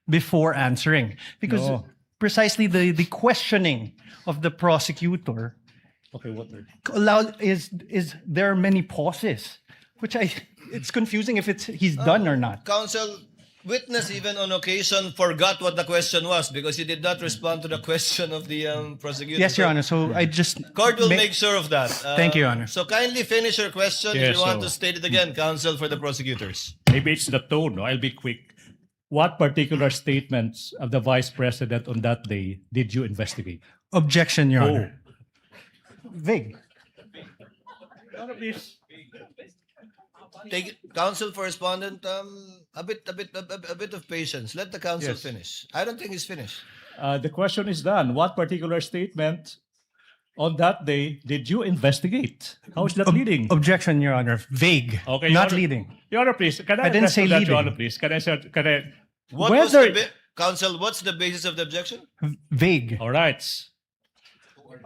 before answering. Because No. precisely the questioning of the prosecutor Okay, what? is there are many pauses, which it's confusing if he's done or not. Counsel, witness even on occasion forgot what the question was because he did not respond to the question of the prosecutor. Yes, Your Honor. So I just Court will make sure of that. Thank you, Your Honor. So kindly finish your question if Yes, you want so- to state it again, counsel for the prosecutors. Maybe it's the tone. No? I'll be quick. What particular statements of the Vice President on that day did you investigate? Objection, Your Oh. Honor. Vague. Please. Take counsel for respondent. A bit of patience. Let the counsel Yes. finish. I don't think he's finished. The question is done. What particular statement on that day did you investigate? How is that leading? Objection, Your Honor. Vague. Okay, Your Not Honor. leading. Your Honor, please. Can I I didn't address say to that, leading. Your Honor, please? Can I? What was the Whether counsel? What's the basis of the objection? Vague. all right,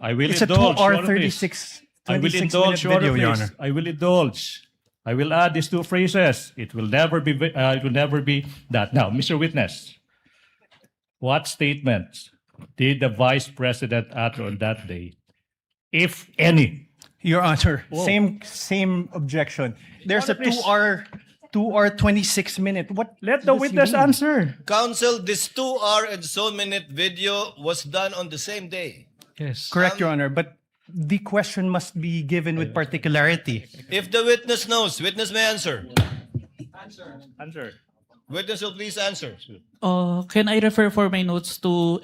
I will It's a indulge. 2 hour Your Honor, please. 36 I will 26 indulge, minute Your Honor, video, Your please. Honor. I will indulge. I will add these two phrases. It will never be. It will never be that. Now, Mr. Witness, what statements did the Vice President utter on that day, if any? Your Honor, Whoa. same objection. There's Honor, a please. 2 hour 26 minute. What? Let the does he witness mean? answer. Counsel, this 2 hour and so minute video was done on the same day. Yes. Correct, Your Honor, but the question must be given with particularity. If the witness knows, witness may answer. Answer. Witness will please answer. Can I refer for my notes to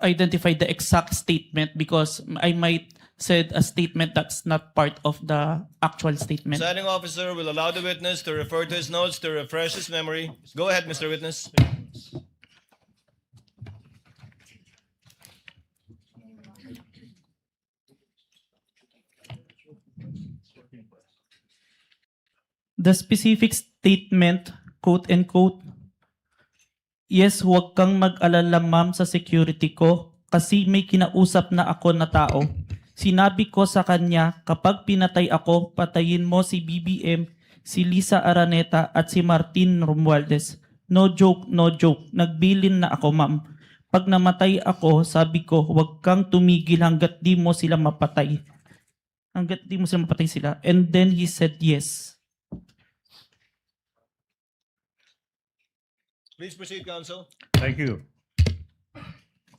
identify the exact statement because I might said a statement that's not part of the actual statement. Presiding officer will allow the witness to refer to his notes to refresh his memory. Go ahead, Mr. Witness. The specific statement, quote unquote, yes, huwag kang mag-alala ma'am sa security ko kasi may kinausap na ako na tao. Sinabi ko sa kanya, kapag pinatay ako, patayin mo si BBM, si Liza Araneta at si Martin Romualdez. No joke, no joke. Nagbilin na ako ma'am. Pag namatay ako, sabi ko, huwag kang tumigil hanggat di mo sila mapatay. Hanggat di mo sila mapatay sila. And then he said yes. Please proceed, counsel. Thank you.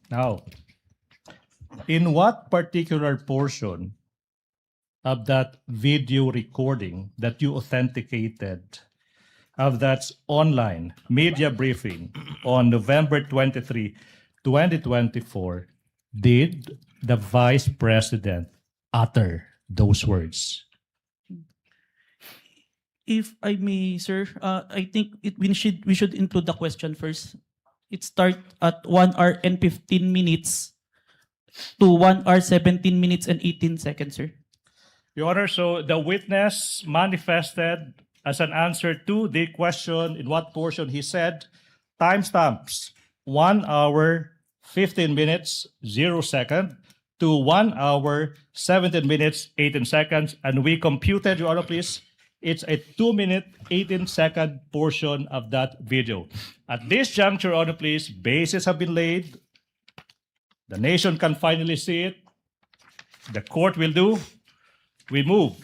Now, in what particular portion of that video recording that you authenticated of that online media briefing on November 23, 2024, did the Vice President utter those words? If I may, sir, I think we should include the question first. It starts at 1 hour and 15 minutes to 1 hour 17 minutes and 18 seconds, sir. Your Honor, so the witness manifested as an answer to the question in what portion he said, timestamps 1 hour 15 minutes 0 second to 1 hour 17 minutes 18 seconds, and we computed, Your Honor, please, it's a 2-minute 18-second portion of that video. At this juncture, Your Honor, please, bases have been laid. The nation can finally see it. The court will do. We move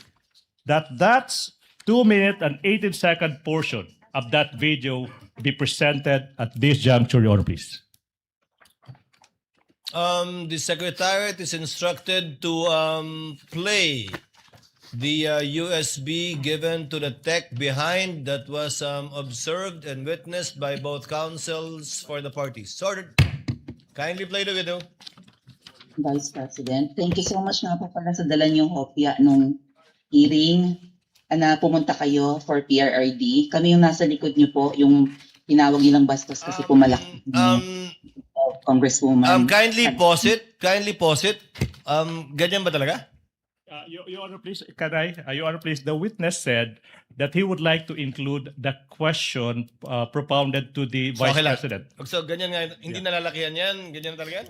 that's 2-minute and 18-second portion of that video be presented at this juncture, Your Honor, please. The Secretariat is instructed to play the USB given to the tech behind that was observed and witnessed by both counsels for the parties. Sorted. Kindly play the video. Vice President, thank you so much nga po pala sa dala niyong kopya nung hearing na pumunta kayo for PRRD. Kami yung nasa likod niyo po, yung tinawag nilang bastos kasi po malaki. Congresswoman. Kindly pause it. Kindly pause it. Ganyan ba talaga? Your Honor, please, Your Honor, please, the witness said that he would like to include the question propounded to the Vice Okay lang. President. So, ganyan nga, hindi nalalakihan yan? Ganyan na talaga yan?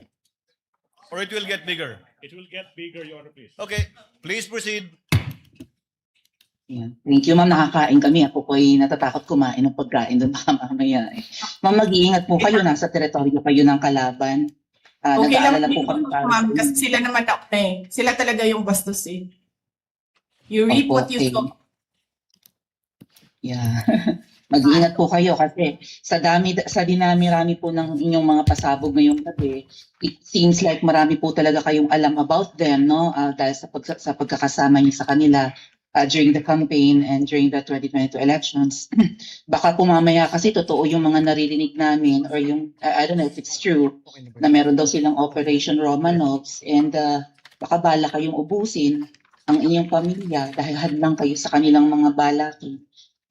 Or it will get bigger? It will get bigger, Your Honor, please. Okay, please proceed. Yan. Thank you, ma'am. Nakakain kami. Ako po ay natatakot kumain ng pagkain doon baka mamaya. Ma'am, mag-iingat po kayo. Nasa teritoryo kayo ng kalaban. Okay lang Nag-aalala po po, kami para ma'am, sa kasi inyo. sila naman ako eh. Sila talaga yung bastos eh. You reap Opo, what you sow. Yeah. Mag-iingat po kayo kasi sa dinami-rami po ng inyong mga pasabog ngayong gabi, it seems like marami po talaga kayong alam about them, no? Dahil sa pagkakasama niyo sa kanila during the campaign and during the 2022 elections. Baka po mamaya kasi totoo yung mga naririnig namin or yung, I don't know if it's true, na meron daw silang Operation Romanovs and baka bala kayong ubusin ang inyong pamilya dahil hadlang kayo sa kanilang mga balaki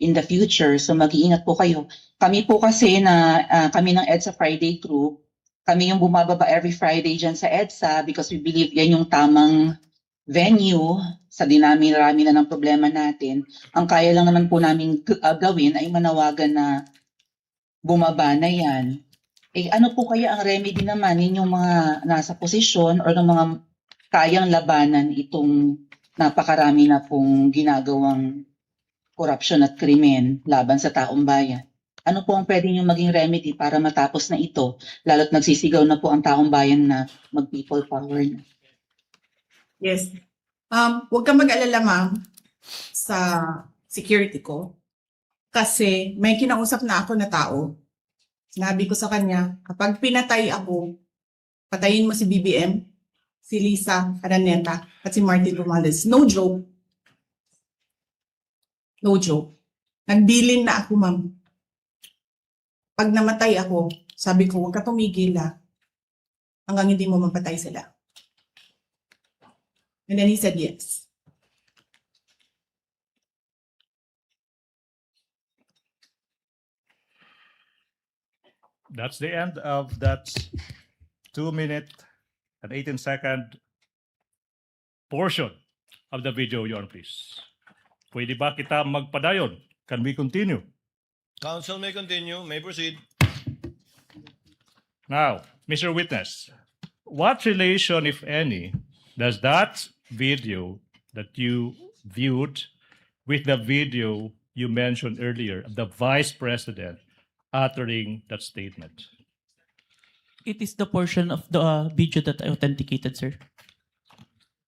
in the future. So mag-iingat po kayo. Kami po kasi kami ng EDSA Friday crew, kami yung bumababa every Friday dyan sa EDSA because we believe yan yung tamang venue sa dinami-rami na ng problema natin. Ang kaya lang naman po namin gawin ay manawagan na bumaba na yan. Eh ano po kaya ang remedy naman ninyong mga nasa posisyon or ng mga kayang labanan itong napakarami na pong ginagawang korupsyon at krimen laban sa taong bayan? Ano po ang pwede nyo maging remedy para matapos na ito? Lalo't nagsisigaw na po ang taong bayan na mag-people power na. Yes. Huwag kang mag-alala, ma'am, sa security ko. Kasi may kinausap na ako na tao. Sinabi ko sa kanya, kapag pinatay ako, patayin mo si BBM, si Liza Araneta, at si Martin Romualdez. No joke. No joke. Nagbilin na ako, ma'am. Pag namatay ako, sabi ko, huwag ka tumigil hanggang hindi mo mapatay sila. And then he said yes. That's the end of that 2-minute and 18-second portion of the video, Your Honor, please. Pwede ba kita magpadayon? Can we continue? Counsel may continue, may proceed. Now, Mr. Witness, what relation, if any, does that video that you viewed with the video you mentioned earlier of the Vice President uttering that statement? It is the portion of the video that I authenticated, sir.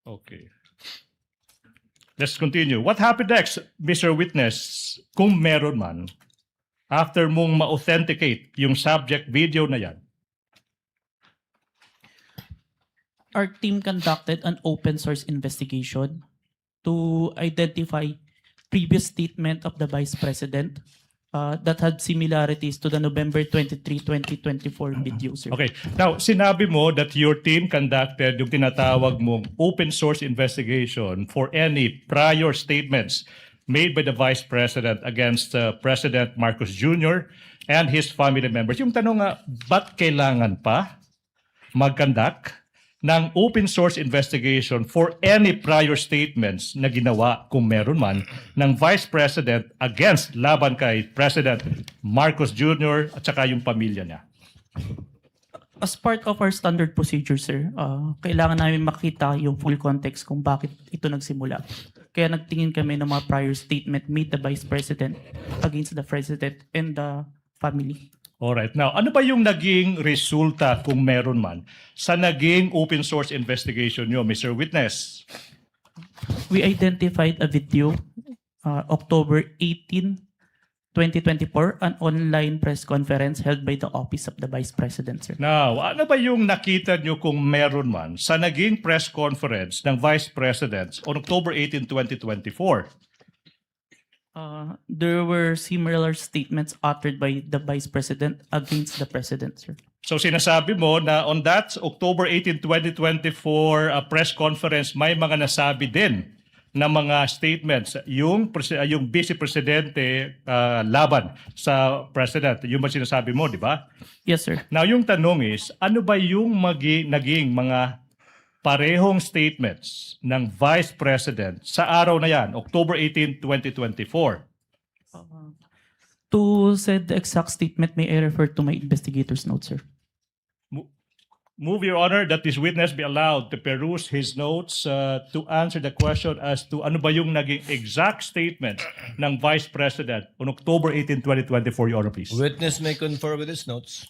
Okay. Let's continue. What happened next, Mr. Witness, kung meron man, after mong ma-authenticate yung subject video na yan? Our team conducted an open source investigation to identify previous statement of the Vice President that had similarities to the November 23, 2024 video, sir. Okay. Now, sinabi mo that your team conducted yung tinatawag mong open source investigation for any prior statements made by the Vice President against President Marcos Jr. and his family members. Yung tanong nga, ba't kailangan pa mag-conduct ng open source investigation for any prior statements na ginawa, kung meron man, ng Vice President against laban kay President Marcos Jr. at saka yung pamilya niya? As part of our standard procedure, sir, kailangan namin makita yung full context kung bakit ito nagsimula. Kaya nagtingin kami ng mga prior statement made the Vice President against the President and the family. Alright. Now, ano ba yung naging resulta, kung meron man, sa naging open source investigation nyo, Mr. Witness? We identified a video, October 18, 2024, an online press conference held by the Office of the Vice President, sir. Now, ano ba yung nakita nyo, kung meron man, sa naging press conference ng Vice President on October 18, 2024? There were similar statements uttered by the Vice President against the President, sir. So sinasabi mo na on that October 18, 2024 press conference, may mga nasabi din na mga statements yung Vice Presidente laban sa President. Yung ba sinasabi mo, di ba? Yes, sir. Now, yung tanong is, ano ba yung naging mga parehong statements ng Vice President sa araw na yan, October 18, 2024? To say the exact statement, may I refer to my investigator's notes, sir? move, Your Honor, that this witness be allowed to peruse his notes to answer the question as to ano ba yung naging exact statement ng Vice President on October 18, 2024, Your Honor, please. Witness may confer with his notes.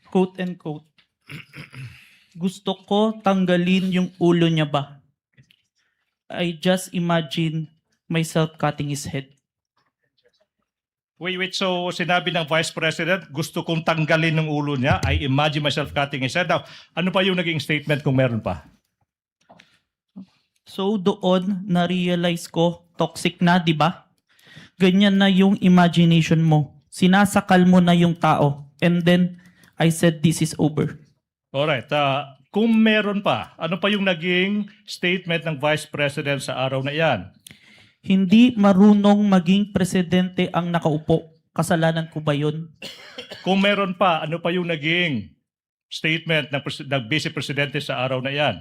Quote and quote. Gusto ko tanggalin yung ulo niya ba? I just imagine myself cutting his head. Wait, so sinabi ng Vice President, gusto kong tanggalin ng ulo niya, I imagine myself cutting his head. Now, ano pa yung naging statement kung meron pa? So doon na-realize ko, toxic na, di ba? Ganyan na yung imagination mo. Sinasakal mo na yung tao. And then, I said this is over. Alright, kung meron pa, ano pa yung naging statement ng Vice President sa araw na iyan? Hindi marunong maging presidente ang nakaupo. Kasalanan ko ba yun? Kung meron pa, ano pa yung naging statement ng Vice Presidente sa araw na iyan?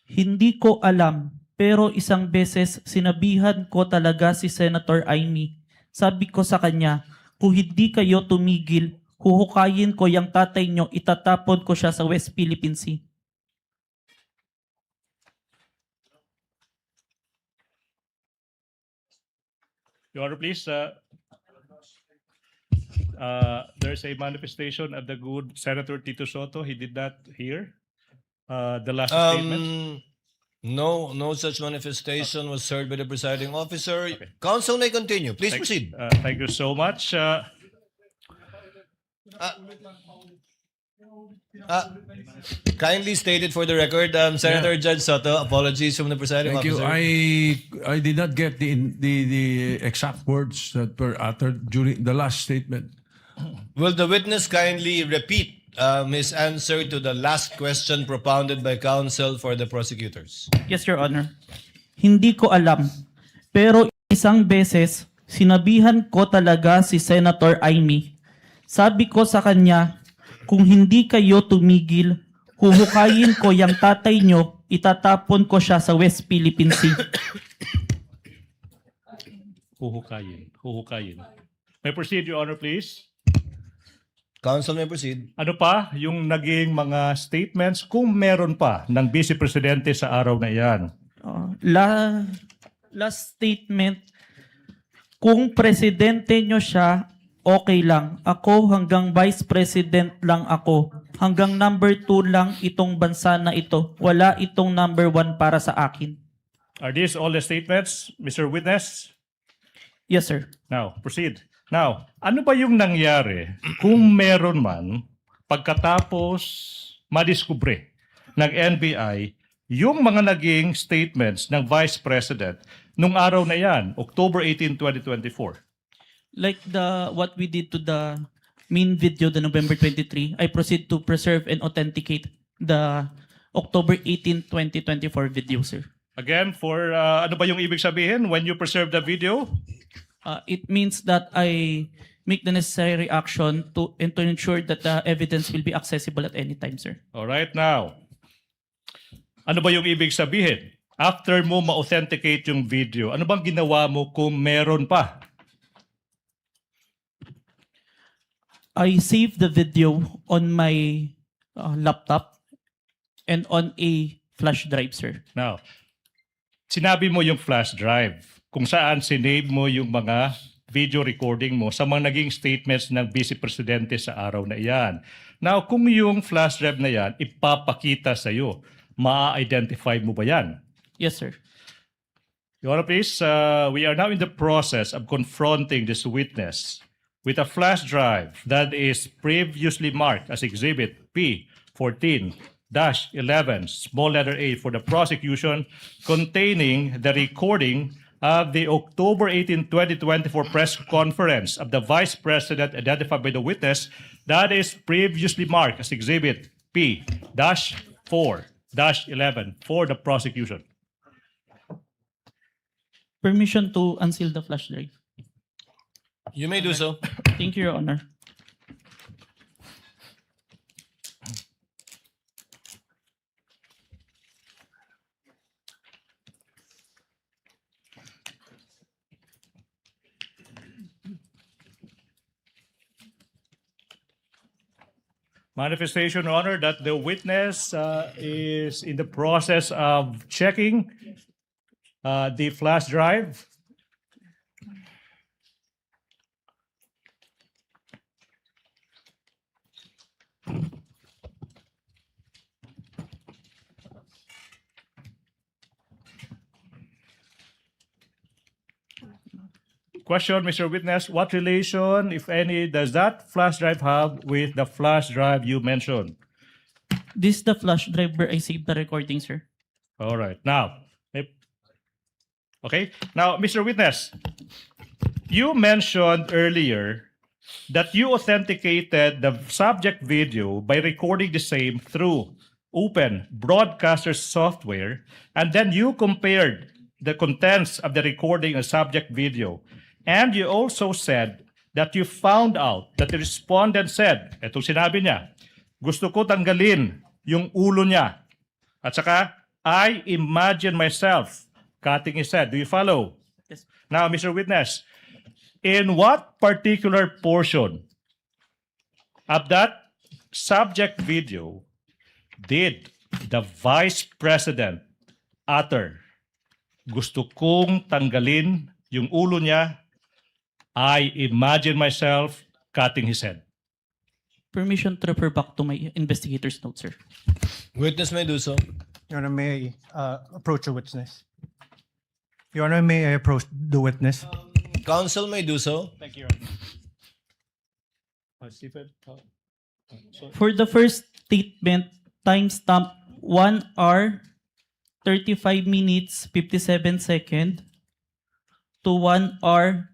Hindi ko alam, pero isang beses sinabihan ko talaga si Senator Amy. Sabi ko sa kanya, kung hindi kayo tumigil, huhukayin ko yung tatay nyo, itatapon ko siya sa West Philippine Sea. Your Honor, please. There's a manifestation of the good Senator Tito Soto. He did not hear the last statement. No such manifestation was heard by the presiding officer. Counsel may continue. Please proceed. Thank you so much. Kindly stated for the record, Senator Judge Soto, apologies from the presiding Thank officer. you. I did not get the exact words that were uttered during the last statement. Will the witness kindly repeat his answer to the last question propounded by counsel for the prosecutors? Yes, Your Honor. Hindi ko alam, pero isang beses sinabihan ko talaga si Senator Amy. Sabi ko sa kanya, kung hindi kayo tumigil, huhukayin ko yung tatay nyo, itatapon ko siya sa West Philippine Sea. Huhukayin. May proceed, Your Honor, please. Counsel may proceed. Ano pa yung naging mga statements kung meron pa ng Vice Presidente sa araw na iyan? Last statement, kung presidente nyo siya, okay lang. Ako hanggang vice president lang ako. Hanggang number 2 lang itong bansa na ito. Wala itong number 1 para sa akin. Are these all the statements, Mr. Witness? Yes, sir. Now, proceed. Now, ano ba yung nangyari kung meron man pagkatapos madiskubre ng NBI yung mga naging statements ng Vice President nung araw na yan, October 18, 2024? Like what we did to the main video, the November 23, I proceed to preserve and authenticate the October 18, 2024 video, sir. Again, for ano ba yung ibig sabihin when you preserve the video? It means that I make the necessary action to ensure that the evidence will be accessible at any time, sir. All right, now. Ano ba yung ibig sabihin? After mo ma-authenticate yung video, ano bang ginawa mo kung meron pa? I saved the video on my laptop and on a flash drive, sir. Now, sinabi mo yung flash drive kung saan sinave mo yung mga video recording mo sa mga naging statements ng Vice Presidente sa araw na iyan. Now, kung yung flash drive na yan ipapakita sa iyo, ma-identify mo ba yan? Yes, sir. Your Honor, please, we are now in the process of confronting this witness with a flash drive that is previously marked as Exhibit P14-11, small letter A for the prosecution, containing the recording of the October 18, 2024 press conference of the Vice President identified by the witness that is previously marked as Exhibit P-4-11 for the prosecution. Permission to unseal the flash drive. You may do so. Thank you, Your Honor. Manifestation, Your Honor, that the witness is in the process of checking the flash drive. Question, Mr. Witness, what relation, if any, does that flash drive have with the flash drive you mentioned? This is the flash drive where I saved the recording, sir. All right. Now, okay. Now, Mr. Witness, you mentioned earlier that you authenticated the subject video by recording the same through open broadcaster software, and then you compared the contents of the recording and subject video. And you also said that you found out that the respondent said, etong sinabi niya, gusto ko tanggalin yung ulo niya. At saka, I imagine myself cutting his head. Do you follow? Yes. Now, Mr. Witness, in what particular portion of that subject video did the Vice President utter, gusto kong tanggalin yung ulo niya, I imagine myself cutting his head? Permission to refer back to my investigator's notes, sir. Witness may do so. Your Honor, may I approach the witness? Your Honor, may I approach the witness? Counsel may do so. Thank you, Stephen. For the first statement, timestamp 1 hour, 35 minutes, 57 seconds to 1 hour,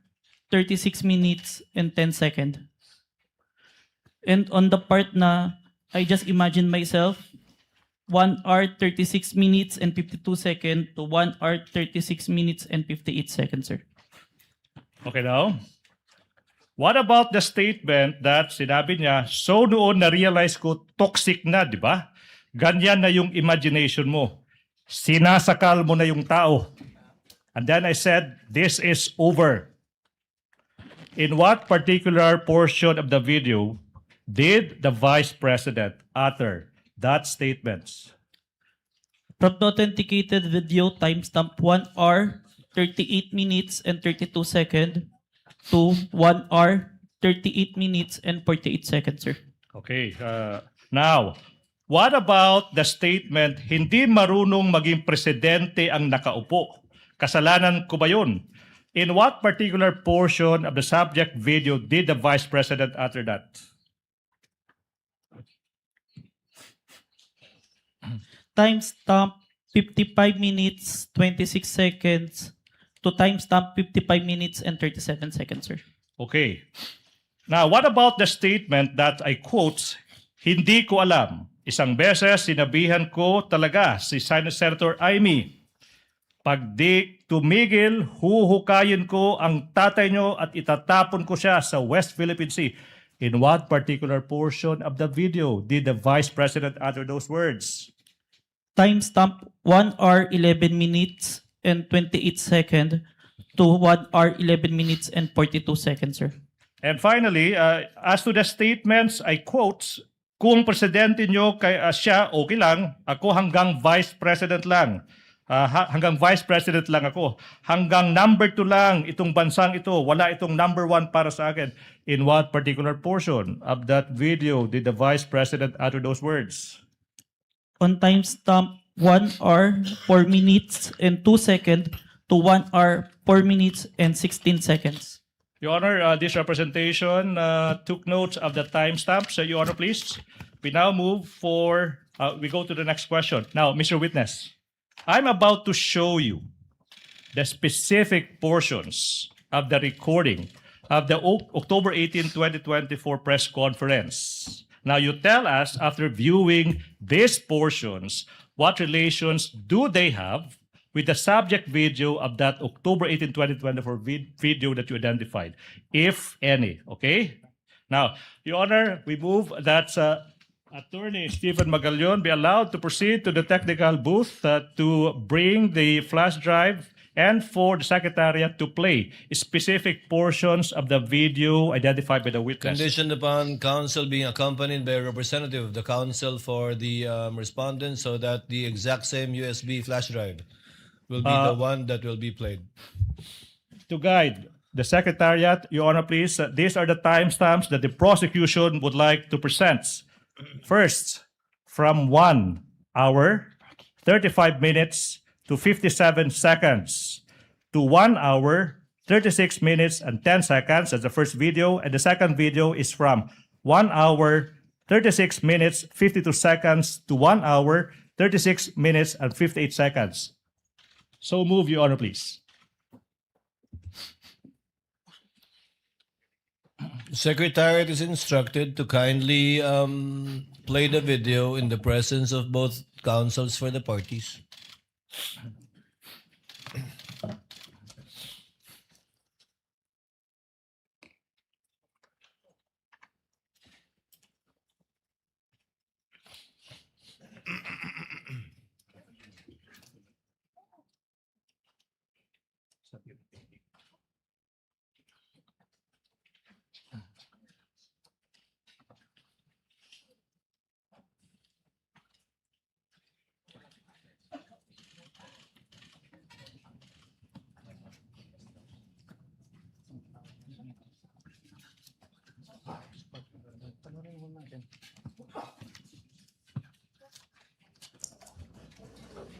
36 minutes, and 10 seconds. And on the part na I just imagine myself, 1 hour, 36 minutes, and 52 seconds to 1 hour, 36 minutes, and 58 seconds, sir. Okay now, what about the statement that sinabi niya, so noon na-realize ko toxic na, di ba? Ganyan na yung imagination mo. Sinasakal mo na yung tao. And then I said, this is over. In what particular portion of the video did the Vice President utter that statement? From the authenticated video, timestamp 1 hour, 38 minutes, and 32 seconds to 1 hour, 38 minutes, and 48 seconds, sir. Okay. Now, what about the statement, hindi marunong maging presidente ang nakaupo? Kasalanan ko ba yun? In what particular portion of the subject video did the Vice President utter that? Timestamp 55 minutes, 26 seconds to timestamp 55 minutes and 37 seconds, sir. Okay. Now, what about the statement that I quote, hindi ko alam. Isang beses, sinabihan ko talaga si Senator Amy, pag di tumigil, huhukayin ko ang tatay nyo at itatapon ko siya sa West Philippine Sea. In what particular portion of the video did the Vice President utter those words? Timestamp 1 hour, 11 minutes and 28 seconds to 1 hour, 11 minutes and 42 seconds, sir. And finally, as to the statements, I quote, kung presidente nyo siya, okay lang. Ako hanggang Vice President lang. Hanggang Vice President lang ako. Hanggang number 2 lang itong bansang ito. Wala itong number 1 para sa akin. In what particular portion of that video did the Vice President utter those words? On timestamp 1 hour, 4 minutes and 2 seconds to 1 hour, 4 minutes and 16 seconds. Your Honor, this representation took notes of the timestamps. Your Honor, please. We now move we go to the next question. Now, Mr. Witness, I'm about to show you the specific portions of the recording of the October 18, 2024 press conference. Now, you tell us, after viewing these portions, what relations do they have with the subject video of that October 18, 2024 video that you identified, if any, okay? Now, Your Honor, we move that Attorney Stephen Magallon be allowed to proceed to the technical booth to bring the flash drive and for the Secretariat to play specific portions of the video identified by the witness. Conditioned upon counsel being accompanied by a representative of the counsel for the respondent so that the exact same USB flash drive will be the one that will be played. To guide the Secretariat, Your Honor, please, these are the timestamps that the prosecution would like to present. First, from 1 hour, 35 minutes to 57 seconds to 1 hour, 36 minutes and 10 seconds. That's the first video. And the second video is from 1 hour, 36 minutes, 52 seconds to 1 hour, 36 minutes and 58 seconds. So move, Your Honor, please. Secretariat is instructed to kindly play the video in the presence of both counsels for the parties.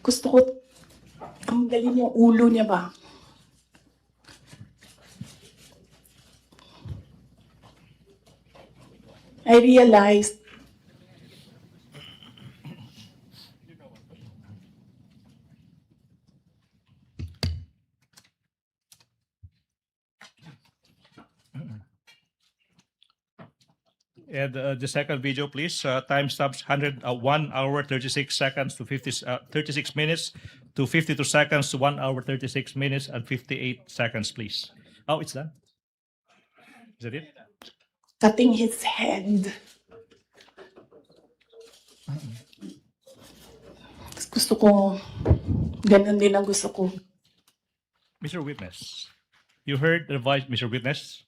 Gusto ko, ang galing yung ulo niya ba? I realized And the second video, please. Timestamps 1 hour 36 seconds to 36 minutes to 52 seconds to 1 hour 36 minutes and 58 seconds, please. Oh, it's done. Is that it? cutting his head. Gusto ko, ganun din ang gusto ko. Mr. Witness, you heard the Mr. Witness,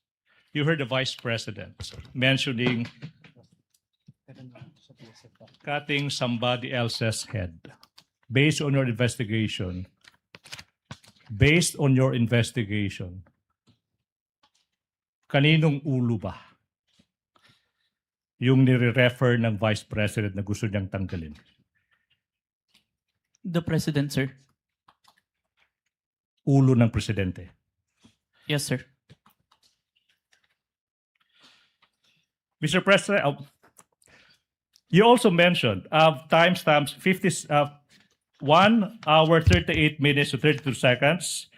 you heard the Vice President mentioning cutting somebody else's head. Based on your investigation, kaninong ulo ba yung nire-refer ng Vice President na gusto niyang tanggalin? The President, sir. Ulo ng Presidente. Yes, sir. Mr. President, you also mentioned timestamps 1 hour 38 minutes to 32 seconds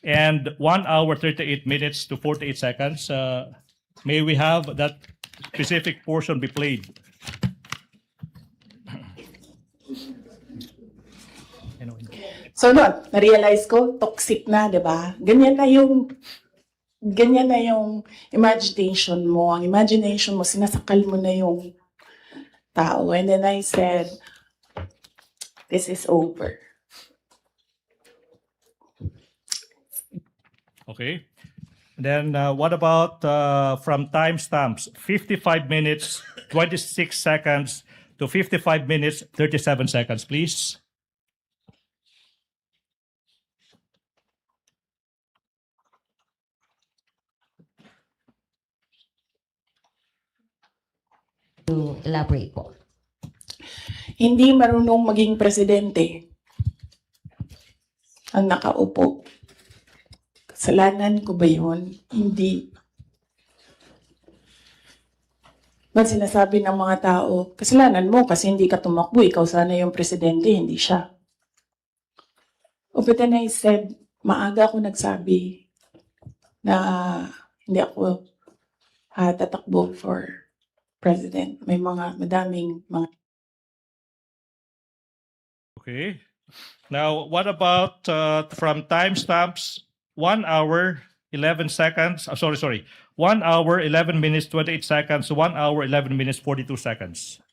and 1 hour 38 minutes to 48 seconds. May we have that specific portion be played? So noon, na-realize ko, toxic na, di ba? Ganyan na yung imagination mo. Ang imagination mo, sinasakal mo na yung tao. And then I said, this is over. Okay. Then what about from timestamps 55 minutes 26 seconds to 55 minutes 37 seconds, please? To elaborate po. Hindi marunong maging presidente ang nakaupo. Kasalanan ko ba yun? Hindi. Ba't sinasabi ng mga tao, kasalanan mo kasi hindi ka tumakbo, ikaw sana yung presidente, hindi siya. But then I said, maaga ako nagsabi na hindi ako tatakbo for president. May madaming mga. Okay. Now, what about from timestamps 1 hour 11 seconds? 1 hour 11 minutes 28 seconds to 1 hour 11 minutes 42 seconds.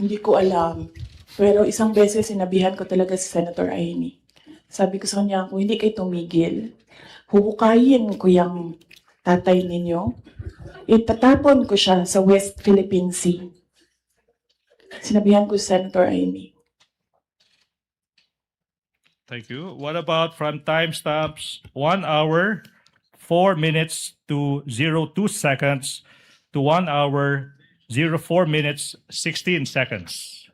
Hindi ko alam. Pero isang beses sinabihan ko talaga si Senator Amy. Sabi ko sa kanya, kung hindi kayo tumigil, huhukayin ko yung tatay ninyo. Itatapon ko siya sa West Philippine Sea. Sinabihan ko si Senator Amy. Thank you. What about from timestamps 1 hour, 4 minutes to 02 seconds to 1 hour, 04 minutes, 16 seconds?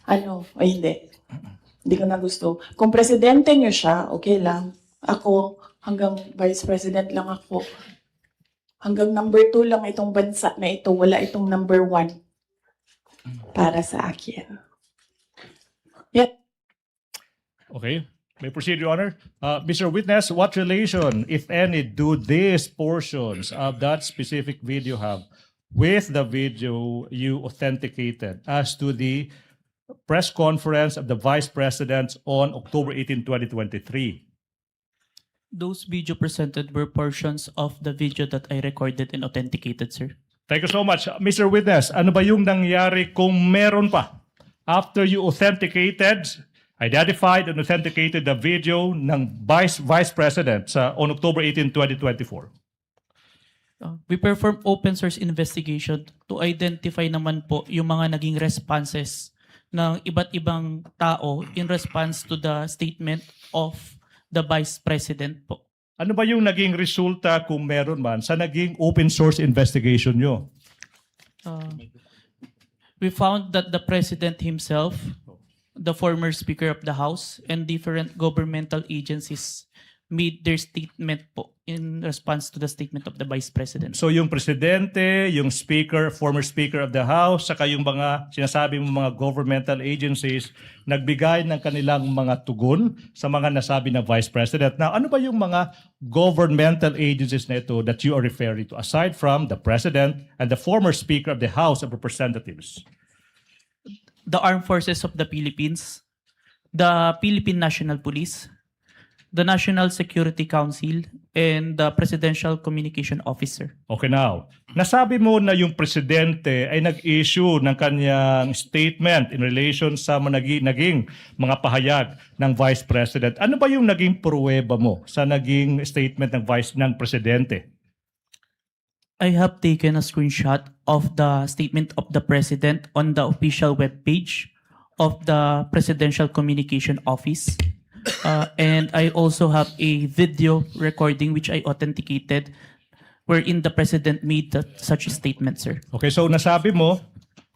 Ano? Ay, hindi. Hindi ko na gusto. Kung presidente niyo siya, okay lang. Ako, hanggang vice president lang ako. Hanggang number 2 lang itong bansa na ito. Wala itong number 1 para sa akin. Yeah. Okay. May proceed, Your Honor. Mr. Witness, what relation, if any, do these portions of that specific video have with the video you authenticated as to the press conference of the Vice President on October 18, 2023? Those video presented were portions of the video that I recorded and authenticated, sir. Thank you so much. Mr. Witness, ano ba yung nangyari kung meron pa after you authenticated, identified and authenticated the video ng Vice President on October 18, 2024? We perform open source investigation to identify naman po yung mga naging responses ng iba't ibang tao in response to the statement of the Vice President po. Ano ba yung naging resulta kung meron man sa naging open source investigation nyo? We found that the President himself, the former Speaker of the House, and different governmental agencies made their statement po in response to the statement of the Vice President. So yung Presidente, yung Speaker, former Speaker of the House, saka yung mga sinasabi mo mga governmental agencies, nagbigay ng kanilang mga tugon sa mga nasabi ng Vice President. Now, ano ba yung mga governmental agencies na ito that you are referring to, aside from the President and the former Speaker of the House of Representatives? The Armed Forces of the Philippines, the Philippine National Police, the National Security Council, and the Presidential Communication Officer. Okay, now, nasabi mo na yung Presidente ay nag-issue ng kanyang statement in relation sa naging mga pahayag ng Vice President. Ano ba yung naging pruweba mo sa naging statement ng Presidente? I have taken a screenshot of the statement of the President on the official webpage of the Presidential Communication Office. And I also have a video recording which I authenticated wherein the President made such a statement, sir. Okay, so nasabi mo,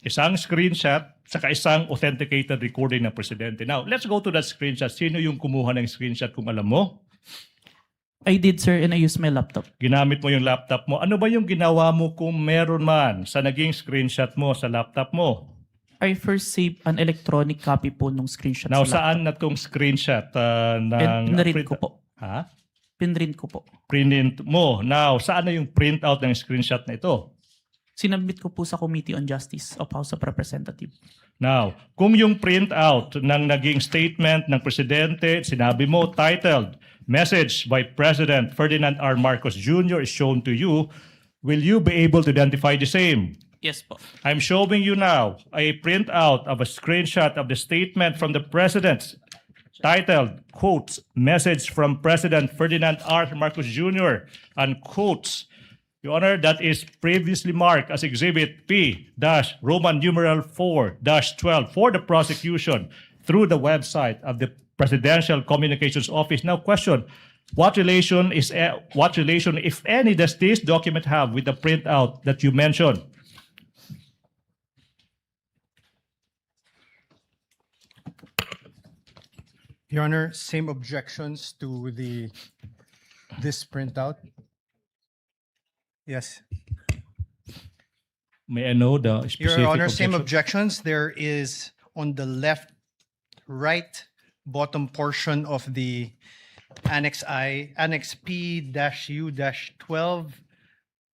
isang screenshot saka isang authenticated recording ng Presidente. Now, let's go to that screenshot. Sino yung kumuha ng screenshot kung alam mo? I did, sir, and I used my laptop. Ginamit mo yung laptop mo. Ano ba yung ginawa mo kung meron man sa naging screenshot mo sa laptop mo? I first saved an electronic copy po nung screenshot. Now, sa laptop. saan na tong screenshot ng... Pinrint ko po. Ha? Pinrint ko po. Print mo. Now, saan na yung printout ng screenshot na ito? Sinabit ko po sa Committee on Justice of House of Representatives. Now, kung yung printout ng naging statement ng Presidente, sinabi mo, titled, Message by President Ferdinand R. Marcos Jr. is shown to you, will you be able to identify the same? Yes po. I'm showing you now a printout of a screenshot of the statement from the President titled, quotes, Message from President Ferdinand R. Marcos Jr., and quotes, Your Honor, that is previously marked as Exhibit P-Roman numeral 4-12 for the prosecution through the website of the Presidential Communications Office. Now, question, what relation, if any, does this document have with the printout that you mentioned? Your Honor, same objections to this printout. Yes. May I know the specific Your Honor, same objection? objections. There is on the right bottom portion of the Annex P-U-12,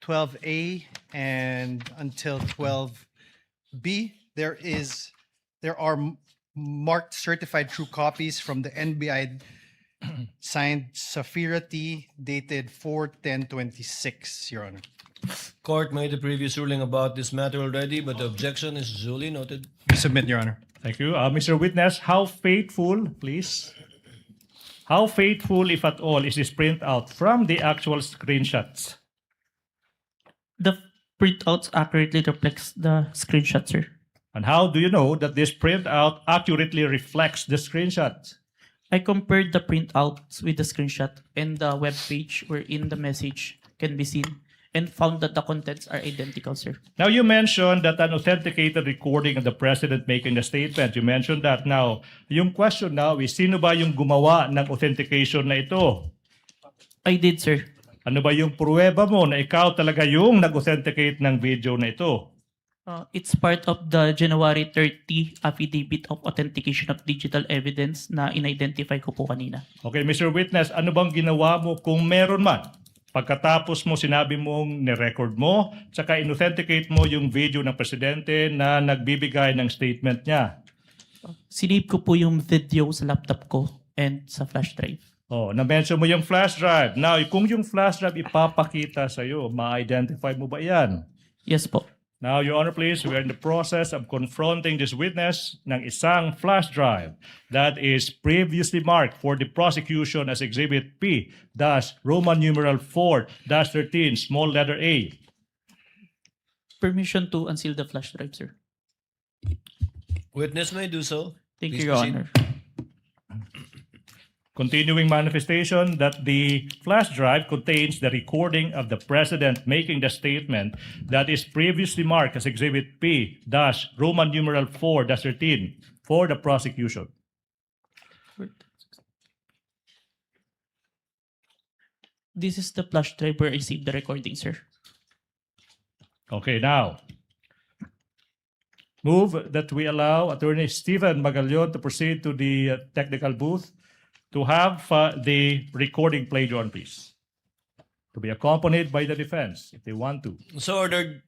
12A, and until 12B. There are marked certified true copies from the NBI Signed Safira T, dated 4/10/26, Your Honor. Court made the previous ruling about this matter already, but the objection is duly noted. We submit, Your Honor. Thank you. Mr. Witness, how faithful, please? How faithful, if at all, is this printout from the actual screenshots? The printouts accurately reflects the screenshot, sir. And how do you know that this printout accurately reflects the screenshots? I compared the printouts with the screenshot and the web page wherein the message can be seen and found that the contents are identical, sir. Now, you mentioned that an authenticated recording of the President making the statement. You mentioned that. Now, yung question now is, sino ba yung gumawa ng authentication na ito? I did, sir. Ano ba yung pruweba mo na ikaw talaga yung nag-authenticate ng video na ito? It's part of the January 30 Affidavit of Authentication of Digital Evidence na in-identify ko po kanina. Okay, Mr. Witness, ano bang ginawa mo kung meron man? Pagkatapos mo sinabi mong ni-record mo, tsaka in-authenticate mo yung video ng Presidente na nagbibigay ng statement niya. Sinave ko po yung video sa laptop ko and sa flash drive. Oh, na-mention mo yung flash drive. Now, kung yung flash drive ipapakita sa'yo, ma-identify mo ba yan? Yes po. Now, Your Honor, please, we are in the process of confronting this witness ng isang flash drive that is previously marked for the prosecution as Exhibit P, Roman numeral 4-13, small letter A. Permission to unseal the flash drive, sir. Witness may do so. Thank Please you, Your proceed. Honor. Continuing manifestation that the flash drive contains the recording of the President making the statement that is previously marked as Exhibit P, Roman numeral 4-13 for the prosecution. This is the flash drive where I saved the recording, sir. Okay, now, move that we allow Attorney Stephen Magallon to proceed to the technical booth to have the recording played on, please. To be accompanied by the defense, if they want to. So ordered.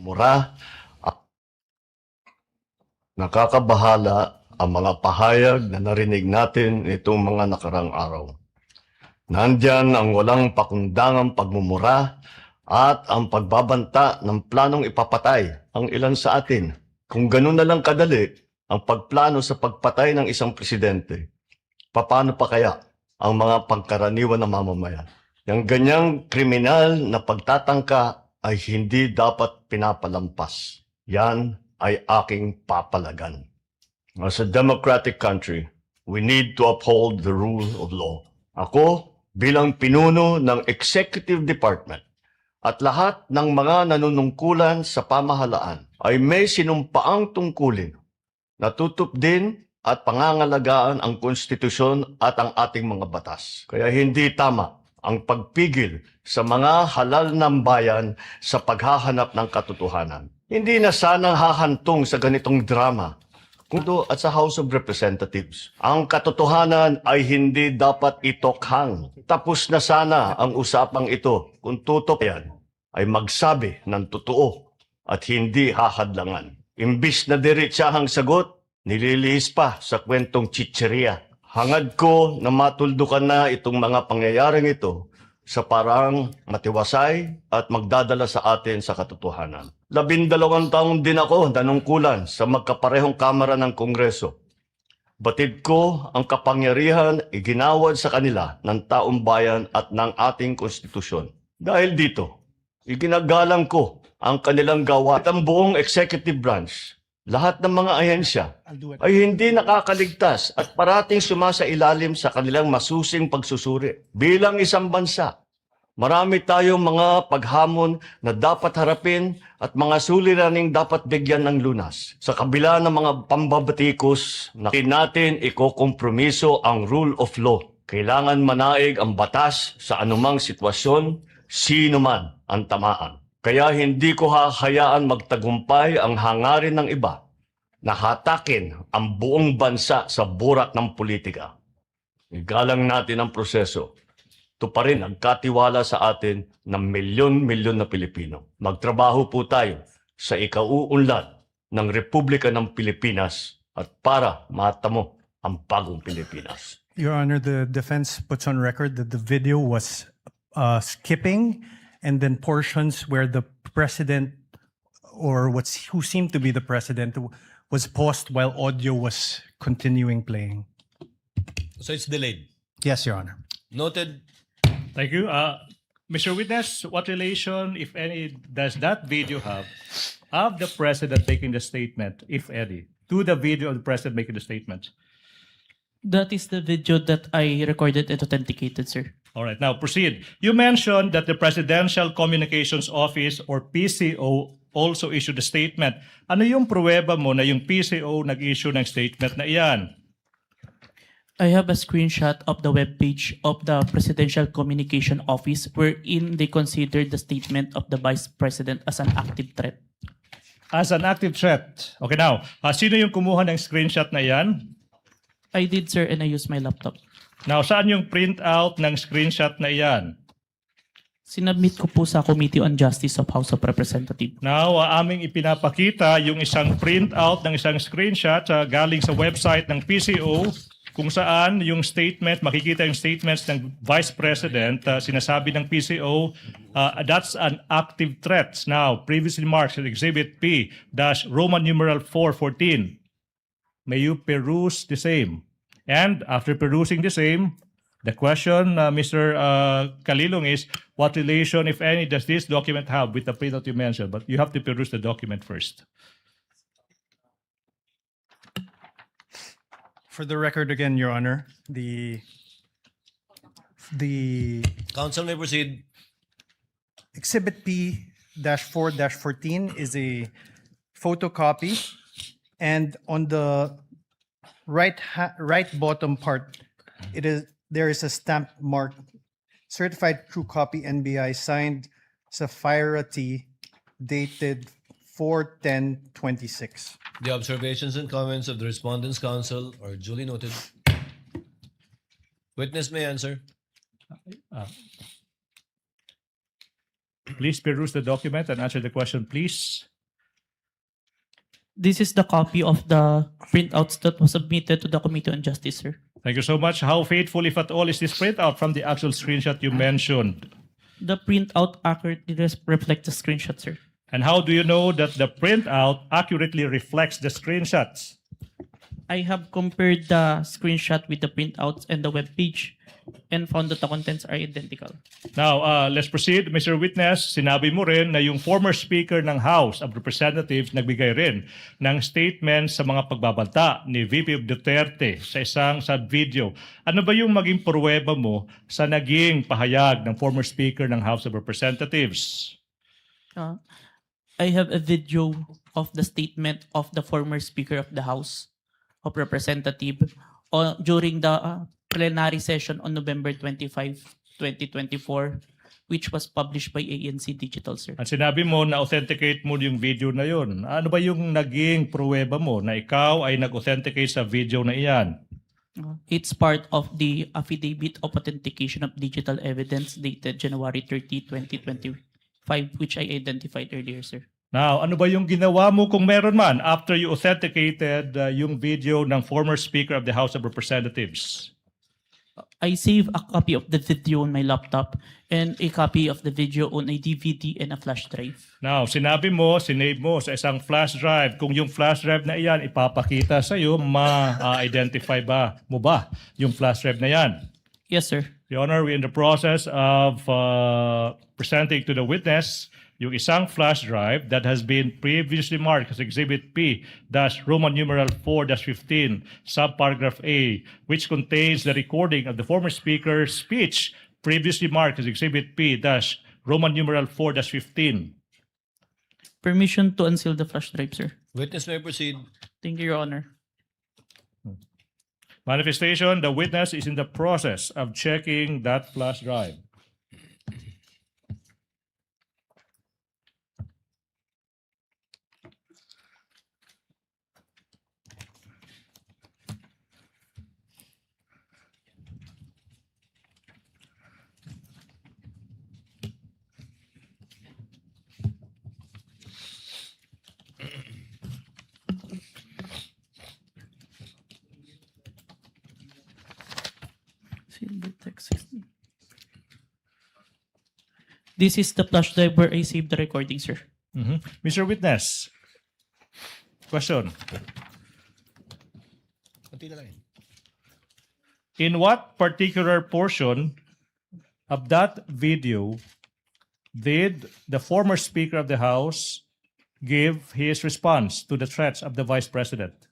Mura, nakakabahala ang mga pahayag na narinig natin itong mga nakarang araw. Nandyan ang walang pakundangang pagmumura at ang pagbabanta ng planong ipapatay ang ilan sa atin. Kung ganun na lang kadali ang pagplano sa pagpatay ng isang presidente, paano pa kaya ang mga pangkaraniwan na mamamayan? Yung ganyang kriminal na pagtatangka ay hindi dapat pinapalampas. Yan ay aking papalagan. As a democratic country, we need to uphold the rule of law. Ako, bilang pinuno ng Executive Department at lahat ng mga nanunungkulan sa pamahalaan ay may sinumpaang tungkulin na tutupdin at pangangalagaan ang konstitusyon at ang ating mga batas. Kaya hindi tama ang pagpigil sa mga halal ng bayan sa paghahanap ng katotohanan. Hindi na sana hahantong sa ganitong drama kundo at sa House of Representatives. Ang katotohanan ay hindi dapat itokhang. Tapos na sana ang usapang ito kung tutupayan ay magsabi ng totoo at hindi hahadlangan. Imbis na diretsahang sagot, nililihis pa sa kwentong chicheria. Hangad ko na matuldukan na itong mga pangyayaring ito sa parang matiwasay at magdadala sa atin sa katotohanan. 12 taon din ako nanungkulan sa magkaparehong kamara ng Kongreso. Batid ko ang kapangyarihan iginawad sa kanila ng taong bayan at ng ating konstitusyon. Dahil dito, iginagalang ko ang kanilang gawa at ang buong executive branch. Lahat ng mga ahensya ay hindi nakakaligtas at parating sumasailalim sa kanilang masusing pagsusuri. Bilang isang bansa, marami tayong mga paghamon na dapat harapin at mga suliraning dapat bigyan ng lunas. Sa kabila ng mga pambabatikos na natin ikokompromiso ang rule of law. Kailangan manaig ang batas sa anumang sitwasyon, sino man ang tamaan. Kaya hindi ko hahayaan magtagumpay ang hangarin ng iba na hatakin ang buong bansa sa burak ng politika. Igalang natin ang proseso. Ito pa rin ang katiwala sa atin ng milyon-milyon na Pilipino. Magtrabaho po tayo sa ikauunlad ng Republika ng Pilipinas at para matamo ang bagong Pilipinas. Your Honor, the defense puts on record that the video was skipping and then portions where the president or who seemed to be the president was paused while audio was continuing playing. So it's delayed. Yes, Your Honor. Noted. Thank you. Mr. Witness, what relation, if any, does that video have of the president making the statement, if any, to the video of the president making the statement? That is the video that I recorded and authenticated, sir. All right, now proceed. You mentioned that the Presidential Communications Office or PCO also issued a statement. Ano yung pruweba mo na yung PCO nag-issue ng statement na iyan? I have a screenshot of the webpage of the Presidential Communication Office wherein they considered the statement of the Vice President as an active threat. As an active threat. Okay, now, sino yung kumuha ng screenshot na iyan? I did, sir, and I used my laptop. Now, saan yung printout ng screenshot na iyan? Sinubmit ko po sa Committee on Justice of House of Representatives. Now, aming ipinapakita yung isang printout ng isang screenshot galing sa website ng PCO kung saan yung statement, makikita yung statements ng Vice President, sinasabi ng PCO, that's an active threat. Now, previously marked as Exhibit P-Roman numeral 414. May you peruse the same. And after perusing the same, the question, Mr. Kalilong, is what relation, if any, does this document have with the printout you mentioned? But you have to peruse the document first. For the record again, Your Honor, the Counsel may proceed. Exhibit P-4-14 is a photocopy, and on the right bottom part, there is a stamp mark, certified true copy NBI signed Sapphira T, dated 4/10/26. The observations and comments of the Respondents' Counsel are duly noted. Witness may answer. Please peruse the document and answer the question, please. This is the copy of the printouts that was submitted to the Committee on Justice, sir. Thank you so much. How faithful, if at all, is this printout from the actual screenshot you mentioned? The printout accurately reflects the screenshot, sir. And how do you know that the printout accurately reflects the screenshots? I have compared the screenshot with the printouts and the web page and found that the contents are identical. Now, let's proceed. Mr. Witness, sinabi mo rin na yung former Speaker ng House of Representatives nagbigay rin ng statement sa mga pagbabanta ni VP Duterte sa video. Ano ba yung maging pruweba mo sa naging pahayag ng former Speaker ng House of Representatives? I have a video of the statement of the former Speaker of the House of Representatives during the plenary session on November 25, 2024, which was published by ANC Digital, sir. At sinabi mo na authenticate mo yung video na yun. Ano ba yung naging pruweba mo na ikaw ay nag-authenticate sa video na iyan? It's part of the Affidavit of Authentication of Digital Evidence dated January 30, 2025, which I identified earlier, sir. Now, ano ba yung ginawa mo kung meron man after you authenticated yung video ng former Speaker of the House of Representatives? I save a copy of the video on my laptop and a copy of the video on a DVD and a flash drive. Now, sinabi mo, sinave mo sa isang flash drive. Kung yung flash drive na iyan ipapakita sa iyo, ma-identify ba mo ba yung flash drive na yan? Yes, sir. Your Honor, we're in the process of presenting to the witness yung isang flash drive that has been previously marked as Exhibit P-Roman numeral 4-15, subparagraph A, which contains the recording of the former speaker's speech previously marked as Exhibit P-Roman numeral 4-15. Permission to unseal the flash drive, sir. Witness may proceed. Thank you, Your Honor. Manifestation, the witness is in the process of checking that flash drive. This is the flash drive where I saved the recording, sir. Mr. Witness, question. In what particular portion of that video did the former Speaker of the House give his response to the threats of the Vice President?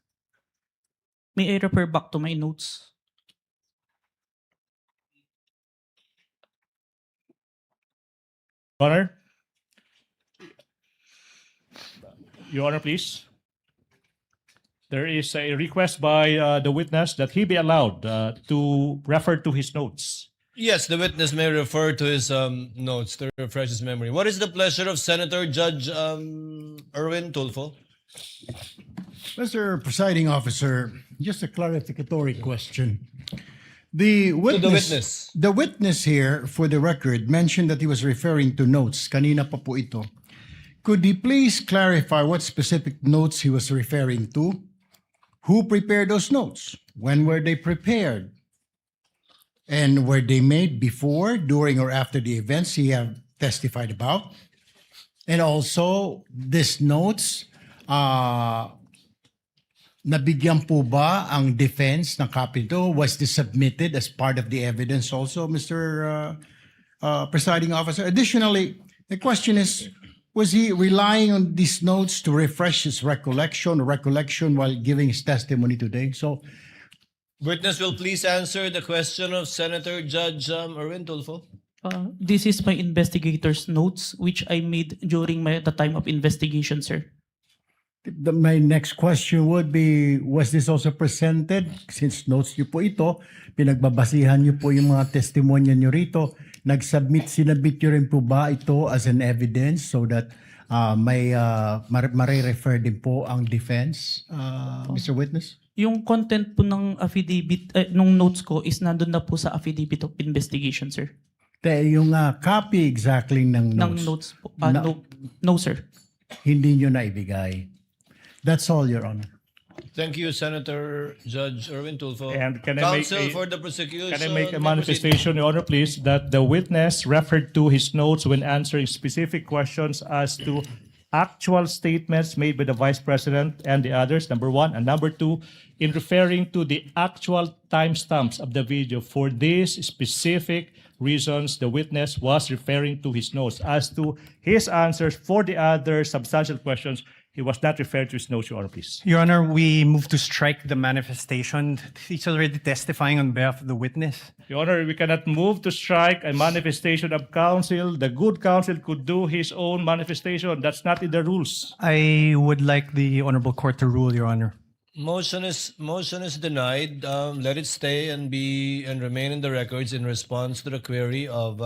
May I refer back to my notes? Honor? Your Honor, please. There is a request by the witness that he be allowed to refer to his notes. Yes, the witness may refer to his notes to refresh his memory. What is the pleasure of Senator Judge Erwin Tulfo? Mr. Presiding Officer, just a clarificatory question. The witness, here, for the record, mentioned that he was referring to notes. Kanina pa po ito. Could he please clarify what specific notes he was referring to? Who prepared those notes? When were they prepared? And were they made before, during, or after the events he have testified about? And also, these notes, nabigyan po ba ang defense ng copy ito? Was this submitted as part of the evidence also, Mr. Presiding Officer? Additionally, the question is, was he relying on these notes to refresh his recollection while giving his testimony today? So, Witness will please answer the question of Senator Judge Erwin Tulfo. This is my investigator's notes, which I made during the time of investigation, sir. my next question would be, was this also presented, since notes niyo po ito, pinagbabasihan niyo po yung mga testimonya niyo rito, sinabit niyo rin po ba ito as an evidence so that mare-refer din po ang defense, Mr. Witness? Yung content po ng affidavit, nung notes ko is nandun na po sa affidavit of investigation, sir. Yung copy exactly ng notes? Ng notes po. No, sir. Hindi nyo naibigay. That's all, Your Honor. Thank you, Senator Judge Erwin Tulfo. And can I Counsel make for the prosecution. Can I make a manifestation, Your Honor, please, that the witness referred to his notes when answering specific questions as to actual statements made by the Vice President and the others, number one. And number two, in referring to the actual timestamps of the video. For these specific reasons, the witness was referring to his notes. As to his answers for the other substantial questions, he was not referred to his notes, Your Honor, please. Your Honor, we move to strike the manifestation. He's already testifying on behalf of the witness. Your Honor, we cannot move to strike a manifestation of counsel. The good counsel could do his own manifestation. That's not in the rules. I would like the Honorable Court to rule, Your Honor. Motion is denied. Let it stay and remain in the records in response to the query of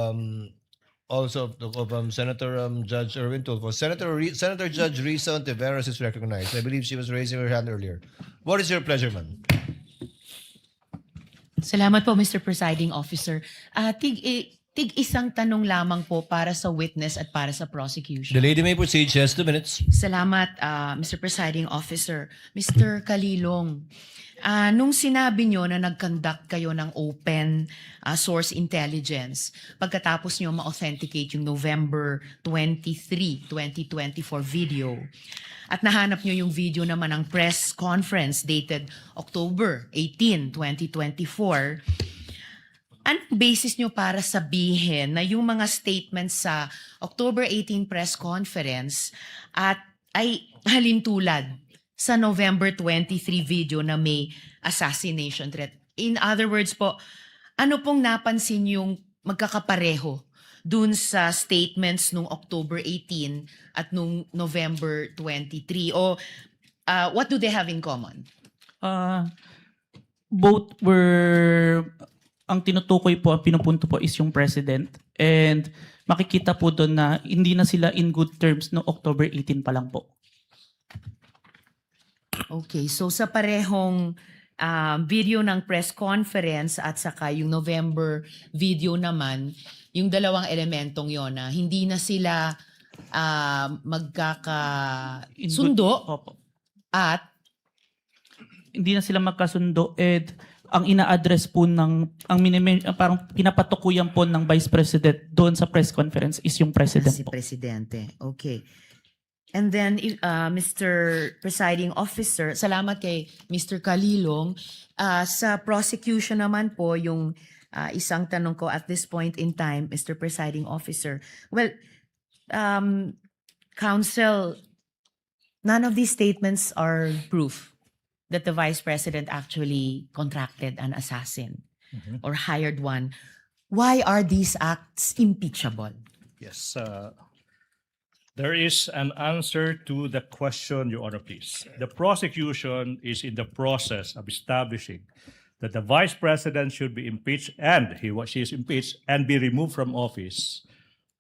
Senator Judge Erwin Tulfo. Senator Judge Risa Ontiveros is recognized. I believe she was raising her hand earlier. What is your pleasure, ma'am? Salamat po, Mr. Presiding Officer. tig-isang tanong lamang po para sa witness at para sa prosecution. The lady may proceed. She has 2 minutes. Salamat, Mr. Presiding Officer. Mr. Kalilong, nung sinabi nyo na nag-conduct kayo ng open source intelligence, pagkatapos nyo ma-authenticate yung November 23, 2024 video, at nahanap nyo yung video naman ng press conference dated October 18, 2024, anong basis nyo para sabihin na yung mga statements sa October 18 press conference at ay halintulad sa November 23 video na may assassination threat? In other words po, ano pong napansin yung magkakapareho dun sa statements nung October 18 at nung November 23? O what do they have in common? Both were, ang tinutukoy po, ang pinupunto po is yung president. And makikita po doon na hindi na sila in good terms no October 18 pa lang po. Okay, so sa parehong video ng press conference at saka yung November video naman, yung dalawang elementong yon na hindi na sila magkakasundo at Hindi na sila magkasundo and ang ina-address po ng parang pinapatukuyan po ng Vice President doon sa press conference is yung President si po. Presidente. Okay. And then, Mr. Presiding Officer, salamat kay Mr. Kalilong. Sa prosecution naman po, yung isang tanong ko at this point in time, Mr. Presiding Officer. Well, Counsel, none of these statements are proof that the Vice President actually contracted an assassin or hired one. Why are these acts impeachable? Yes. There is an answer to the question, Your Honor, please. The prosecution is in the process of establishing that the Vice President should be impeached and she is impeached and be removed from office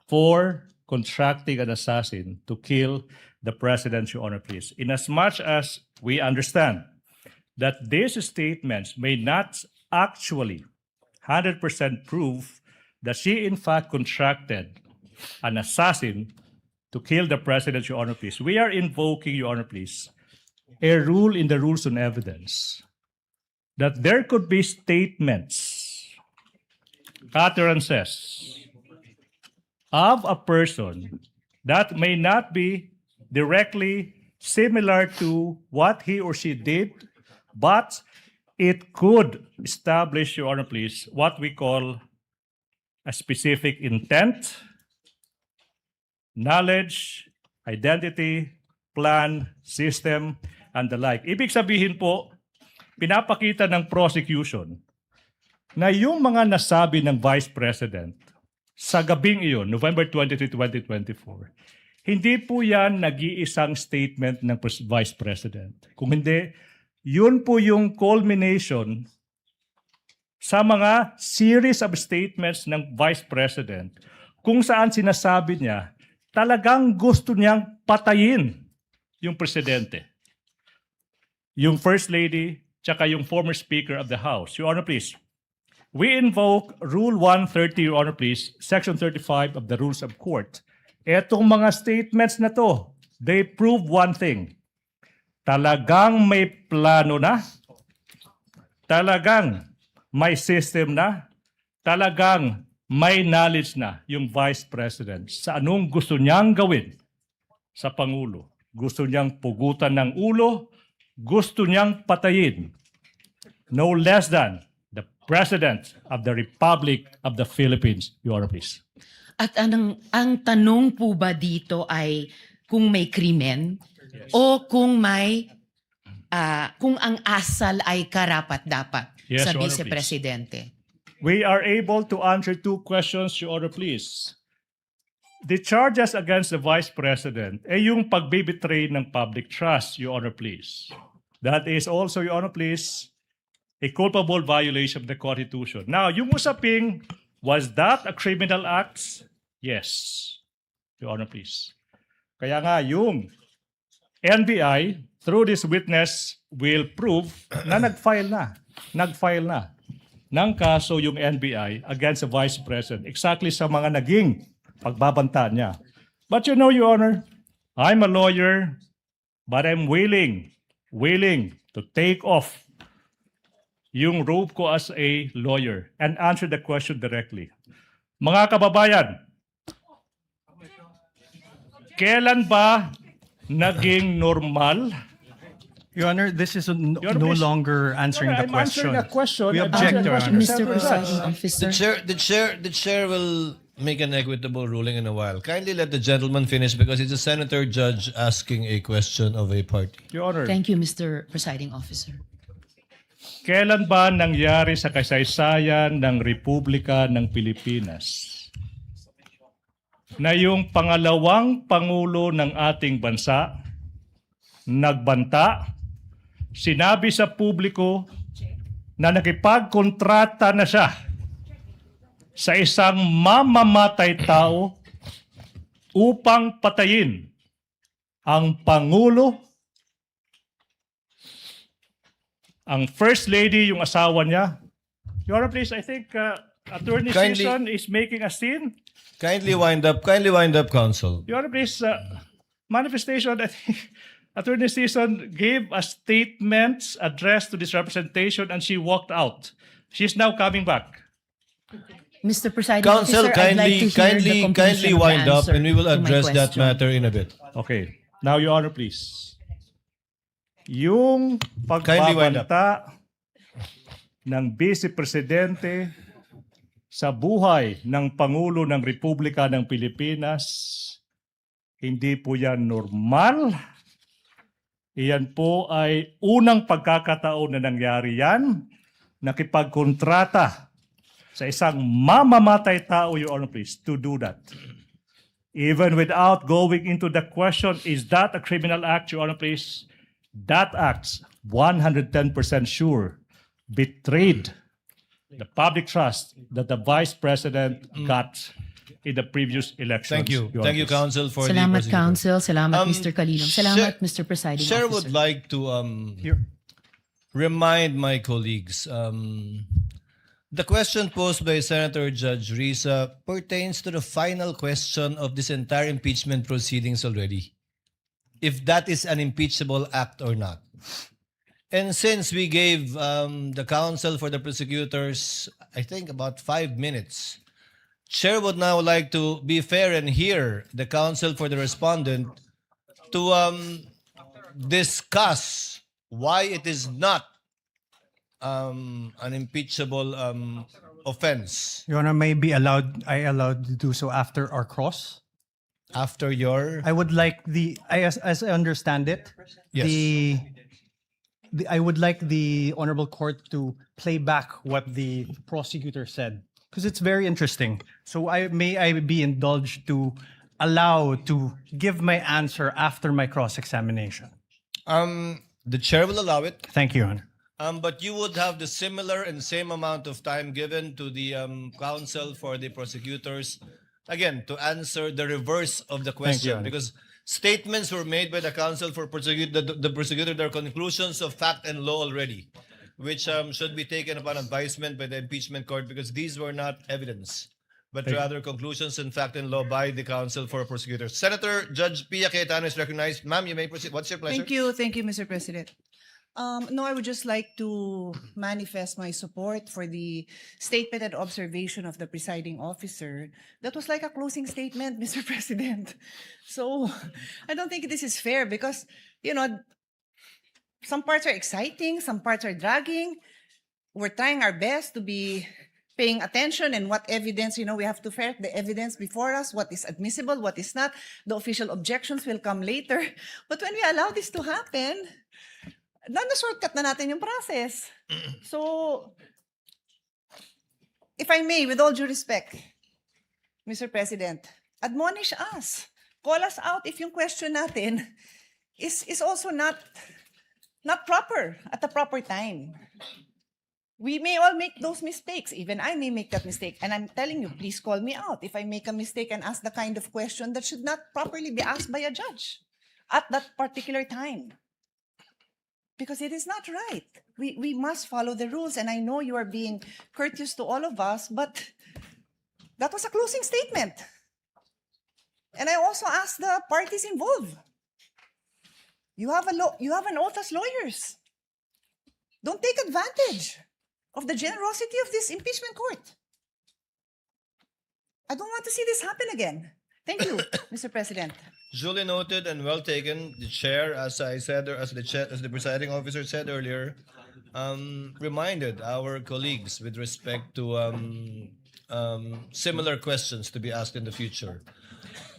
for contracting an assassin to kill the President, Your Honor, please. Inasmuch as we understand that these statements may not actually 100% prove that she in fact contracted an assassin to kill the President, Your Honor, please. We are invoking, Your Honor, please, a rule in the rules on evidence that there could be statements, utterances of a person that may not be directly similar to what he or she did, but it could establish, Your Honor, please, what we call a specific intent, knowledge, identity, plan, system, and the like. Ibig sabihin po, pinapakita ng prosecution na yung mga nasabi ng Vice President sa gabing iyon, November 23, 2024, hindi po yan nag-iisang statement ng Vice President. Kung hindi, yun po yung culmination sa mga series of statements ng Vice President kung saan sinasabi niya talagang gusto niyang patayin yung presidente, yung First Lady, tsaka yung former Speaker of the House. Your Honor, please. We invoke Rule 130, Your Honor, please, Section 35 of the Rules of Court. Etong mga statements na to, they prove one thing. Talagang may plano na, talagang may system na, talagang may knowledge na yung Vice President sa anong gusto niyang gawin sa Pangulo. Gusto niyang pugutan ng ulo, gusto niyang patayin no less than the President of the Republic of the Philippines. Your Honor, please. At ang tanong po ba dito ay kung may krimen o kung may kung ang asal ay karapat-dapat Yes, sa Your Honor, Vice-Presidente? We are able to answer two questions, Your Honor, please. The charges against the Vice President ay yung pagbibitray ng public trust, Your Honor, please. That is also, Your Honor, please, a culpable violation of the Constitution. Now, yung usaping, was that a criminal act? Yes, Your Honor, please. Kaya nga, yung NBI, through this witness, will prove na nag-file na. ng kaso yung NBI against the Vice President exactly sa mga naging pagbabanta niya. But you know, Your Honor, I'm a lawyer, but I'm willing to take off yung robe ko as a lawyer and answer the question directly. Mga kababayan, kailan ba naging normal? Your Honor, this is no please. longer answering the I'm question. answering a question. We I'm object, answering Your a question. Honor. Mr. Presiding Officer. The chair will make an equitable ruling in a while. Kindly let the gentleman finish because it's a senator judge asking a question of a party. Your Honor, Thank you, Mr. Presiding Officer. kailan ba nangyari sa kasaysayan ng Republika ng Pilipinas na yung pangalawang pangulo ng ating bansa nagbanta, sinabi sa publiko na nakipagkontrata na siya sa isang mamamatay tao upang patayin ang Pangulo, ang First Lady, yung asawa niya. Your Honor, please, I think Attorney Season is making a scene. Kindly wind up, counsel. Your Honor, please, manifestation, I think Attorney Season gave a statement addressed to this representation and she walked out. She's now coming back. Mr. Presiding Counsel, Officer, I'd like to hear the completion kindly of the wind up answer and we will to my address that question. matter in a bit. Okay. Now, Your Honor, please. Yung Kindly wind up. pagbabanta ng Vice Presidente sa buhay ng Pangulo ng Republika ng Pilipinas, hindi po yan normal. Iyan po ay unang pagkakataon na nangyari yan, nakipagkontrata sa isang mamamatay tao, Your Honor, please, to do that. Even without going into the question, is that a criminal act, Your Honor, please? That act, 110% sure, betrayed the public trust that the Vice President got in the previous elections. Thank you. Your Thank you, Honor, please. counsel, for Salamat, the Counsel. Salamat, Mr. Kalilong. Salamat, Chair- Mr. Presiding Chair Officer. would like to remind my colleagues, the question posed by Senator Judge Risa pertains to the final question of this entire impeachment proceedings already. If that is an impeachable act or not. And since we gave the counsel for the prosecutors, I think about 5 minutes, Chair would now like to be fair and hear the counsel for the respondent to discuss why it is not an impeachable offense. Your Honor, I allowed to do so after our cross? After your... I would like as I understand it, Yes. I would like the Honorable Court to play back what the prosecutor said because it's very interesting. So may I be indulged to allow to give my answer after my cross-examination? The chair will allow it. Thank you, Your Honor. But you would have the similar and same amount of time given to the counsel for the prosecutors, again, to answer the reverse of the Your question. Honor. Because statements were made by the counsel for the prosecutor, their conclusions of fact and law already, which should be taken upon advisement by the impeachment court because these were not evidence, but rather conclusions in fact and law by the counsel for prosecutors. Senator Judge Pia Cayetano is recognized. Ma'am, you may proceed. What's your pleasure? Thank you, Mr. President. No, I would just like to manifest my support for the statement and observation of the presiding officer. That was like a closing statement, Mr. President. So I don't think this is fair because, some parts are exciting, some parts are dragging. We're trying our best to be paying attention and what evidence, we have to ferret the evidence before us, what is admissible, what is not. The official objections will come later. But when we allow this to happen, na-shortcut na natin yung process. So, if I may, with all due respect, Mr. President, admonish us. Call us out if yung question natin is also not proper at the proper time. We may all make those mistakes. Even I may make that mistake. And I'm telling you, please call me out if I make a mistake and ask the kind of question that should not properly be asked by a judge at that particular time. because it is not right. We must follow the rules, and I know you are being courteous to all of us, but that was a closing statement. And I also asked the parties involved. You have an oath as lawyers. Don't take advantage of the generosity of this impeachment court. I don't want to see this happen again. Thank you, Mr. President. Duly noted and well taken. The chair, as I said, or as the presiding officer said earlier, reminded our colleagues with respect to similar questions to be asked in the future.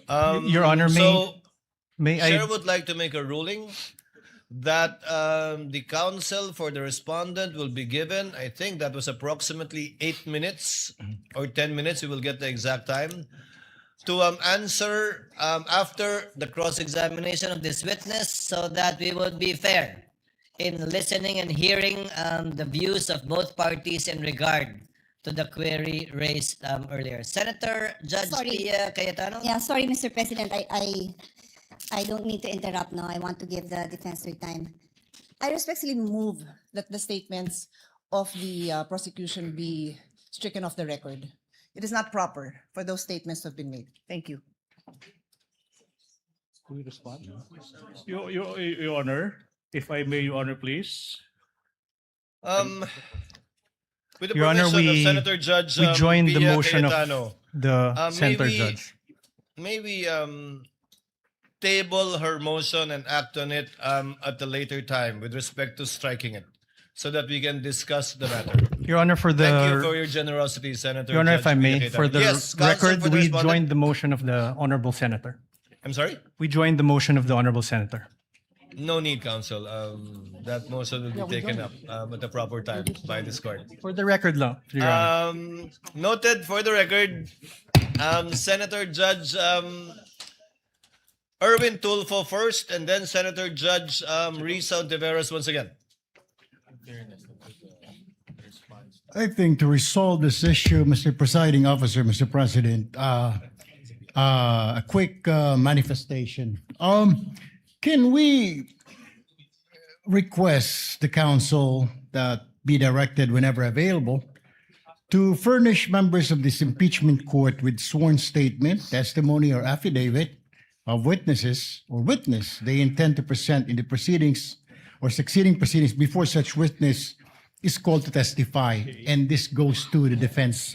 Your Honor, may Chair I? would like to make a ruling that the counsel for the respondent will be given, I think that was approximately 8 minutes or 10 minutes, we will get the exact time, to answer after The cross-examination of this witness so that we would be fair in listening and hearing the views of both parties in regard to the query raised earlier. Senator Judge Pia Cayetano? Yeah, sorry, Mr. President. I don't need to interrupt now. I want to give the defense their time. I respectfully move that the statements of the prosecution be stricken off the record. It is not proper for those statements to have been made. Thank you. Can we respond? Your Honor, if I may, Your Honor, please. With the Your Honor, permission of we Senator Judge we joined the Pia motion Cayetano, of the Senator may we- Judge. May we table her motion and act on it at a later time with respect to striking it, so that we can discuss the matter. Your Honor, for Thank you for the your generosity, Senator. Your Honor, Judge if I Pia may, Cayetano. for the Yes, counsel record, for the we respondent. joined the motion of the honorable senator. I'm sorry? We joined the motion of the honorable senator. No need, counsel. That motion will be taken up at the proper time by this court. For the record lang, Your Honor. Noted for the record, Senator Judge Erwin Tulfo first, and then Senator Judge Risa Ontiveros once again. I think to resolve this issue, Mr. Presiding Officer, Mr. President, a quick manifestation. Can we request the council that be directed whenever available to furnish members of this impeachment court with sworn statement, testimony, or affidavit of witnesses or witness they intend to present in the proceedings or succeeding proceedings before such witness is called to testify, and this goes to the defense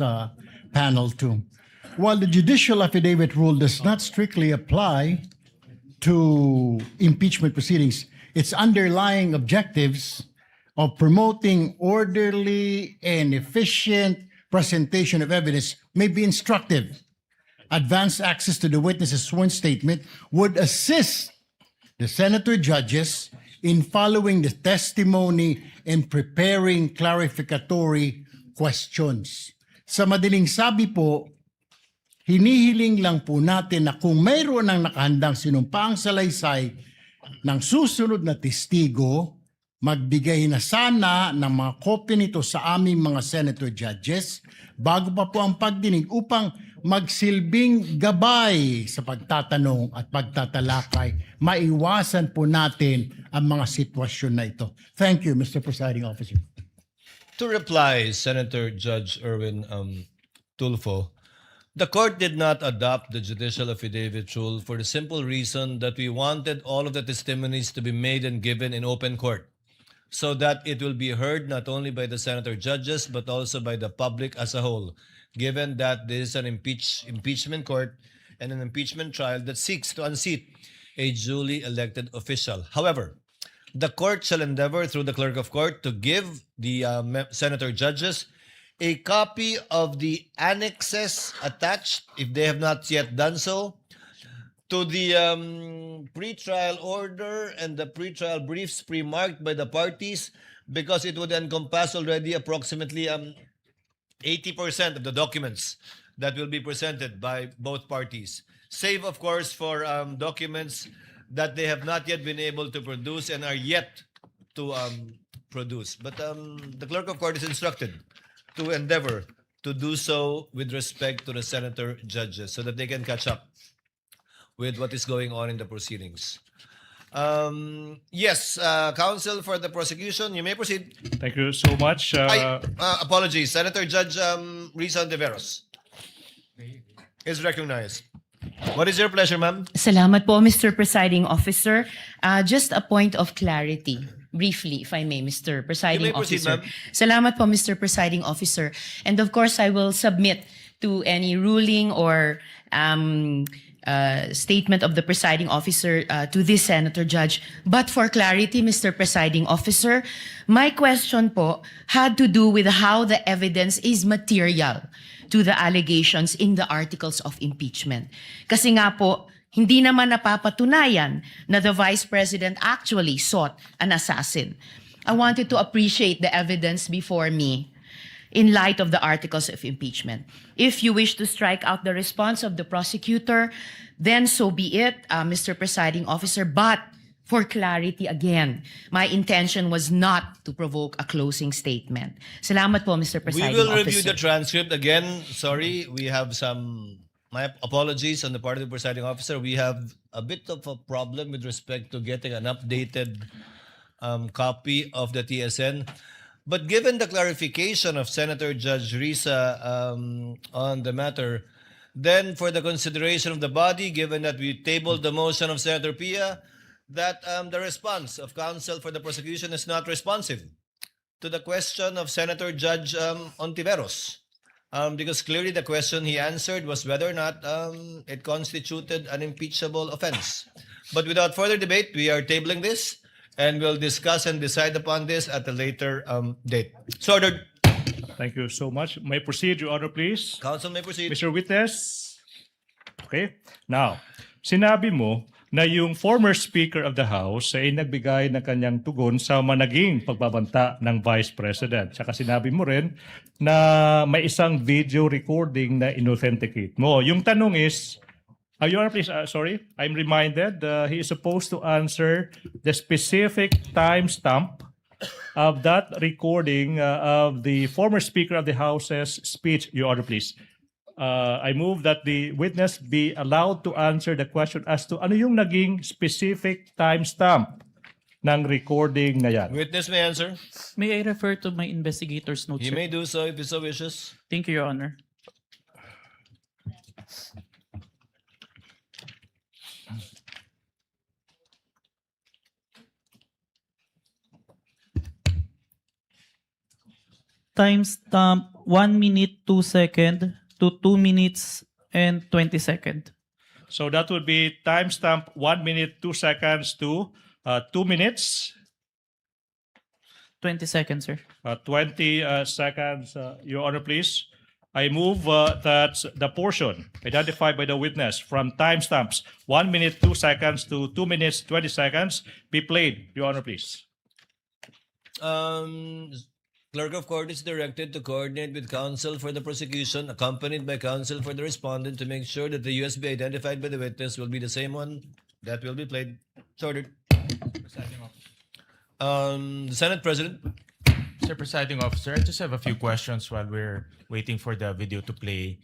panel too. While the judicial affidavit rule does not strictly apply to impeachment proceedings, its underlying objectives of promoting orderly and efficient presentation of evidence may be instructive. Advanced access to the witness's sworn statement would assist the senator judges in following the testimony and preparing clarificatory questions. Sa madaling sabi po, hinihiling lang po natin na kung mayroon ng nakahandang sinumpaang salaysay ng susunod na testigo, magbigay na sana ng mga kopya nito sa aming mga senator judges bago pa po ang pagdinig upang magsilbing gabay sa pagtatanong at pagtatalakay. Maiwasan po natin ang mga sitwasyon na ito. Thank you, Mr. Presiding Officer. To reply, Senator Judge Erwin Tulfo, the court did not adopt the judicial affidavit rule for the simple reason that we wanted all of the testimonies to be made and given in open court, so that it will be heard not only by the senator judges but also by the public as a whole, given that this is an impeachment court and an impeachment trial that seeks to unseat a duly elected official. However, the court shall endeavor through the clerk of court to give the senator judges a copy of the annexes attached, if they have not yet done so, to the pretrial order and the pretrial briefs pre-marked by the parties, because it would encompass already approximately 80% of the documents that will be presented by both parties, save, of course, for documents that they have not yet been able to produce and are yet to produce. But the clerk of court is instructed to endeavor to do so with respect to the senator judges so that they can catch up with what is going on in the proceedings. Yes, counsel for the prosecution, you may proceed. Thank you so much. Apologies, Senator Judge Risa Ontiveros is recognized. What is your pleasure, ma'am? Salamat po, Mr. Presiding Officer. Just a point of clarity, briefly, if I may, Mr. Presiding You may proceed, Officer. ma'am. Salamat po, Mr. Presiding Officer. And of course, I will submit to any ruling or statement of the presiding officer to this Senator Judge. But for clarity, Mr. Presiding Officer, my question po had to do with how the evidence is material to the allegations in the articles of impeachment. Kasi nga po, hindi naman napapatunayan na the Vice President actually sought an assassin. I wanted to appreciate the evidence before me in light of the articles of impeachment. If you wish to strike out the response of the prosecutor, then so be it, Mr. Presiding Officer. But for clarity again, my intention was not to provoke a closing statement. Salamat po, Mr. We Presiding will Officer. review the transcript again. Sorry, we have my apologies on the part of the presiding officer. We have a bit of a problem with respect to getting an updated copy of the TSN. But given the clarification of Senator Judge Risa on the matter, then for the consideration of the body, given that we tabled the motion of Senator Pia, that the response of counsel for the prosecution is not responsive to the question of Senator Judge Ontiveros. Because clearly the question he answered was whether or not it constituted an impeachable offense. But without further debate, we are tabling this and we'll discuss and decide upon this at a later date. So ordered. Thank you so much. May proceed, Your Honor, please. Counsel may proceed. Mr. Witness. Okay. Now, sinabi mo na yung former Speaker of the House ay nagbigay ng kanyang tugon sa managing pagbabanta ng Vice President. Saka sinabi mo rin na may isang video recording na inauthenticate mo. Yung tanong is, Your Honor, please, sorry, I'm reminded he is supposed to answer the specific timestamp of that recording of the former Speaker of the House's speech. Your Honor, please. I move that the witness be allowed to answer the question as to ano yung naging specific timestamp ng recording na yan. Witness may answer. May I refer to my investigator's notes, He sir? may do so if he so wishes. Thank you, Your Honor. Timestamp 1 minute 2 second to 2 minutes and 20 second. So that would be timestamp 1 minute 2 seconds to 2 minutes 20 seconds, sir. 20 seconds. Your Honor, please. I move that the portion identified by the witness from timestamps 1 minute 2 seconds to 2 minutes 20 seconds be played. Your Honor, please. Clerk of Court is directed to coordinate with counsel for the prosecution, accompanied by counsel for the respondent, to make sure that the USB identified by the witness will be the same one that will be played. So ordered. The Senate President. Mr. Presiding Officer, I just have a few questions while we're waiting for the video to play.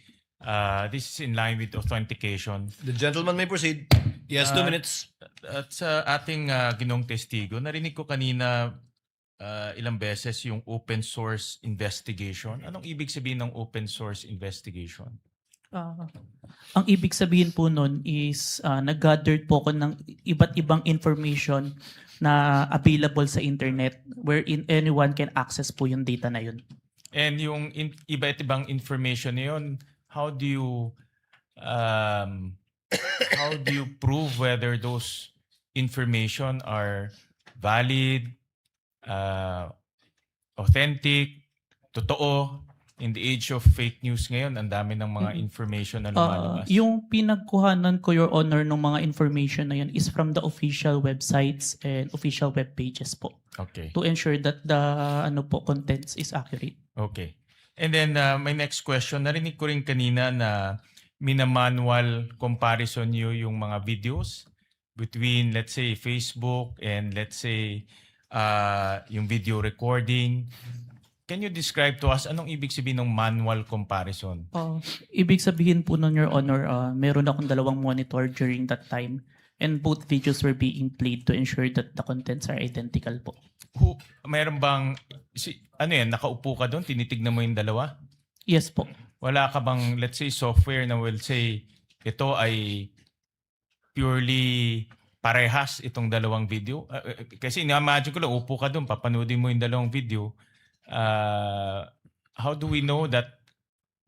This is in line with authentication. The gentleman may proceed. Yes, 2 minutes. At sa ating ginong testigo, narinig ko kanina ilang beses yung open source investigation. Anong ibig sabihin ng open source investigation? Ang ibig sabihin po nun is nag-gathered po ko ng iba't ibang information na available sa internet wherein anyone can access po yung data na yun. And yung iba't ibang information na yun, how do you prove whether those information are valid, authentic, totoo? In the age of fake news ngayon, ang dami ng mga information na lumalabas. Yung pinagkuhanan ko, Your Honor, ng mga information na yun is from the official websites and official web pages po. Okay. To ensure that the contents is accurate. Okay. And then my next question, narinig ko rin kanina na minamanual comparison nyo yung mga videos between, let's say, Facebook and let's say, yung video recording. Can you describe to us anong ibig sabihin ng manual comparison? Ibig sabihin po nun, Your Honor, meron akong 2 monitor during that time. And both videos were being played to ensure that the contents are identical po. Meron bang, ano yan, nakaupo ka doon, tinitignan mo yung dalawa? Yes po. Wala ka bang, let's say, software na will say, ito ay purely parehas itong dalawang video? Kasi na-imagine ko lang, upo ka doon, papanoodin mo yung dalawang video. How do we know that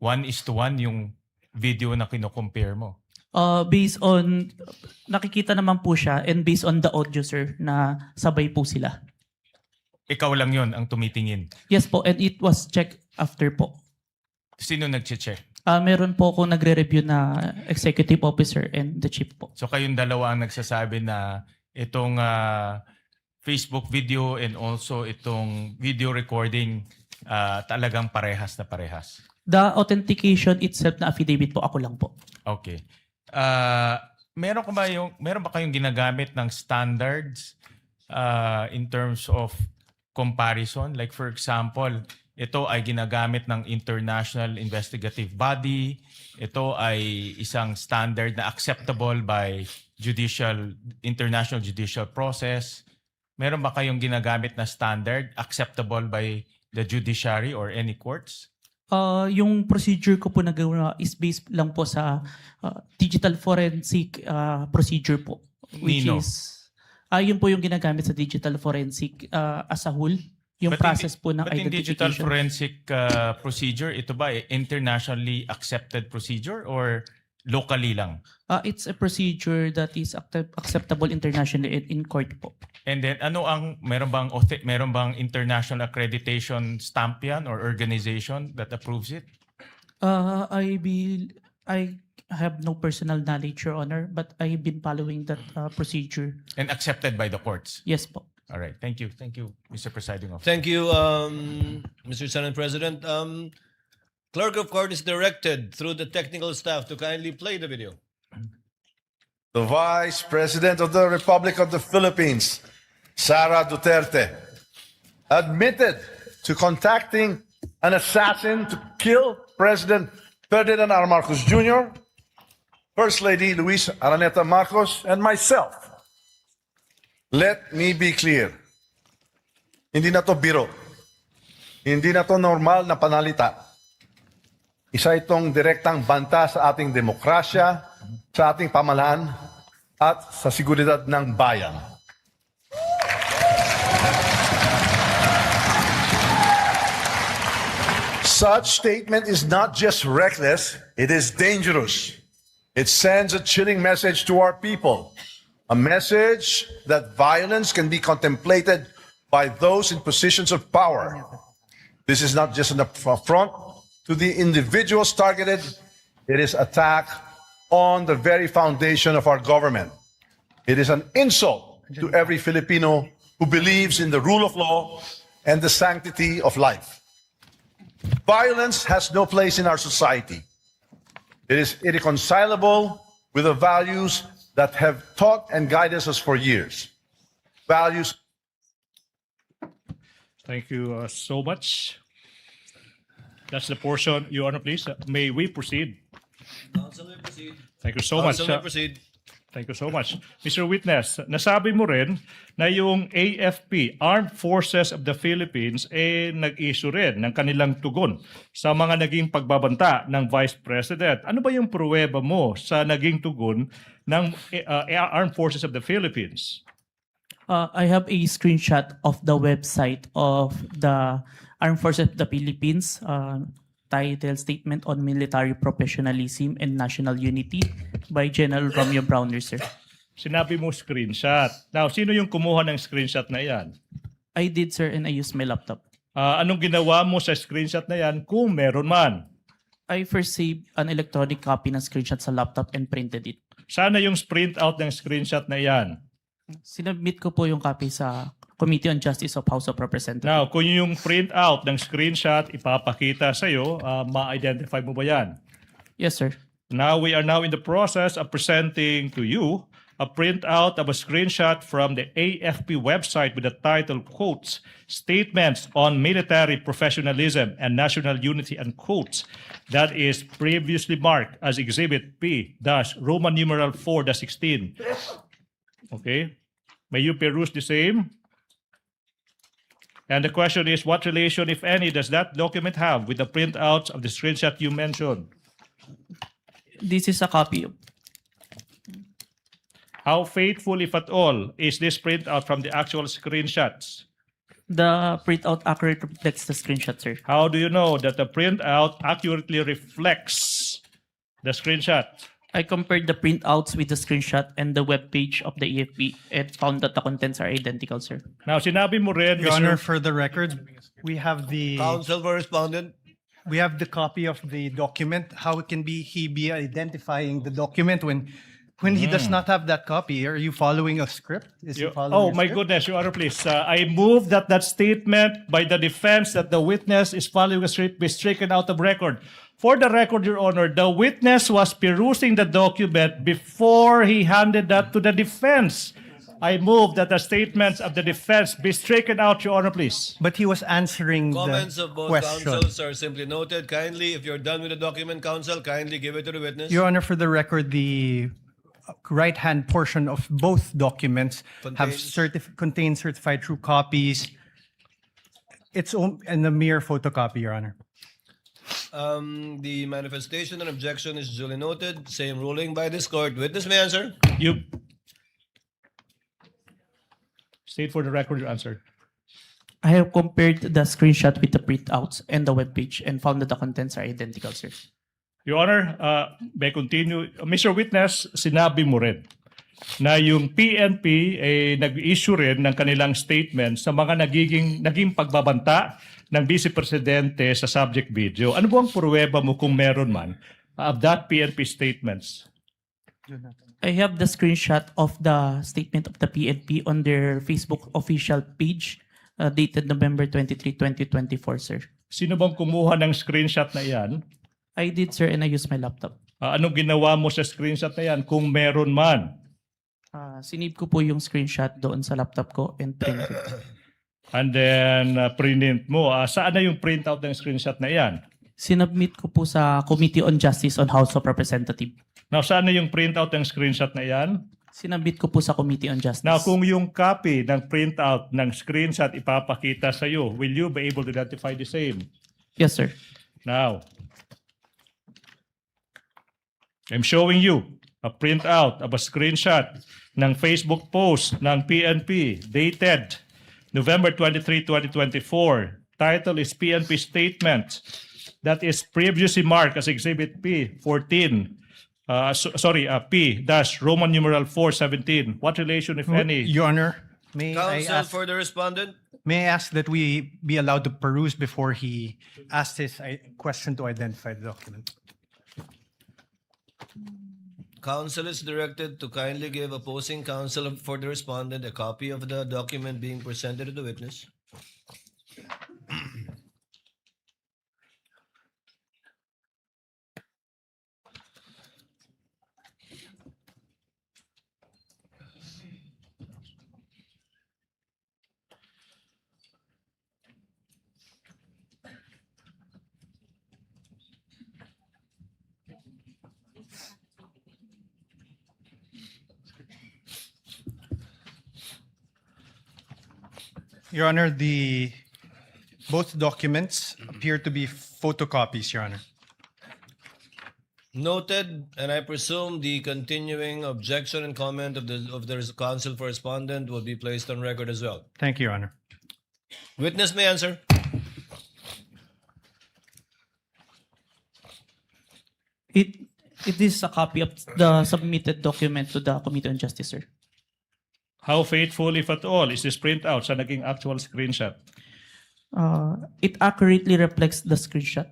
1:1 yung video na kino-compare mo? Based on, nakikita naman po siya, and based on the audio, sir, na sabay po sila. Ikaw lang yon ang tumitingin? Yes po, and it was checked after po. Sino nag-check? Meron po akong nagre-review na executive officer and the chief po. So kayong dalawa ang nagsasabi na itong Facebook video and also itong video recording talagang parehas na parehas? The authentication itself na affidavit po, ako lang po. Okay. Meron ba kayong ginagamit ng standards in terms of comparison? Like for example, ito ay ginagamit ng international investigative body. Ito ay isang standard na acceptable by international judicial process. Meron ba kayong ginagamit na standard acceptable by the judiciary or any courts? Yung procedure ko po nagawa is based lang po sa digital forensic procedure po. Which Nino? is, yun po yung ginagamit sa digital forensic as a whole. Yung process po ng But in digital identification. forensic procedure, ito ba internationally accepted procedure or locally lang? It's a procedure that is acceptable internationally in court po. And then meron bang international accreditation stamp yan or organization that approves it? I have no personal knowledge, Your Honor, but I've been following that procedure. And accepted by the courts? Yes po. All right. Thank you. Thank you, Mr. Presiding Officer. Thank you, Mr. Senate President. Clerk of Court is directed through the technical staff to kindly play the video. The Vice President of the Republic of the Philippines, Sara Duterte, admitted to contacting an assassin to kill President Ferdinand Marcos Jr., First Lady Liza Araneta-Marcos, and myself. Let me be clear. Hindi na to biro. Hindi na to normal na panalita. Isa itong direktang banta sa ating demokrasya, sa ating pamahalaan, at sa seguridad ng bayan. Such statement is not just reckless, it is dangerous. It sends a chilling message to our people. A message that violence can be contemplated by those in positions of power. This is not just an affront to the individuals targeted, it is attack on the very foundation of our government. It is an insult to every Filipino who believes in the rule of law and the sanctity of life. Violence has no place in our society. It is irreconcilable with the values that have taught and guided us for years. Values. Thank you so much. That's the portion. Your Honor, please. May we proceed? Counsel, proceed. Thank you so much. Counsel, proceed. Thank you so much. Mr. Witness, nasabi mo rin na yung AFP, Armed Forces of the Philippines, nag-issue rin ng kanilang tugon sa mga naging pagbabanta ng Vice President. Ano ba yung pruweba mo sa naging tugon ng Armed Forces of the Philippines? I have a screenshot of the website of the Armed Forces of the Philippines, titled Statement on Military Professionalism and National Unity by General Romeo Browner, sir. Sinabi mo screenshot. Now, sino yung kumuha ng screenshot na yan? I did, sir, and I used my laptop. Anong ginawa mo sa screenshot na yan kung meron man? I first saved an electronic copy ng screenshot sa laptop and printed it. Sana yung print out ng screenshot na yan. Sinubmit ko po yung copy sa Committee on Justice of House of Representatives. Now, kung yung print out ng screenshot ipapakita sa iyo, ma-identify mo ba yan? Yes, sir. Now, we are now in the process of presenting to you a printout of a screenshot from the AFP website with the title, quotes, Statements on Military Professionalism and National Unity, and quotes, that is previously marked as Exhibit P-Roman numeral 4-16. Okay. May you peruse the same? And the question is, what relation, if any, does that document have with the printouts of the screenshot you mentioned? This is a copy. How faithful, if at all, is this printout from the actual screenshots? The printout accurately reflects the screenshot, sir. How do you know that the printout accurately reflects the screenshot? I compared the printouts with the screenshot and the web page of the EFP and found that the contents are identical, sir. Now, sinabi mo rin, Your Honor, for the record, we have the Counsel for respondent. we have the copy of the document. How can he be identifying the document when he does not have that copy? Are you following a script? Is he following Oh a my script? goodness, Your Honor, please. I move that statement by the defense that the witness is following a script be stricken out of record. For the record, Your Honor, the witness was perusing the document before he handed that to the defense. I move that the statements of the defense be stricken out, Your Honor, please. But he was answering Comments the of both question. counsels are simply noted. Kindly, if you're done with the document, counsel, kindly give it to the witness. Your Honor, for the record, the right-hand portion of both documents contain certified true copies. It's in a mere photocopy, Your Honor. The manifestation and objection is duly noted. Same ruling by this court. Witness may answer. You state for the record your answer. I have compared the screenshot with the printouts and the web page and found that the contents are identical, sir. Your Honor, may continue. Mr. Witness, sinabi mo rin na yung PNP ay nag-issue rin ng kanilang statement sa mga naging pagbabanta ng Vice Presidente sa subject video. Ano po ang pruweba mo kung meron man of that PNP statements? I have the screenshot of the statement of the PNP on their Facebook official page dated November 23, 2024, sir. Sino bang kumuha ng screenshot na yan? I did, sir, and I used my laptop. Anong ginawa mo sa screenshot na yan kung meron man? Sinave ko po yung screenshot doon sa laptop ko and print it. And then print mo. Saan na yung printout ng screenshot na yan? Sinubmit ko po sa Committee on Justice on House of Representatives. Now, saan na yung printout ng screenshot na yan? Sinabit ko po sa Committee on Justice. Now, kung yung copy ng printout ng screenshot ipapakita sa iyo, will you be able to identify the same? Yes, sir. Now, I'm showing you a printout of a screenshot ng Facebook post ng PNP dated November 23, 2024. Title is PNP Statement that is previously marked as Exhibit P14. P-Roman numeral 417. What relation, if any? Your Honor, may I Counsel ask, for the respondent. may I ask that we be allowed to peruse before he asks his question to identify the document? Counsel is directed to kindly give opposing counsel for the respondent a copy of the document being presented to the witness. Your Honor, both documents appear to be photocopies, Your Honor. Noted, and I presume the continuing objection and comment of the counsel for respondent will be placed on record as well. Thank you, Your Honor. Witness may answer. It is a copy of the submitted document to the Committee on Justice, sir. How faithful, if at all, is this printout sa naging actual screenshot? It accurately reflects the screenshot.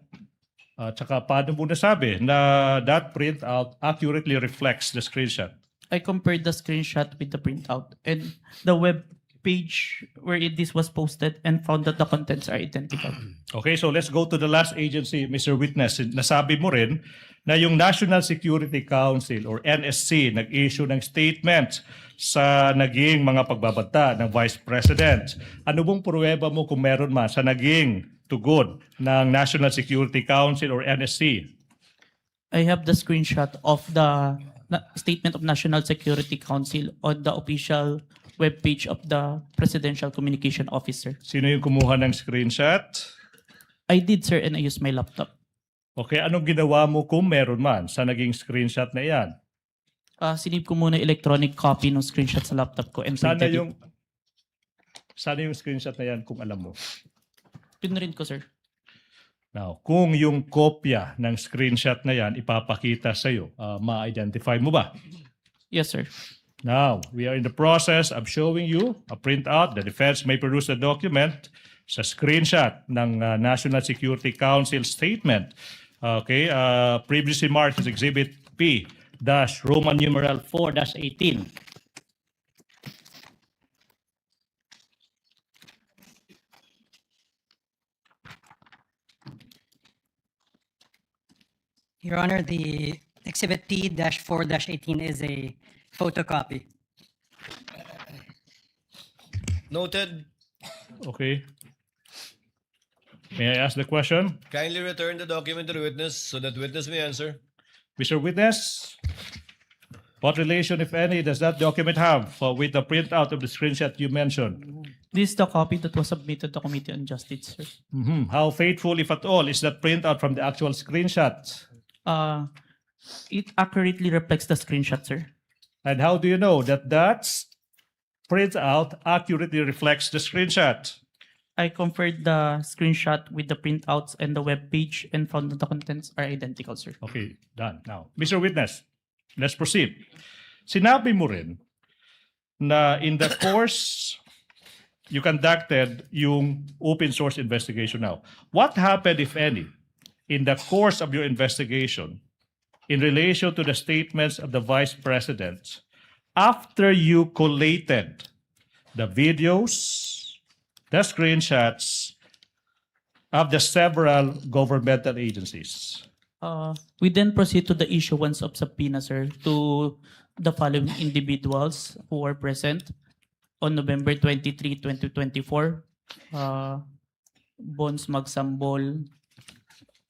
Tsaka paano mo nasabi na that printout accurately reflects the screenshot? I compared the screenshot with the printout and the web page where this was posted and found that the contents are identical. Okay, so let's go to the last agency, Mr. Witness. Nasabi mo rin na yung National Security Council or NSC nag-issue ng statement sa naging mga pagbabanta ng Vice President. Ano bang pruweba mo kung meron man sa naging tugon ng National Security Council or NSC? I have the screenshot of the Statement of National Security Council on the official webpage of the Presidential Communication Officer. Sino yung kumuha ng screenshot? I did, sir, and I used my laptop. Okay, anong ginawa mo kung meron man sa naging screenshot na yan? Sinip ko muna electronic copy ng screenshot sa laptop ko and printed it. Sana yung screenshot na yan kung alam mo. Pinrint ko, sir. Now, kung yung kopya ng screenshot na yan ipapakita sa iyo, ma-identify mo ba? Yes, sir. Now, we are in the process of showing you a printout. The defense may produce the document sa screenshot ng National Security Council statement. Okay, previously marked as Exhibit P Roman numeral 4-18. Your Honor, the Exhibit T-4-18 is a photocopy. Noted. Okay. May I ask the question? Kindly return the document to the witness so that witness may answer. Mr. Witness, what relation, if any, does that document have with the printout of the screenshot you mentioned? This is the copy that was submitted to Committee on Justice, sir. How faithful, if at all, is that printout from the actual screenshot? It accurately reflects the screenshot, sir. And how do you know that that printout accurately reflects the screenshot? I compared the screenshot with the printouts and the web page and found that the contents are identical, sir. Okay, done. Now, Mr. Witness, let's proceed. Sinabi mo rin na in the course you conducted yung open source investigation now. What happened, if any, in the course of your investigation in relation to the statements of the Vice President after you collated the videos, the screenshots of the several governmental agencies? We then proceed to the issuance of subpoena, sir, to the following individuals who were present on November 23, 2024. Bons Magsambol,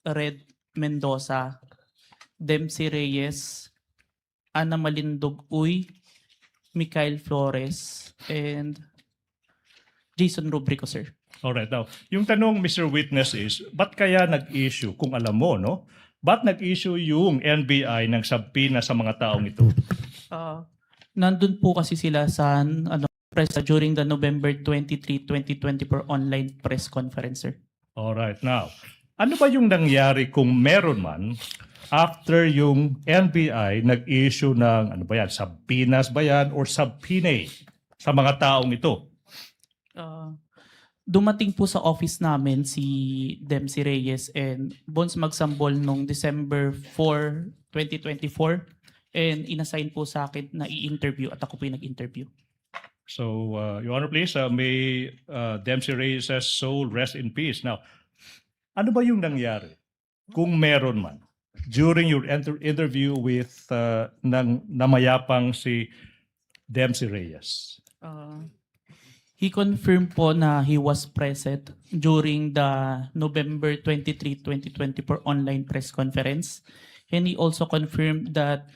Red Mendoza, Dempsey Reyes, Ana Malindog Uy, Mikhail Flores, and Jason Rubrico, sir. Alright, now, yung tanong, Mr. Witness, is, ba't kaya nag-issue, kung alam mo, no? Ba't nag-issue yung NBI ng subpoena sa mga taong ito? Nandun po kasi sila sa press during the November 23, 2024 online press conference, sir. Alright, now, ano ba yung nangyari kung meron man after yung NBI nag-issue ng, ano ba yan, subpoenas ba yan or subpoena sa mga taong ito? Dumating po sa office namin si Dempsey Reyes and Bons Magsambol noong December 4, 2024 and inassign po sa akin na i-interview at ako po yung nag-interview. So, Your Honor, please, may Dempsey Reyes' soul rest in peace. Now, ano ba yung nangyari kung meron man during your interview with namayapang si Dempsey Reyes? He confirmed po na he was present during the November 23, 2024 online press conference. And he also confirmed that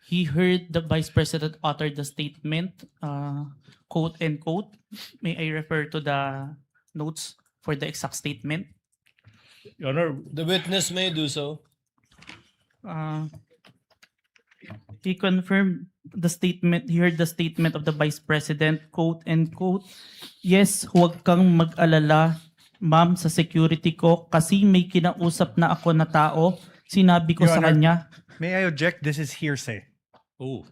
he heard the Vice President utter the statement, quote and quote. May I refer to the notes for the exact statement? Your Honor, the witness may do so. He confirmed the statement, he heard the statement of the Vice President, quote and quote, "Yes, huwag kang mag-alala, ma'am, sa security ko kasi may kinausap na ako na tao. Sinabi ko Your sa Honor, kanya." May I object? This is hearsay. Oh.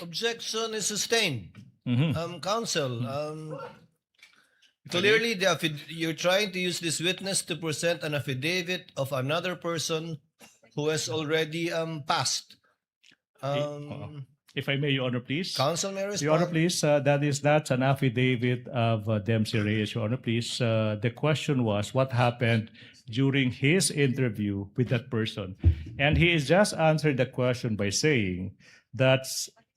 Objection is sustained. Counsel, Clearly, you're trying to use this witness to present an affidavit of another person who has already passed. If I may, Your Honor, please. Counsel may respond. Your Honor, please, that is not an affidavit of Dempsey Reyes. Your Honor, please, the question was what happened during his interview with that person. And he has just answered the question by saying that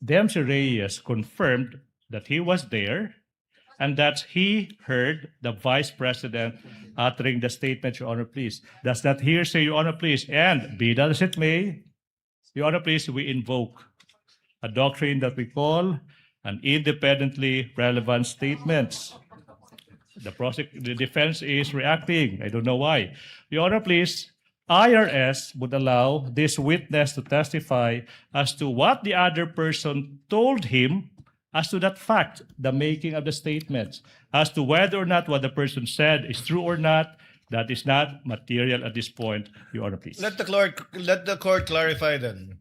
Dempsey Reyes confirmed that he was there and that he heard the Vice President uttering the statement, Your Honor, please. Does that hearsay, Your Honor, please? And be that as it may, Your Honor, please, we invoke a doctrine that we call an independently relevant statements. The defense is reacting. I don't know why. Your Honor, please, IRS would allow this witness to testify as to what the other person told him as to that fact, the making of the statements, as to whether or not what the person said is true or not. That is not material at this point, Your Honor, please. Let the court clarify then.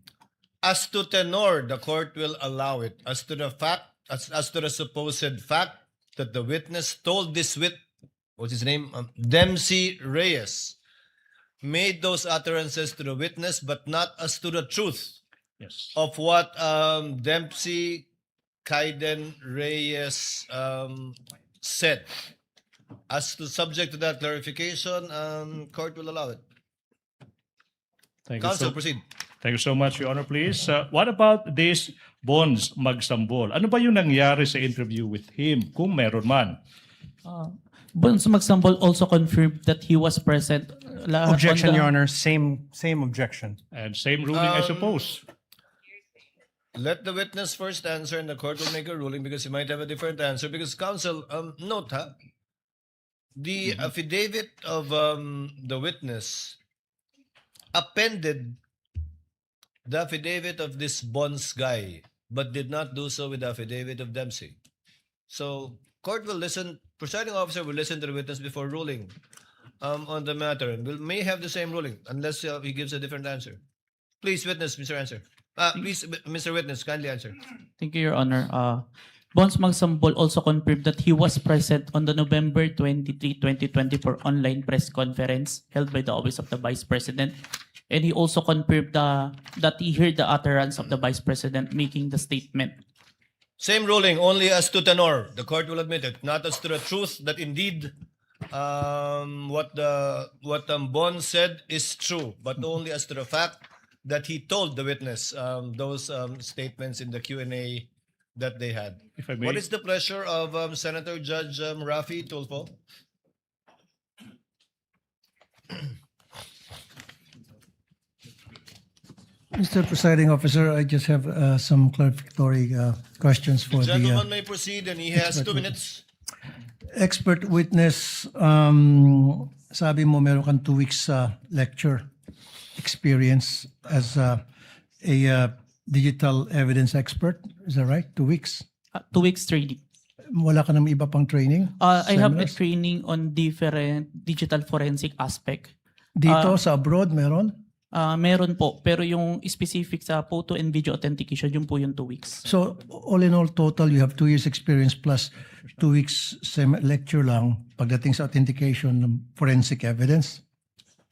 As to tenor, the court will allow it. As to the fact, as to the supposed fact that the witness told this what's his name? Dempsey Reyes made those utterances to the witness, but not as to the truth Yes. of what Dempsey Kaiden Reyes said. As to subject to that clarification, court will allow it. Thank you Counsel, so- proceed. Thank you so much, Your Honor, please. What about this Bonds Magsambol? Ano ba yung nangyari sa interview with him, kung meron man? Bonds Magsambol also confirmed that he was present. Objection, Your Honor. Same objection. And same ruling, I suppose. Let the witness first answer and the court will make a ruling because he might have a different answer. Because counsel, note, the affidavit of the witness appended the affidavit of this Bonds guy, but did not do so with the affidavit of Dempsey. So, court will listen, presiding officer will listen to the witness before ruling on the matter, and may have the same ruling unless he gives a different answer. Please, witness, Mr. Answer. Please, Mr. Witness, kindly answer. Thank you, Your Honor. Bonds Magsambol also confirmed that he was present on the November 23, 2024 online press conference held by the Office of the Vice President. And he also confirmed that he heard the utterance of the Vice President making the statement. Same ruling, only as to tenor. The court will admit it, not as to the truth that indeed what Bonds said is true, but only as to the fact that he told the witness those statements in the Q&A that they had. If I may. What is the pleasure of Senator Judge Rafi Tulfo? Mr. Presiding Officer, I just have some clarificatory questions for The the gentleman may proceed and he has 2 minutes. expert witness. Sabi mo meron kang 2 weeks lecture experience as a digital evidence expert. Is that right? 2 weeks? 2 weeks training. Wala ka naman iba pang training? I have a Seminars? training on different digital forensic aspect. Dito sa abroad meron? Meron po, pero yung specific sa photo and video authentication, yun po yung 2 weeks. So all in all total, you have 2 years experience plus 2 weeks lecture lang pagdating sa authentication ng forensic evidence?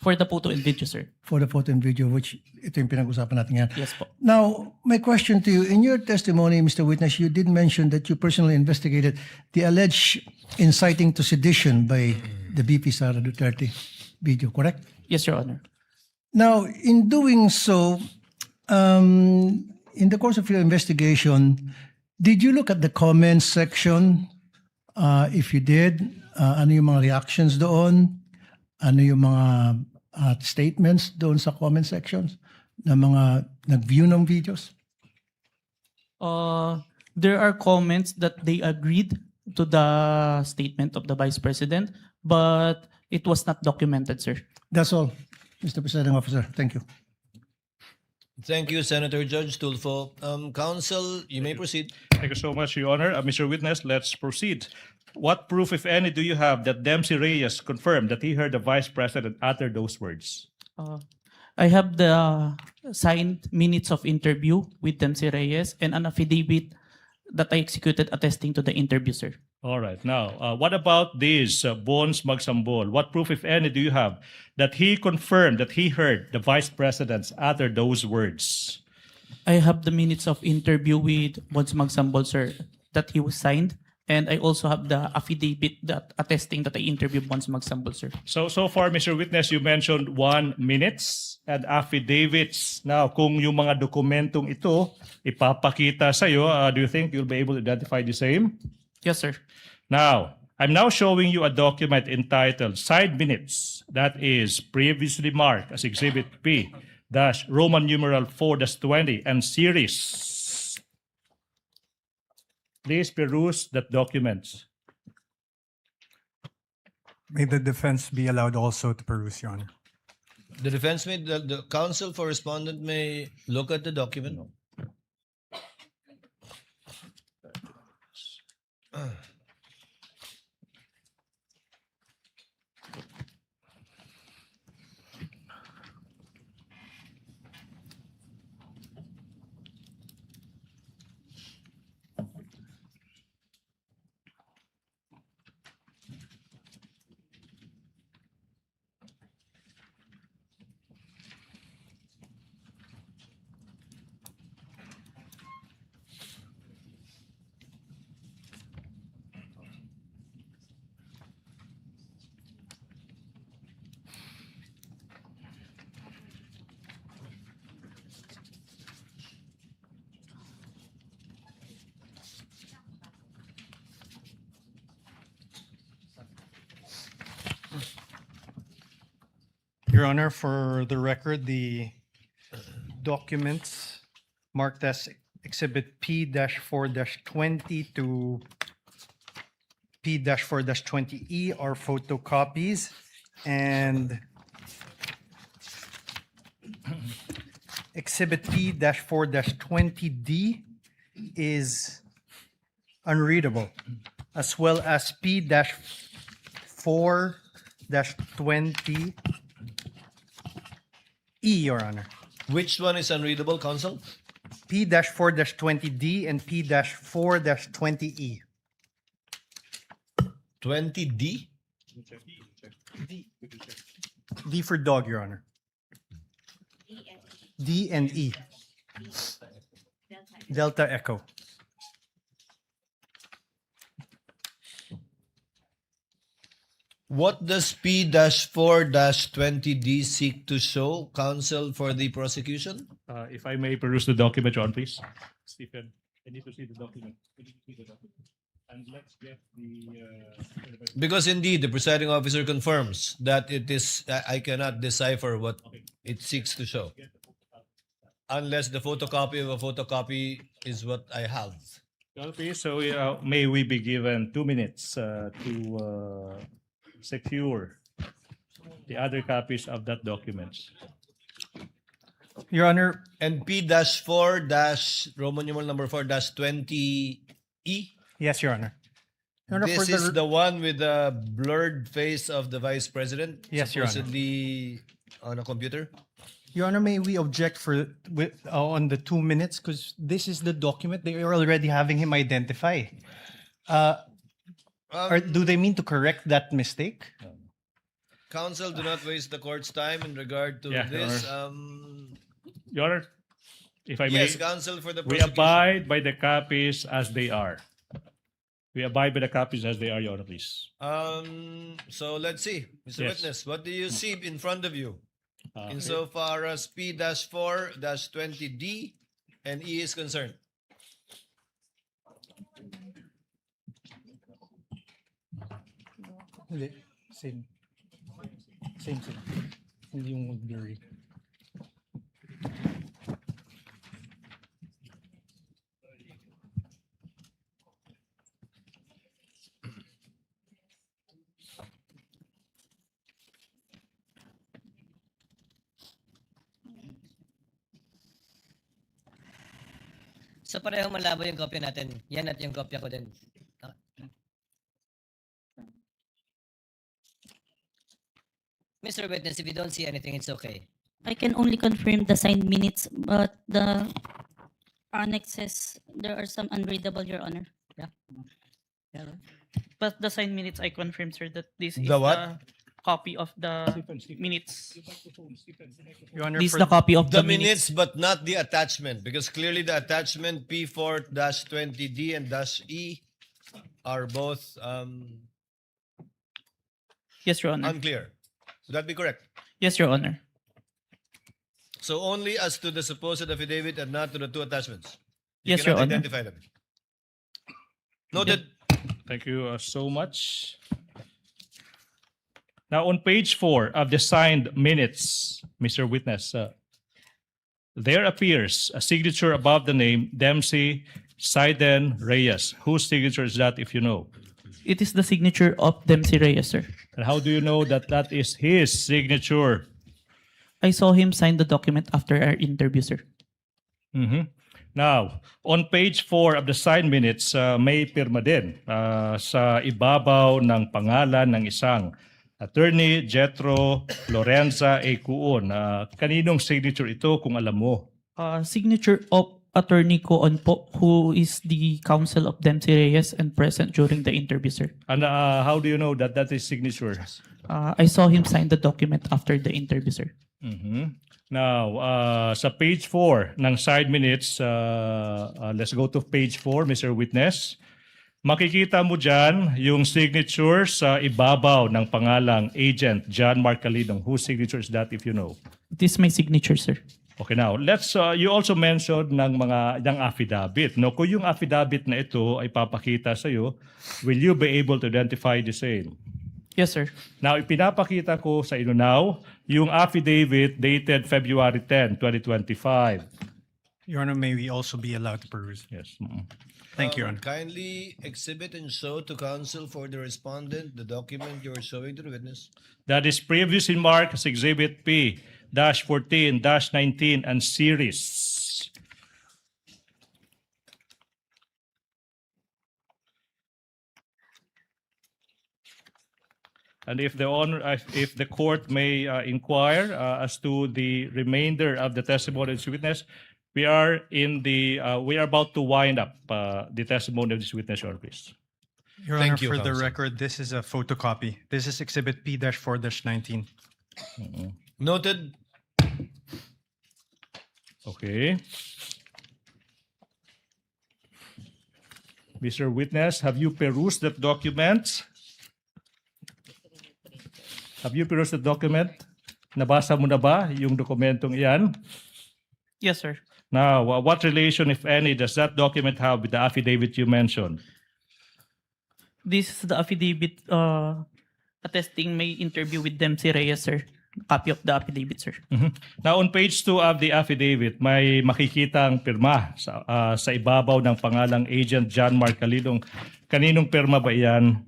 For the photo and video, sir. For the photo and video, which ito yung pinag-usapan natin yan. Yes po. Now, my question to you, in your testimony, Mr. Witness, you did mention that you personally investigated the alleged inciting to sedition by the BP Sara Duterte video, correct? Yes, Your Honor. Now, in doing so, in the course of your investigation, did you look at the comments section? If you did, ano yung mga reactions doon? Ano yung mga statements doon sa comment sections ng mga nag-view ng videos? There are comments that they agreed to the statement of the Vice President, but it was not documented, sir. That's all, Mr. Presiding Officer. Thank you. Thank you, Senator Judge Tulfo. Counsel, you may proceed. Thank you so much, Your Honor. Mr. Witness, let's proceed. What proof, if any, do you have that Dempsey Reyes confirmed that he heard the Vice President utter those words? I have the signed minutes of interview with Dempsey Reyes and an affidavit that I executed attesting to the interview, sir. All right. Now, what about this Bonds Magsambol? What proof, if any, do you have that he confirmed that he heard the Vice President utter those words? I have the minutes of interview with Bonds Magsambol, sir, that he was signed. And I also have the affidavit that attesting that I interviewed Bonds Magsambol, sir. So far, Mr. Witness, you mentioned 1 minutes and affidavits. Now, kung yung mga dokumentong ito ipapakita sa'yo, do you think you'll be able to identify the same? Yes, sir. Now, I'm now showing you a document entitled Side Minutes that is previously marked as Exhibit P. Roman numeral 4-20 and series. Please peruse that document. May the defense be allowed also to peruse, Your Honor. The defense may, the counsel for respondent may look at the document. Your Honor, for the record, the documents marked as Exhibit P-4-20 to P-4-20E are photocopies, and Exhibit P-4-20D is unreadable, as well as P-4-20E, Your Honor. Which one is unreadable, counsel? P-4-20D and P-4-20E. 20D? D for dog, Your Honor. D and E. Delta Echo. What does P-4-20D seek to show, counsel for the prosecution? If I may peruse the document, Your Honor, please. Stephen, I need to see the document. And let's get the... Because indeed, the presiding officer confirms that it is, I cannot decipher what it seeks to show. Unless the photocopy of a photocopy is what I have. Your Honor, please, so may we be given 2 minutes to secure the other copies of that document. Your Honor. And P-4- Roman numeral 4-20E? Yes, Your Honor. Your Honor, This is the one with the blurred face of the Vice President? Yes, Your Honor. Supposedly on a computer? Your Honor, may we object on the 2 minutes? Because this is the document. They are already having him identify. Do they mean to correct that mistake? Counsel, do not waste the court's time in regard to this. Your Honor, if I may. Yes, counsel for the We prosecution. abide by the copies as they are. We abide by the copies as they are, Your Honor, please. So let's see, Mr. Yes. Witness, what do you see in front of you? Insofar as P-4-20D and E is concerned. Hindi. Same. Same. Hindi yung blurry. So pareho malabo yung kopya natin. Yan at yung kopya ko din. Mr. Witness, if you don't see anything, it's okay. I can only confirm the signed minutes, but the annexes, there are some unreadable, Your Honor. Yeah. But the signed minutes, I confirm, sir, that this is The what? the copy of the minutes. Your Honor, This is the copy of The the minutes, but not the attachment, because clearly the attachment P-4-20D and -E are both Yes, Your Honor. unclear. Would that be correct? Yes, Your Honor. So only as to the supposed affidavit and not to the two attachments? You Yes, Your cannot Honor. identify them. Noted. Thank you so much. Now, on page 4 of the signed minutes, Mr. Witness, there appears a signature above the name Dempsey Saiden Reyes. Whose signature is that, if you know? It is the signature of Dempsey Reyes, sir. And how do you know that that is his signature? I saw him sign the document after our interview, sir. Mhm. Now, on page 4 of the signed minutes, may pirma din sa ibabaw ng pangalan ng isang Attorney Jetro Lorenza A. Cuon. Kaninong signature ito kung alam mo? Signature of Attorney Coon po, who is the counsel of Dempsey Reyes and present during the interview, sir. And how do you know that that is signature? I saw him sign the document after the interview, sir. Mhm. Now, sa page 4 ng side minutes, let's go to page 4, Mr. Witness. Makikita mo dyan yung signature sa ibabaw ng pangalang Agent John Mark Calidong. Whose signature is that, if you know? This is my signature, sir. Okay, now, you also mentioned ng affidavit. No? Kung yung affidavit na ito ay papakita sa iyo, will you be able to identify the same? Yes, sir. Now, ipinapakita ko sa inyo now yung affidavit dated February 10, 2025. Your Honor, may we also be allowed to peruse? Yes. Thank you, Your Honor. Kindly exhibit and show to counsel for the respondent the document you are showing to the witness. That is previously marked as Exhibit P-14-19 and series. And if the court may inquire as to the remainder of the testimony of this witness, we are about to wind up the testimony of this witness, Your Honor, please. Your Honor, for the record, this is a photocopy. This is Exhibit P-4-19. Noted. Okay. Mr. Witness, have you perused that document? Have you perused the document? Nabasa mo na ba yung dokumentong iyan? Yes, sir. Now, what relation, if any, does that document have with the affidavit you mentioned? This is the affidavit attesting my interview with Dempsey Reyes, sir. Copy of the affidavit, sir. Now, on page 2 of the affidavit, may makikitang pirma sa ibabaw ng pangalang Agent John Mark Calidong. Kaninong pirma ba iyan?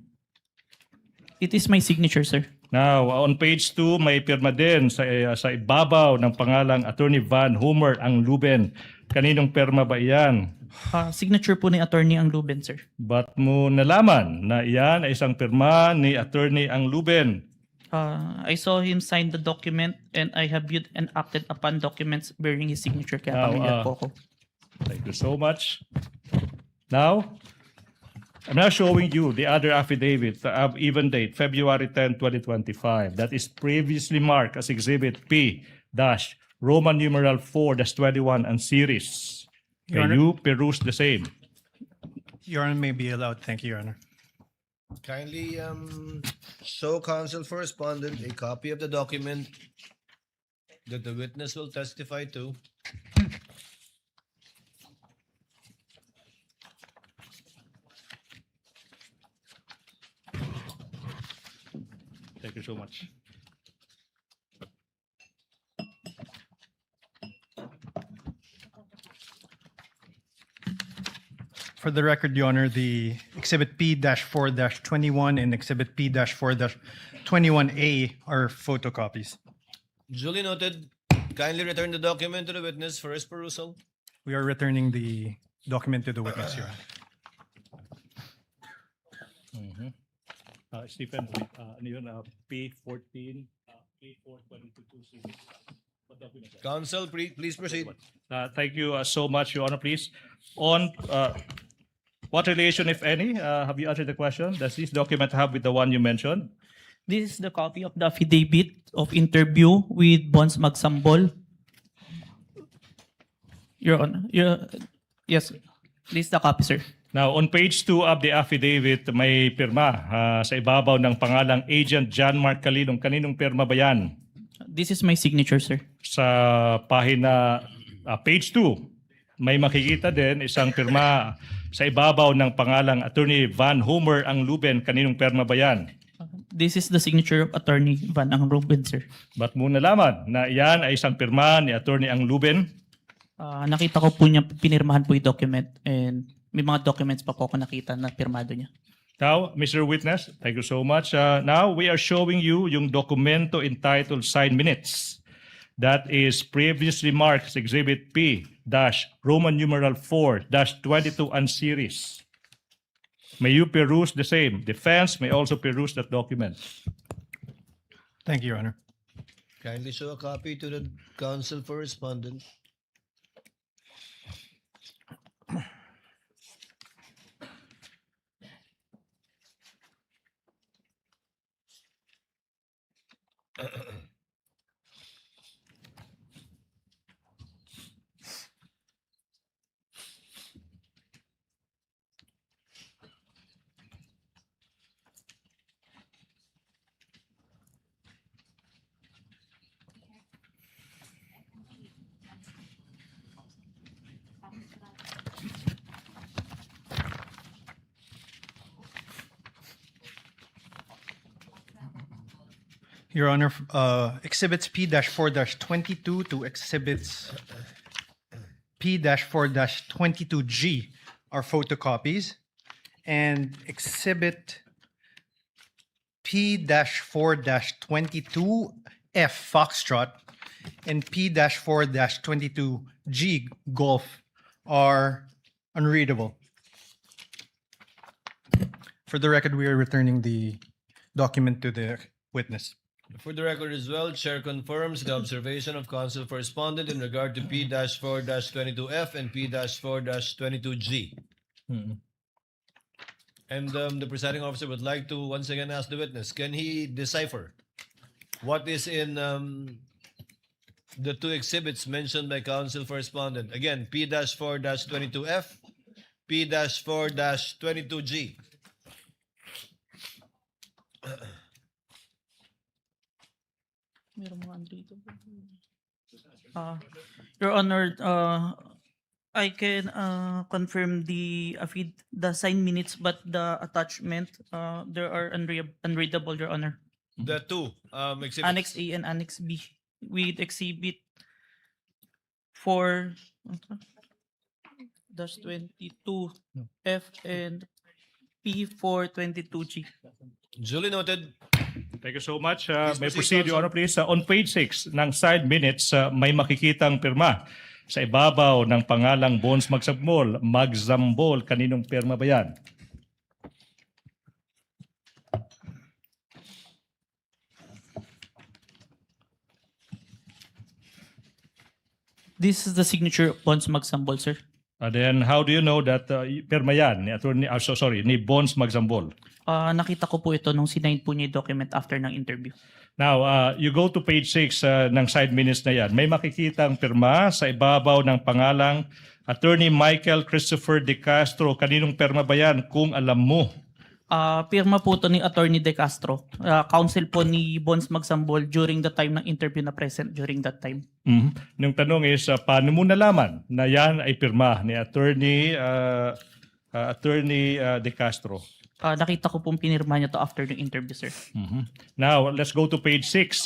It is my signature, sir. Now, on page 2, may pirma din sa ibabaw ng pangalang Attorney Van Homer ang Luben. Kaninong pirma ba iyan? Signature po ni Attorney ang Luben, sir. Ba't mo nalaman na iyan ay isang pirma ni Attorney ang Luben? I saw him sign the document and I have viewed and acted upon documents bearing his signature. Kaya pamilyar po ako. Thank you so much. Now, I'm now showing you the other affidavit of even date, February 10, 2025. That is previously marked as Exhibit P-Roman numeral 4-21 and series. Your Can Honor. you peruse the same? Your Honor, may be allowed. Thank you, Your Honor. Kindly show counsel for respondent a copy of the document that the witness will testify to. Thank you so much. For the record, Your Honor, the Exhibit P-4-21 and Exhibit P-4-21A are photocopies. Duly noted. Kindly return the document to the witness for his perusal. We are returning the document to the witness, Your Honor. Stephen, ano yun? P14, P422 series. What document? Counsel, please proceed. Thank you so much, Your Honor, please. On what relation, if any, have you answered the question? Does this document have with the one you mentioned? This is the copy of the affidavit of interview with Bons Magsambol. Your Honor, yes, this is the copy, sir. Now, on page 2 of the affidavit, may pirma sa ibabaw ng pangalang Agent John Mark Calidong. Kaninong pirma ba yan? This is my signature, sir. Sa pahina, page 2, may makikita din isang pirma sa ibabaw ng pangalang Attorney Van Homer ang Luben. Kaninong pirma ba yan? This is the signature of Attorney Van ang Ruben, sir. Ba't mo nalaman na iyan ay isang pirma ni Attorney ang Luben? Nakita ko po niya, pinirmahan po yung document and may mga documents pa po ako nakita na pirmado niya. Now, Mr. Witness, thank you so much. Now, we are showing you yung dokumento entitled Signed Minutes. That is previously marked as Exhibit P-Roman numeral 4-22 and series. May you peruse the same. Defense may also peruse that document. Thank you, Your Honor. Kindly show a copy to the counsel for respondent. Your Honor, Exhibits P-4-22 to Exhibits P-4-22G are photocopies, and Exhibit P-4-22F Foxtrot and P-4-22G Golf are unreadable. For the record, we are returning the document to the witness. For the record as well, Chair confirms the observation of counsel for respondent in regard to P-4-22F and P-4-22G. And the presiding officer would like to once again ask the witness, can he decipher what is in the two exhibits mentioned by counsel for respondent? Again, P-4-22F, P-4-22G. Your Honor, I can confirm the signed minutes, but the attachment, there are unreadable, Your Honor. The two exhibits. Annex A and Annex B with Exhibit 4-22F and P-4-22G. Duly noted. Thank you so much. May proceed, proceed, Your Honor, please. On page 6 ng side minutes, may makikitang pirma sa ibabaw ng pangalang Bones Magzambol. Kaninong pirma ba yan? This is the signature of Bonds Magsambol, sir. Then how do you know that pirma yan ni Bones Magzambol? Nakita ko po ito nung sinign po niya yung document after ng interview. Now, you go to page 6 ng side minutes na yan. May makikitang pirma sa ibabaw ng pangalang Attorney Michael Christopher De Castro. Kaninong pirma ba yan kung alam mo? Pirma po ito ni Attorney De Castro. Counsel po ni Bonds Magsambol during the time ng interview na present during that time. Yung tanong is, paano mo nalaman na yan ay pirma ni Attorney De Castro? Nakita ko pong pinirma niya to after the interview, sir. Now, let's go to page 6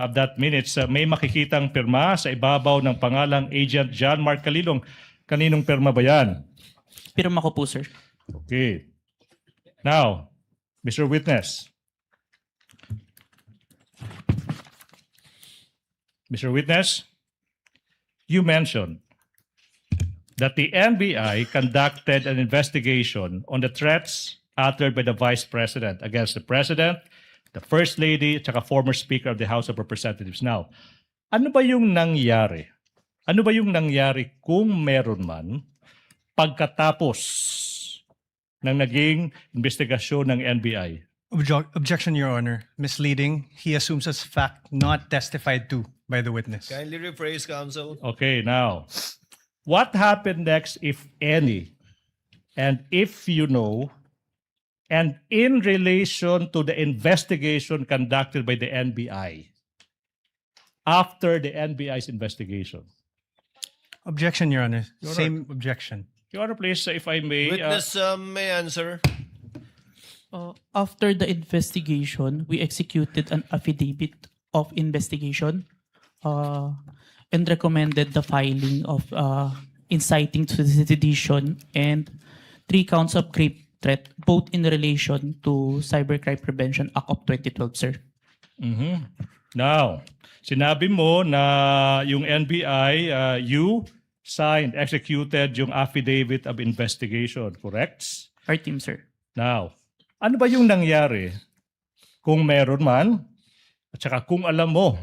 of that minutes. May makikitang pirma sa ibabaw ng pangalang Agent John Mark Calilong. Kaninong pirma ba yan? Pirma ko po, sir. Okay. Now, Mr. Witness. Mr. Witness, you mentioned that the NBI conducted an investigation on the threats uttered by the Vice President against the President, the First Lady, at former Speaker of the House of Representatives. Now, ano ba yung nangyari? Ano ba yung nangyari kung meron man pagkatapos ng naging investigasyon ng NBI? Objection, Your Honor. Misleading. He assumes as fact not testified to by the witness. Kindly rephrase, counsel. Okay, now, what happened next, if any, and if you know, and in relation to the investigation conducted by the NBI, after the NBI's investigation? Objection, Your Honor. Your Honor. Same objection. Your Honor, please, if I may. Witness may answer. After the investigation, we executed an affidavit of investigation. and recommended the filing of inciting to sedition and 3 counts of grave threat, both in relation to Cybercrime Prevention Act of 2012, sir. Now, sinabi mo na yung NBI, you signed, executed yung affidavit of investigation, correct? Our team, sir. Now, ano ba yung nangyari kung meron man at saka kung alam mo,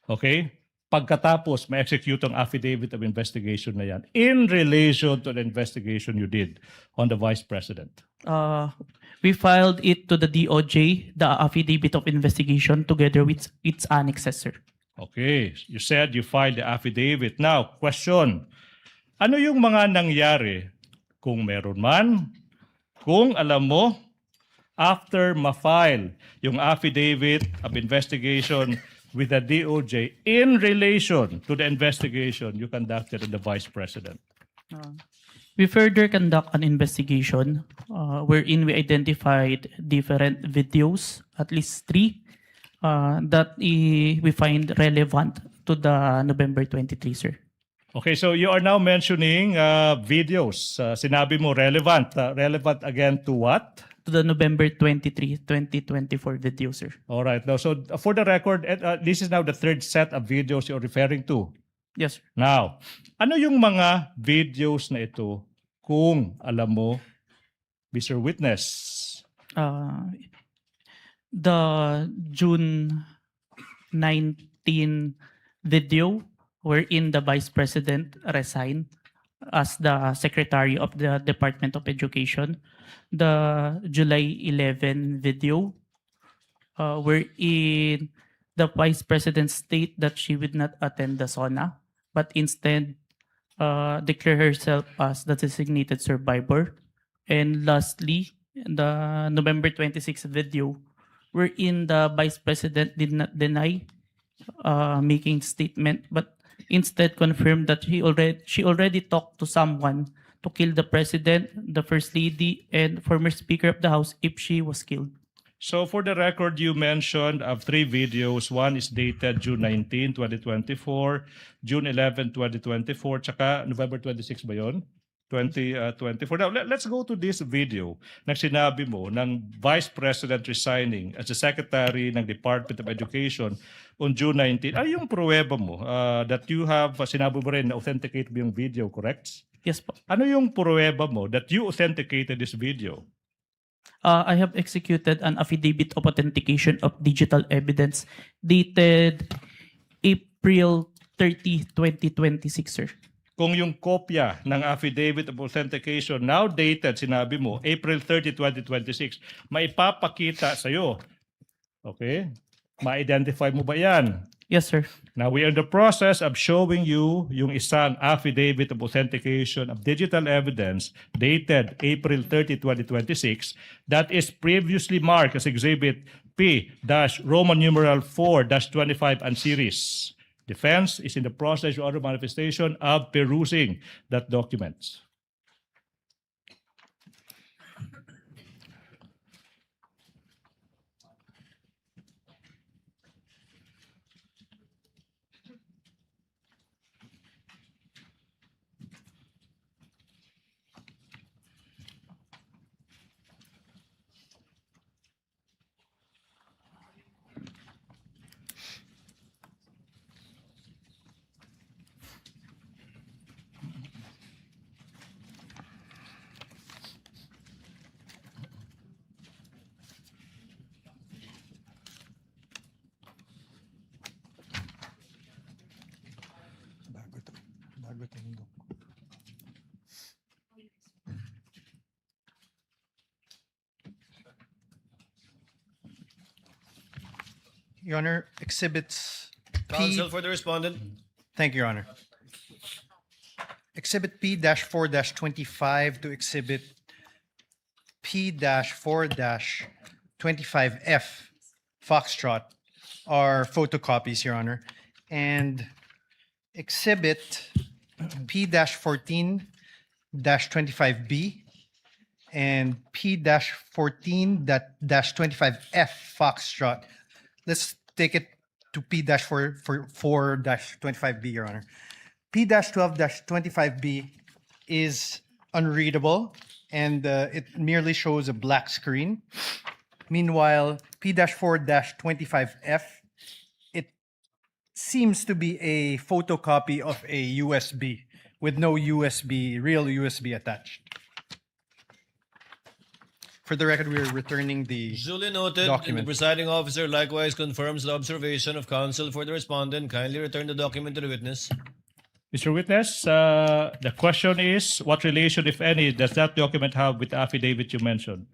okay, pagkatapos ma-execute ang affidavit of investigation na yan in relation to the investigation you did on the Vice President? We filed it to the DOJ, the affidavit of investigation, together with its annexes, sir. Okay, you said you filed the affidavit. Now, question, ano yung mga nangyari kung meron man, kung alam mo, after ma-file yung affidavit of investigation with the DOJ in relation to the investigation you conducted on the Vice President? We further conduct an investigation wherein we identified different videos, at least 3, that we find relevant to the November 23, sir. Okay, so you are now mentioning videos. Sinabi mo relevant. Relevant again to what? To the November 23, 2024 video, sir. All right. Now, so for the record, this is now the 3rd set of videos you're referring to. Yes, sir. Now, ano yung mga videos na ito kung alam mo, Mr. Witness? The June 19 video wherein the Vice President resigned as the Secretary of the Department of Education. The July 11 video wherein the Vice President state that she would not attend the SONA, but instead declare herself as the designated survivor. And lastly, the November 26 video wherein the Vice President did not deny making statement, but instead confirmed that she already talked to someone to kill the President, the First Lady, and former Speaker of the House if she was killed. So for the record, you mentioned of 3 videos. One is dated June 19, 2024, June 11, 2024, tsaka November 26 ba yun? 2024. Now, let's go to this video na sinabi mo ng Vice President resigning as the Secretary ng Department of Education on June 19. Ay yung pruweba mo that you have, sinabi mo rin na authenticate mo yung video, correct? Yes po. Ano yung pruweba mo that you authenticated this video? I have executed an affidavit of authentication of digital evidence dated April 30, 2026, sir. Kung yung kopya ng affidavit of authentication now dated, sinabi mo, April 30, 2026, maipapakita sa'yo. Okay? Ma-identify mo ba yan? Yes, sir. Now, we are in the process of showing you yung isang affidavit of authentication of digital evidence dated April 30, 2026 that is previously marked as Exhibit P-Roman numeral 4-25 and series. Defense is in the process of other manifestation of perusing that document. Your Honor, exhibits Counsel for the respondent. Thank you, Your Honor. Exhibit P-4-25 to Exhibit P-4-25F Foxtrot are photocopies, Your Honor. And Exhibit P-14-25B and P-14-25F Foxtrot. Let's take it to P-4-25B, Your Honor. P-12-25B is unreadable, and it merely shows a black screen. Meanwhile, P-4-25F, it seems to be a photocopy of a USB with no real USB attached. For the record, we are returning the Duly noted, and the document. presiding officer likewise confirms the observation of counsel for the respondent. Kindly return the document to the witness. Mr. Witness, the question is, what relation, if any, does that document have with the affidavit you mentioned?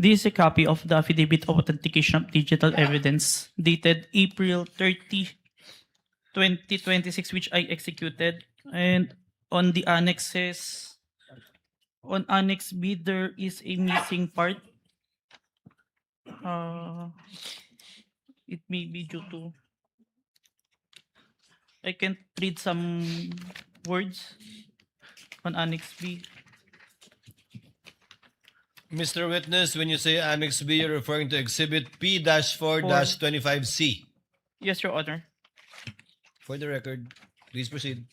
This is a copy of the Affidavit of Authentication of Digital Evidence dated April 30, 2026, which I executed. And on the annexes, on Annex B, there is a missing part. It may be due to... I can't read some words on Annex B. Mr. Witness, when you say Annex B, you're referring to Exhibit P-4-25C. Yes, Your Honor. For the record, please proceed.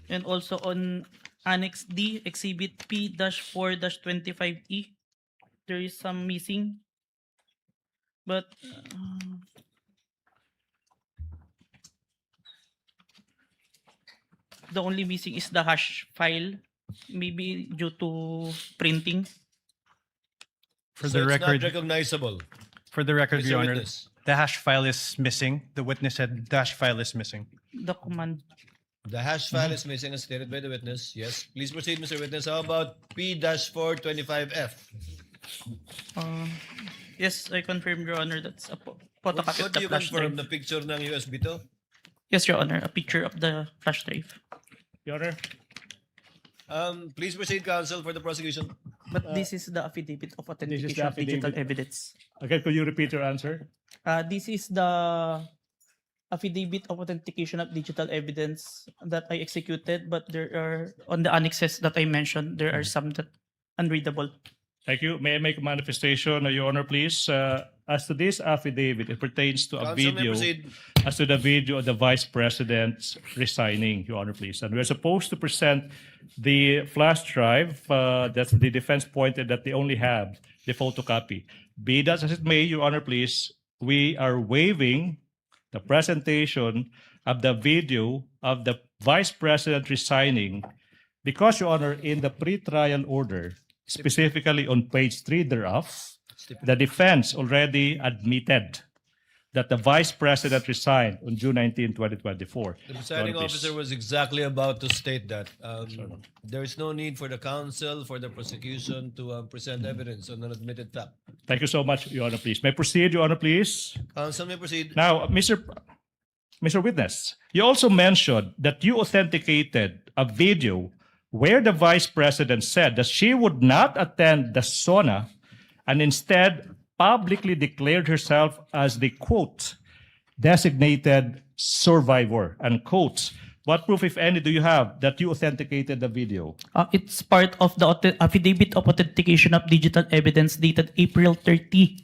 And also on Annex D, Exhibit P-4-25E, there is some missing. But the only missing is the hash file, maybe due to printing. For So the it's record, not recognizable. For the record, Mr. Your Honor, Witness. the hash file is missing. The witness said the hash file is missing. The command. The hash file is missing as stated by the witness. Yes. Please proceed, Mr. Witness. How about P-4-25F? Yes, I confirm, Your Honor, that's a photocopy What of do the you flash confirm? drive. The picture ng USB to? Yes, Your Honor, a picture of the flash drive. Your Honor. Please proceed, counsel, for the prosecution. But this is the Affidavit of This is Authentication the of Digital affidavit. Evidence. Again, could you repeat your answer? This is the Affidavit of Authentication of Digital Evidence that I executed, but there are, on the annexes that I mentioned, there are some that unreadable. Thank you. May I make a manifestation, Your Honor, please? As to this affidavit, it pertains to a Counsel may video, proceed. as to the video of the Vice President resigning, Your Honor, please. And we're supposed to present the flash drive that the defense pointed that they only have the photocopy. Be that as it may, Your Honor, please, we are waiving the presentation of the video of the Vice President resigning because, Your Honor, in the pre-trial order, specifically on page 3 thereof, the defense already admitted that the Vice President resigned on June 19, 2024. The presiding Your Honor, please. officer was exactly about to state that. There is no need for the counsel, for the prosecution to present evidence on an admitted fact. Thank you so much, Your Honor, please. May I proceed, Your Honor, please? Counsel may proceed. Now, Mr. Witness, you also mentioned that you authenticated a video where the Vice President said that she would not attend the SONA and instead publicly declared herself as the, quote, designated survivor, unquote. What proof, if any, do you have that you authenticated the video? It's part of the Affidavit of Authentication of Digital Evidence dated April 30,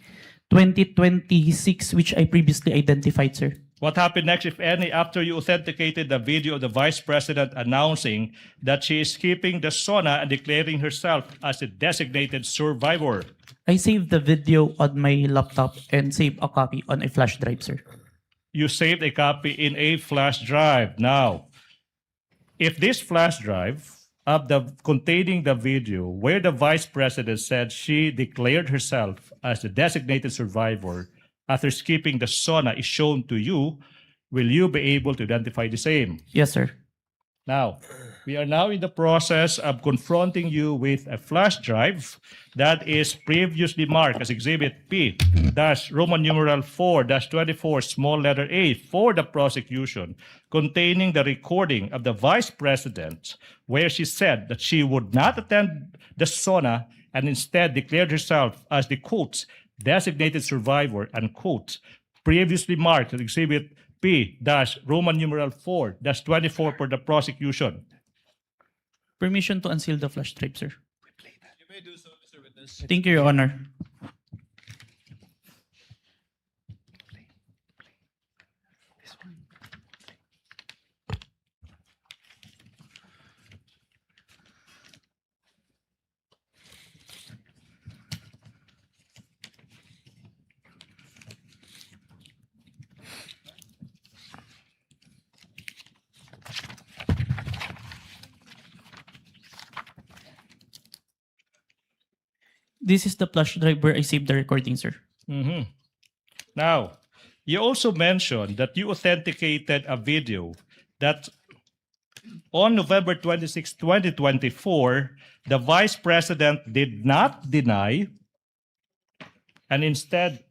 2026, which I previously identified, sir. What happened next, if any, after you authenticated the video of the Vice President announcing that she is keeping the SONA and declaring herself as a designated survivor? I saved the video on my laptop and saved a copy on a flash drive, sir. you saved a copy in a flash drive. Now, if this flash drive containing the video where the Vice President said she declared herself as the designated survivor after skipping the sauna is shown to you, will you be able to identify the same? Yes, sir. Now, we are now in the process of confronting you with a flash drive that is previously marked as Exhibit P Roman numeral 4-24 small letter A for the prosecution, containing the recording of the Vice President where she said that she would not attend the sauna and instead declared herself as the quote designated survivor unquote, previously marked as Exhibit P Roman numeral 4-24 for the prosecution. Permission to unseal the flash drive, sir. You may do so, Mr. Witness. Thank you, Your Honor. This is the flash drive where I saved the recording, sir. Mhm. Now, you also mentioned that you authenticated a video that on November 26, 2024, the Vice President did not deny and instead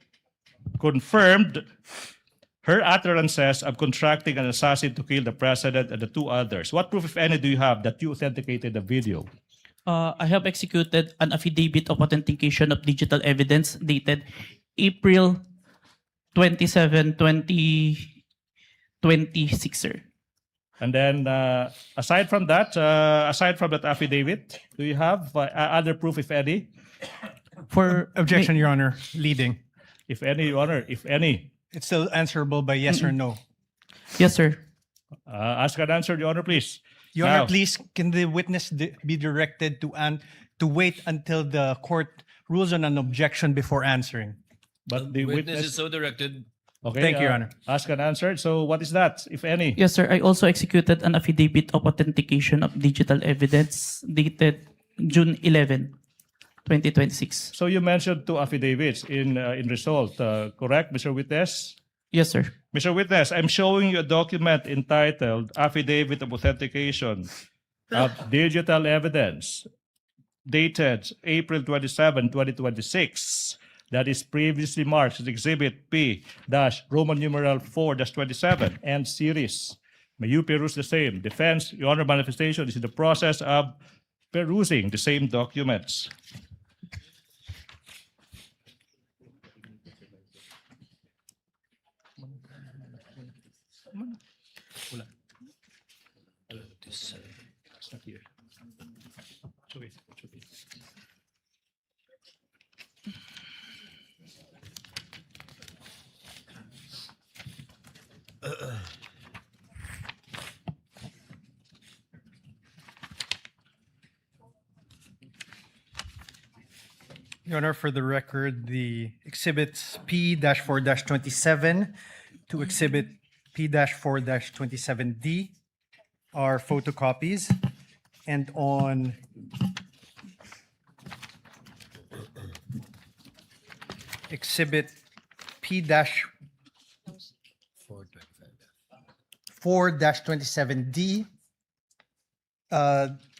confirmed her utterances of contracting an assassin to kill the President and the two others. What proof, if any, do you have that you authenticated the video? I have executed an affidavit of authentication of digital evidence dated April 27, 2026, sir. And then, aside from that affidavit, do you have other proof, if any? For objection, Your Honor, leading. If any, Your Honor, if any. It's still answerable by yes or no. Yes, sir. Ask an answer, Your Honor, please. Your Now, Honor, please, can the witness be directed to wait until the court rules on an objection before answering? But the Witness is so directed. Okay, Thank you, Your Honor. Ask and answer. So what is that, if any? Yes, sir. I also executed an affidavit of authentication of digital evidence dated June 11, 2026. So you mentioned two affidavits in result, correct, Mr. Witness? Yes, sir. Mr. Witness, I'm showing you a document entitled Affidavit of Authentication of Digital Evidence, dated April 27, 2026, that is previously marked as Exhibit P Roman numeral 4-27 and series. May you peruse the same. Defense, Your Honor, manifestation is in the process of perusing the same documents. It's not here. It's okay. It's okay. Your Honor, for the record, the exhibits P-4-27 to exhibit P-4-27D are photocopies, and on exhibit P-4-27D,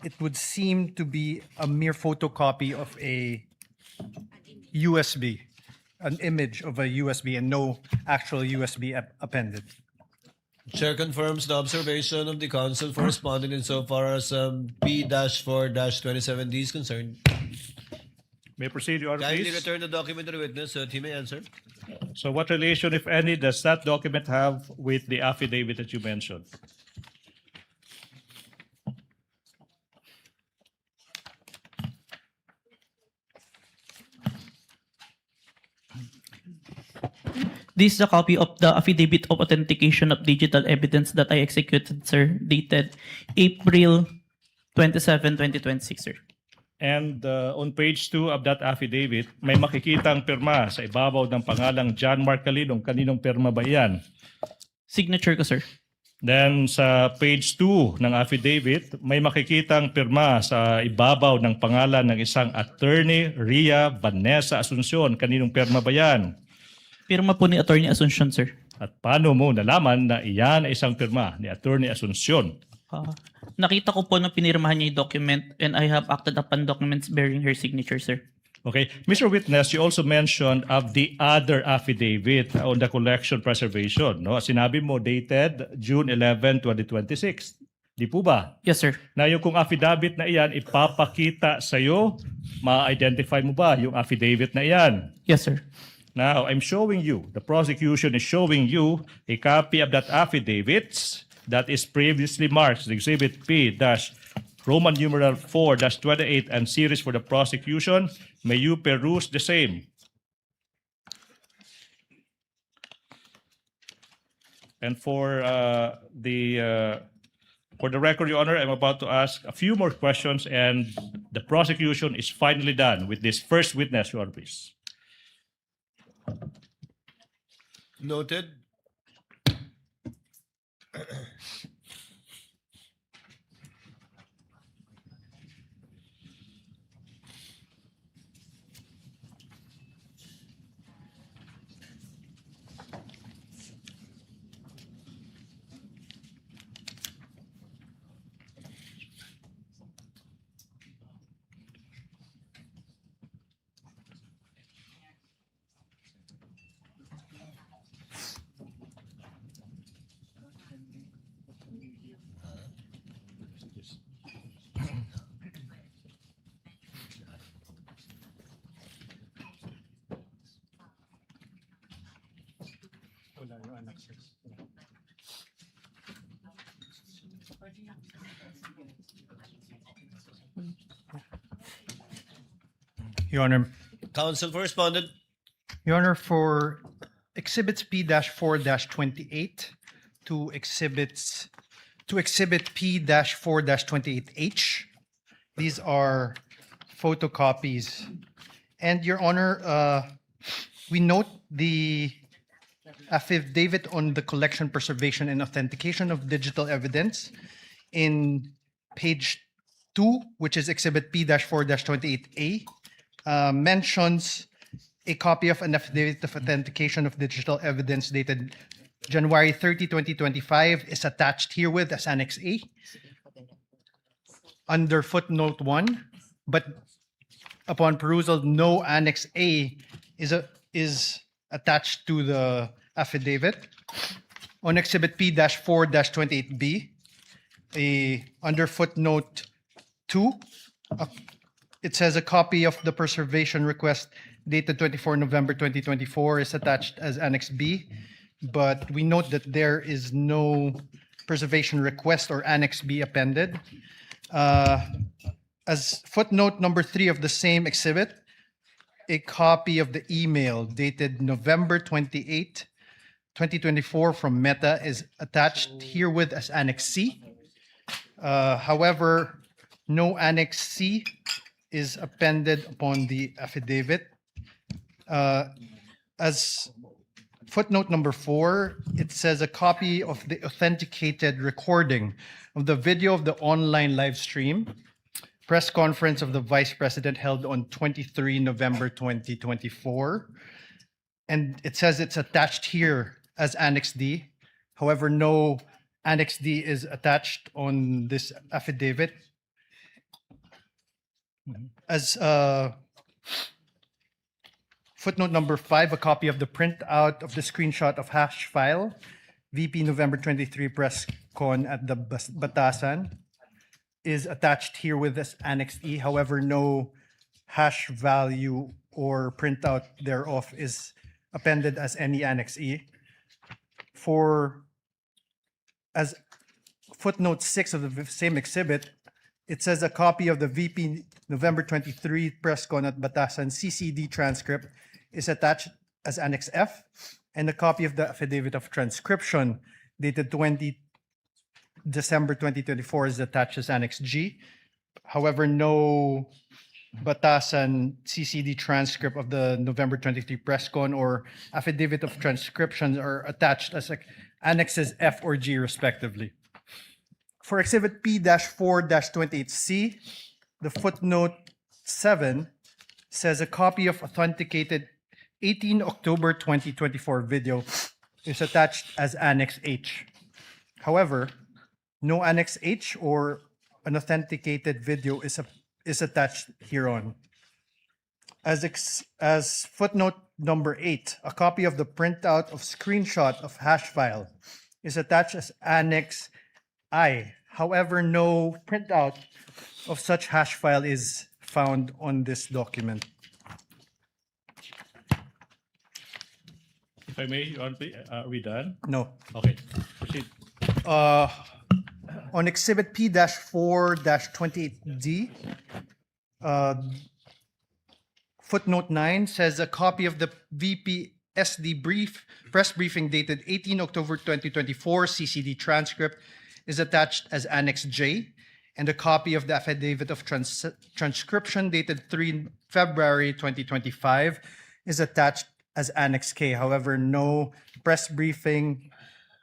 it would seem to be a mere photocopy of a USB, an image of a USB and no actual USB appended. Chair confirms the observation of the counsel for respondent insofar as P-4-27D is concerned. May I proceed, Your Honor, Kindly please? return the document to the witness so that he may answer. So what relation, if any, does that document have with the affidavit that you mentioned? This is a copy of the affidavit of authentication of digital evidence that I executed, sir, dated April 27, 2026, sir. And on page 2 of that affidavit, may makikita ang pirma sa ibabaw ng pangalang John Mark Calilong. Kaninong pirma ba yan? Signature ko, sir. Then sa page 2 ng affidavit, may makikitang pirma sa ibabaw ng pangalan ng isang attorney, Ria Vanessa Asuncion. Kaninong pirma ba yan? Pirma po ni Attorney Asuncion, sir. At paano mo nalaman na iyan ay isang pirma ni Attorney Asuncion? Nakita ko po nung pinirmahan niya yung document and I have acted upon documents bearing her signature, sir. Okay. Mr. Witness, you also mentioned of the other affidavit on the collection preservation. No? Sinabi mo dated June 11, 2026. Di po ba? Yes, sir. Na yung kung affidavit na iyan, ipapakita sa'yo, ma-identify mo ba yung affidavit na iyan? Yes, sir. Now, I'm showing you, the prosecution is showing you a copy of that affidavit that is previously marked, Exhibit P-Roman numeral 4-28 and series for the prosecution. May you peruse the same. And for the record, Your Honor, I'm about to ask a few more questions, and the prosecution is finally done with this first witness, Your Honor, please. Noted. Your Honor, Counsel for Respondent. Your Honor, for Exhibits P-4-28 to Exhibit P-4-28H, these are photocopies. And Your Honor, we note the affidavit on the collection, preservation, and authentication of digital evidence in page 2, which is Exhibit P-4-28A, mentions a copy of an affidavit of authentication of digital evidence dated January 30, 2025 is attached herewith as Annex A under footnote 1, but upon perusal, no Annex A is attached to the affidavit. On Exhibit P-4-28B, under footnote 2, it says a copy of the preservation request dated 24 November 2024 is attached as Annex B, but we note that there is no preservation request or Annex B appended. As footnote number 3 of the same exhibit, a copy of the email dated November 28, 2024 from Meta is attached herewith as Annex C. However, no Annex C is appended upon the affidavit. As footnote number 4, it says a copy of the authenticated recording of the video of the online live stream press conference of the Vice President held on 23 November 2024. And it says it's attached here as Annex D. However, no Annex D is attached on this affidavit. As footnote number 5, a copy of the printout of the screenshot of hash file, VP November 23 press con at the Batasan, is attached herewith as Annex E. However, no hash value or printout thereof is appended as any Annex E. As footnote 6 of the same exhibit, it says a copy of the VP November 23 press con at Batasan CCD transcript is attached as Annex F, and a copy of the affidavit of transcription dated 20 December 2024 is attached as Annex G. However, no Batasan CCD transcript of the November 23 press con or affidavit of transcription are attached as Annexes F or G respectively. For Exhibit P-4-28C, the footnote 7 says a copy of authenticated 18 October 2024 video is attached as Annex H. However, no Annex H or an authenticated video is attached hereon. As footnote number 8, a copy of the printout of screenshot of hash file is attached as Annex I. However, no printout of such hash file is found on this document. If I may, Your Honor, are we done? No. Okay, proceed. On Exhibit P-4-28D, footnote 9 says a copy of the VP-SD press briefing dated 18 October 2024 CCD transcript is attached as Annex J, and a copy of the affidavit of transcription dated 3 February 2025 is attached as Annex K. However, no press briefing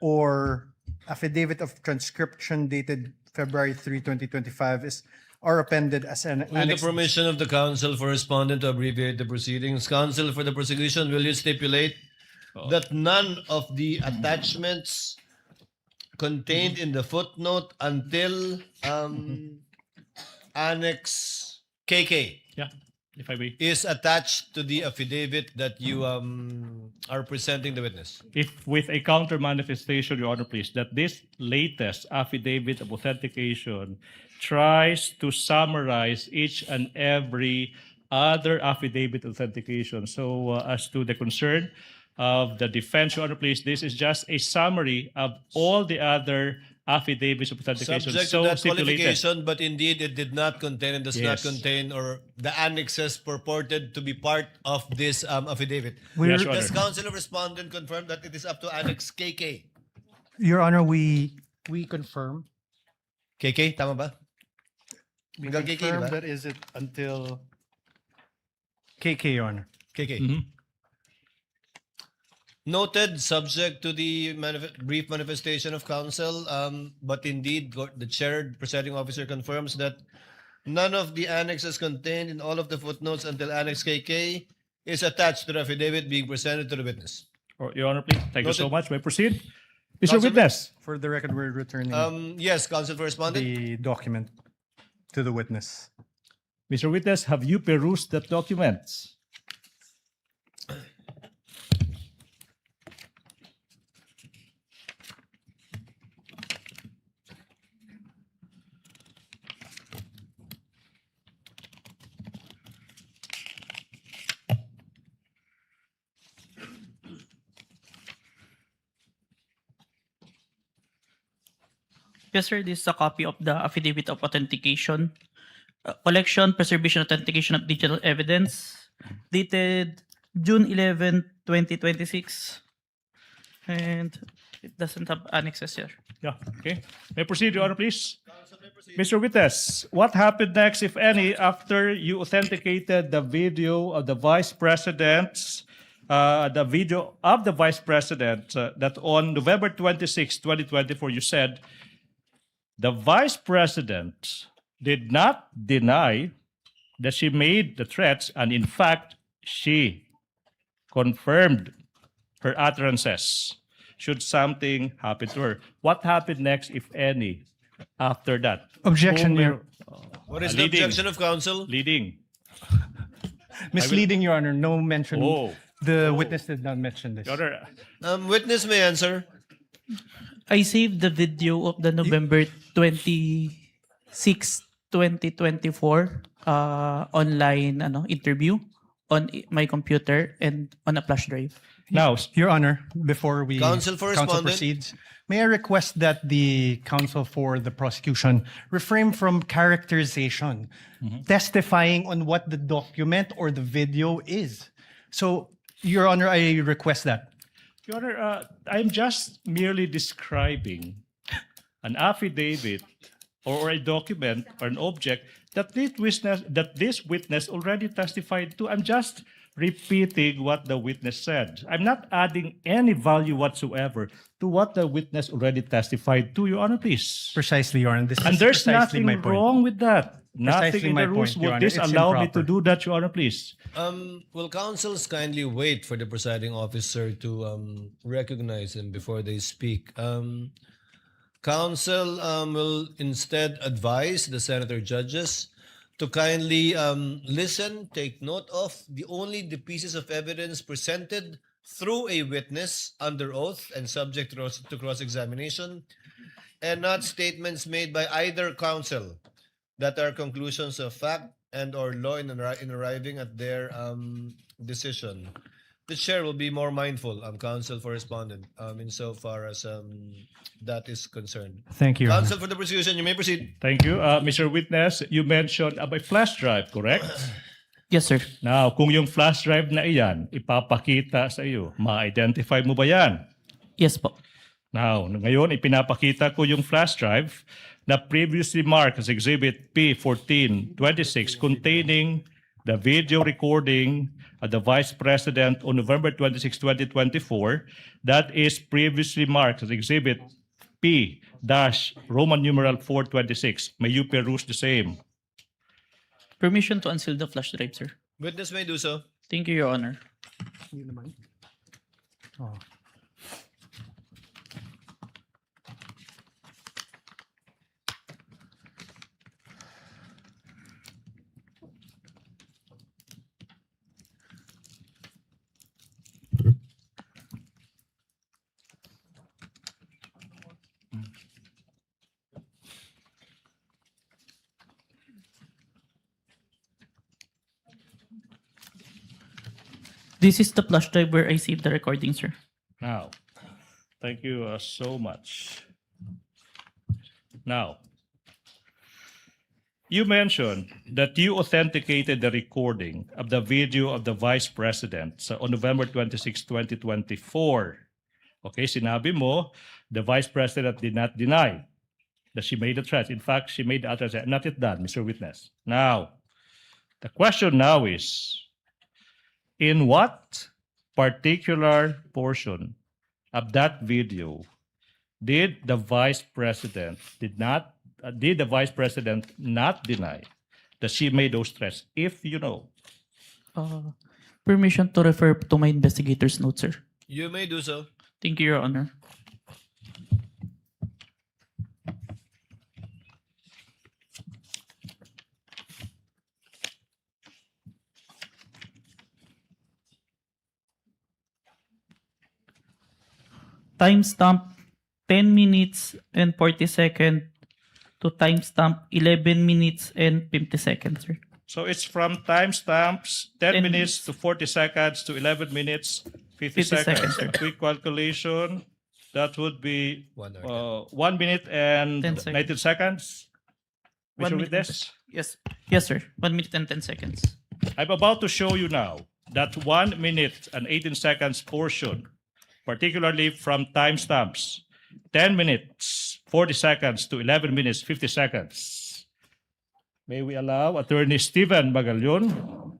or affidavit of transcription dated February 3, 2025 are appended as an With the annex. permission of the counsel for respondent to abbreviate the proceedings, counsel for the prosecution, will you stipulate that none of the attachments contained in the footnote until Annex KK Yeah, if I may. is attached to the affidavit that you are presenting the witness? If with a counter manifestation, Your Honor, please, that this latest affidavit of authentication tries to summarize each and every other affidavit authentication. So as to the concern of the defense, Your Honor, please, this is just a summary of all the other affidavits of authentication. Subject so to that stipulated. qualification, but indeed it did not contain and does not Yes. contain, or the annexes purported to be part of this affidavit. Yes, Your Does Honor. counsel or respondent confirm that it is up to Annex KK? Your Honor, we confirm. KK, tama ba? We Hanggang KK, confirm di ba? that is it until KK, Your Honor. KK. Mhm. Noted, subject to the brief manifestation of counsel, but indeed the chair presiding officer confirms that none of the annexes contained in all of the footnotes until Annex KK is attached to the affidavit being presented to the witness. Your Honor, please, thank you so Noted. much. May I proceed? Mr. Counsel, Witness. For the record, we're returning Yes, counsel for respondent. the document to the witness. Mr. Witness, have you perused that document? Yes, sir. This is a copy of the affidavit of authentication, collection, preservation, authentication of digital evidence, dated June 11, 2026, and it doesn't have annexes here. Yeah, okay. May I proceed, Your Honor, please? Mr. Witness, what happened next, if any, after you authenticated the video of the Vice President, that on November 26, 2024, you said the Vice President did not deny that she made the threats, and in fact, she confirmed her utterances should something happen to her. What happened next, if any, after that? Objection, Your What is the objection of counsel? Leading. Misleading, Your Honor. No mention. Oh. The witness did not mention this. Your Honor, Witness may answer. I saved the video of the November 26, 2024 online interview on my computer and on a flash drive. Now, Your Honor, before we Counsel for respondent. proceeds, may I request that the counsel for the prosecution refrain from characterization, testifying on what the document or the video is. So, Your Honor, I request that. Your Honor, I'm just merely describing an affidavit or a document or an object that this witness already testified to. I'm just repeating what the witness said. I'm not adding any value whatsoever to what the witness already testified to, Your Honor, please. Precisely, Your Honor. This And is there's precisely nothing my point. wrong with that. Nothing Precisely in my the rules point, Your would Honor. It's disallow me to improper. do that, Your Honor, please. Will counsels kindly wait for the presiding officer to recognize him before they speak? Counsel will instead advise the senator judges to kindly listen, take note of only the pieces of evidence presented through a witness under oath and subject to cross-examination, and not statements made by either counsel that are conclusions of fact and or law in arriving at their decision. The chair will be more mindful, counsel for respondent, insofar as that is concerned. Thank you, Your Honor. Counsel for the prosecution, you may proceed. Thank you. Mr. Witness, you mentioned a flash drive, correct? Yes, sir. Now, kung yung flash drive na iyan, ipapakita sa iyo, ma-identify mo ba yan? Yes po. Now, ngayon, ipinapakita ko yung flash drive na previously marked as Exhibit P1426 containing the video recording of the Vice President on November 26, 2024 that is previously marked as Exhibit P-Roman numeral 426. May you peruse the same. Permission to unseal the flash drive, sir. Witness may do so. Thank you, Your Honor. Oh. This is the flash drive where I saved the recording, sir. Now, thank you so much. Now, you mentioned that you authenticated the recording of the video of the Vice President on November 26, 2024. Okay, sinabi mo, the Vice President did not deny that she made the threats. In fact, she made the utterance. Not yet done, Mr. Witness. Now, the question now is, in what particular portion of that video did the Vice President not deny that she made those threats, if you know? Permission to refer to my investigator's notes, sir. You may do so. Thank you, Your Honor. Timestamp 10 minutes and 40 seconds to timestamp 11 minutes and 50 seconds, sir. So it's from timestamps 10 minutes to 40 seconds to 11 minutes, 50 seconds. sir. A quick calculation, that would be 1 hour. 1 minute and 10 seconds. 19 seconds. Mr. 1 minute and Witness? Yes, sir. 1 minute and 10 seconds. I'm about to show you now that 1 minute and 18 seconds portion, particularly from timestamps 10 minutes, 40 seconds to 11 minutes, 50 seconds. May we allow Attorney Stephen Magallon?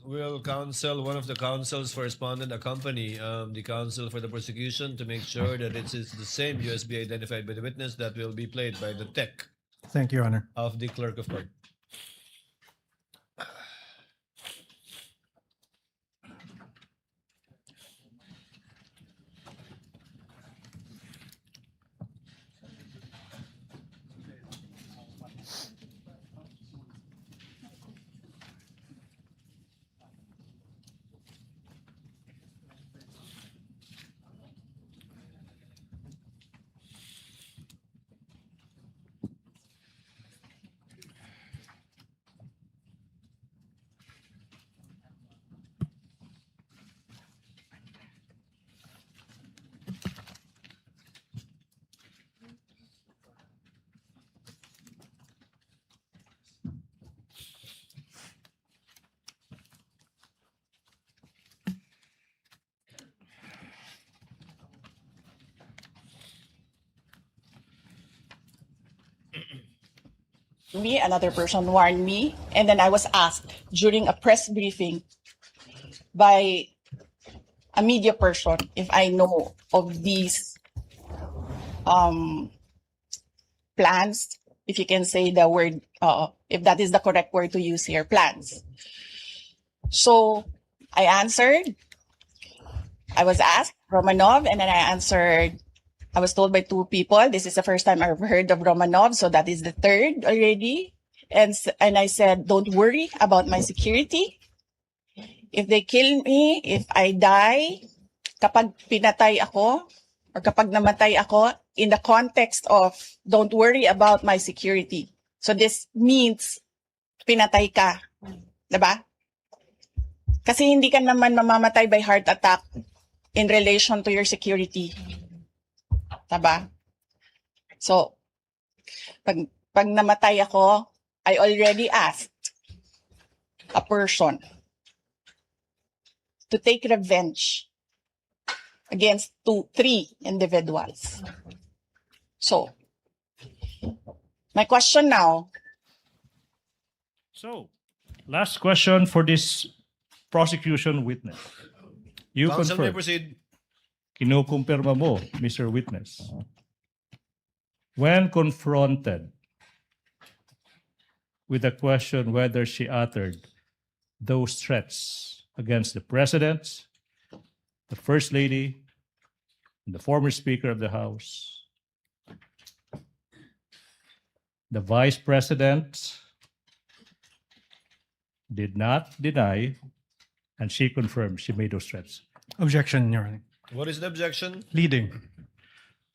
Will counsel, one of the counsels for respondent accompany the counsel for the prosecution to make sure that it is the same USB identified by the witness that will be played by the tech Thank you, Your Honor. of the clerk of court. me, another person warned me, and then I was asked during a press briefing by a media person if I know of these plans, if you can say the word, if that is the correct word to use here, plans. So I answered. I was asked Romanov, and then I answered. I was told by two people, this is the first time I've heard of Romanov, so that is the third already. And I said, don't worry about my security. If they kill me, if I die, kapag pinatay ako, or kapag namatay ako, in the context of don't worry about my security. So this means pinatay ka. Diba? Kasi hindi ka naman mamamatay by heart attack in relation to your security. Diba? So, pag namatay ako, I already asked a person to take revenge against 3 individuals. So, my question now. So, last question for this prosecution witness. You Counsel may confirm. proceed. Kinukumpirma mo, Mr. Witness. When confronted with the question whether she uttered those threats against the President, the First Lady, and the former Speaker of the House, the Vice President did not deny, and she confirmed she made those threats. Objection, Your Honor. What is the objection? Leading.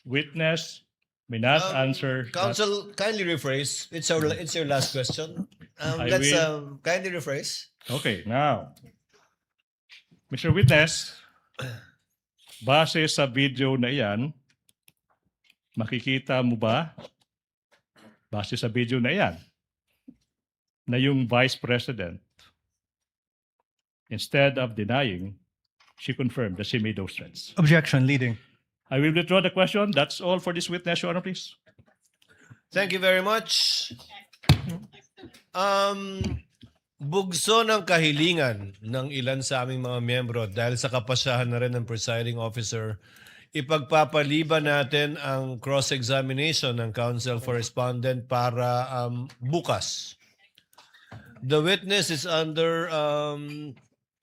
Witness may not answer. Counsel, kindly rephrase. It's your last question. I Let's will. kindly rephrase. Okay, now, Mr. Witness, base sa video na iyan, makikita mo ba, base sa video na iyan, na yung Vice President, instead of denying, she confirmed that she made those threats. Objection, leading. I will withdraw the question. That's all for this witness, Your Honor, please. Thank you very much. Bugso ng kahilingan ng ilan sa aming mga miyembro dahil sa kapasyahan na rin ng presiding officer, ipagpapaliban natin ang cross-examination ng counsel for respondent para bukas. The witness is under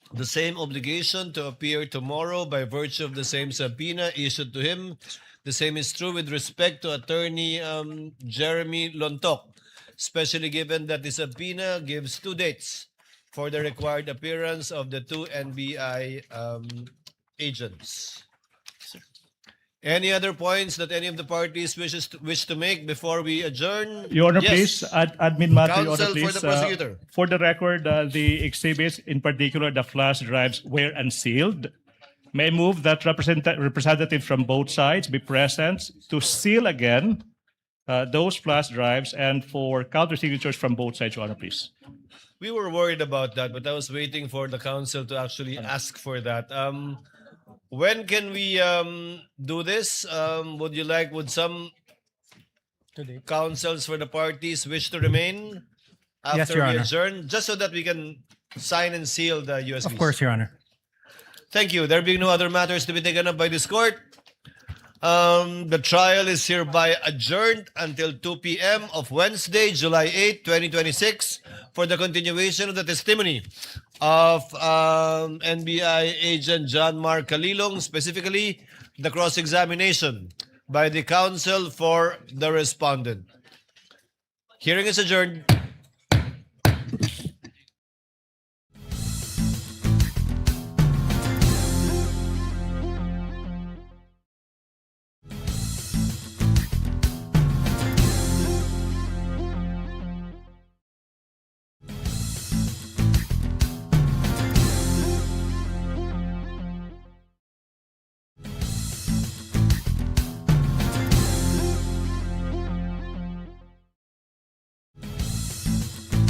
the same obligation to appear tomorrow by virtue of the same subpoena issued to him. The same is true with respect to Attorney Jeremy Lontok, especially given that the subpoena gives 2 dates for the required appearance of the 2 NBI agents. Any other points that any of the parties wish to make before we adjourn? Your Honor, Yes. please, Admin Matter, Your Counsel Honor, for please. the prosecutor. For the record, the exhibits, in particular the flash drives, were unsealed. May I move that representatives from both sides be present to seal again those flash drives and for counter signatures from both sides, Your Honor, please. We were worried about that, but I was waiting for the council to actually ask for that. When can we do this? Would some councils for the parties wish to remain Yes, after Your we Honor. adjourn? Just so that we can sign and seal the USBs. Of course, Your Honor. Thank you. There being no other matters to be taken up by this court, the trial is hereby adjourned until 2 p.m. of Wednesday, July 8, 2026, for the continuation of the testimony of NBI agent John Mark Kalilong, specifically the cross-examination by the counsel for the respondent. Hearing is adjourned.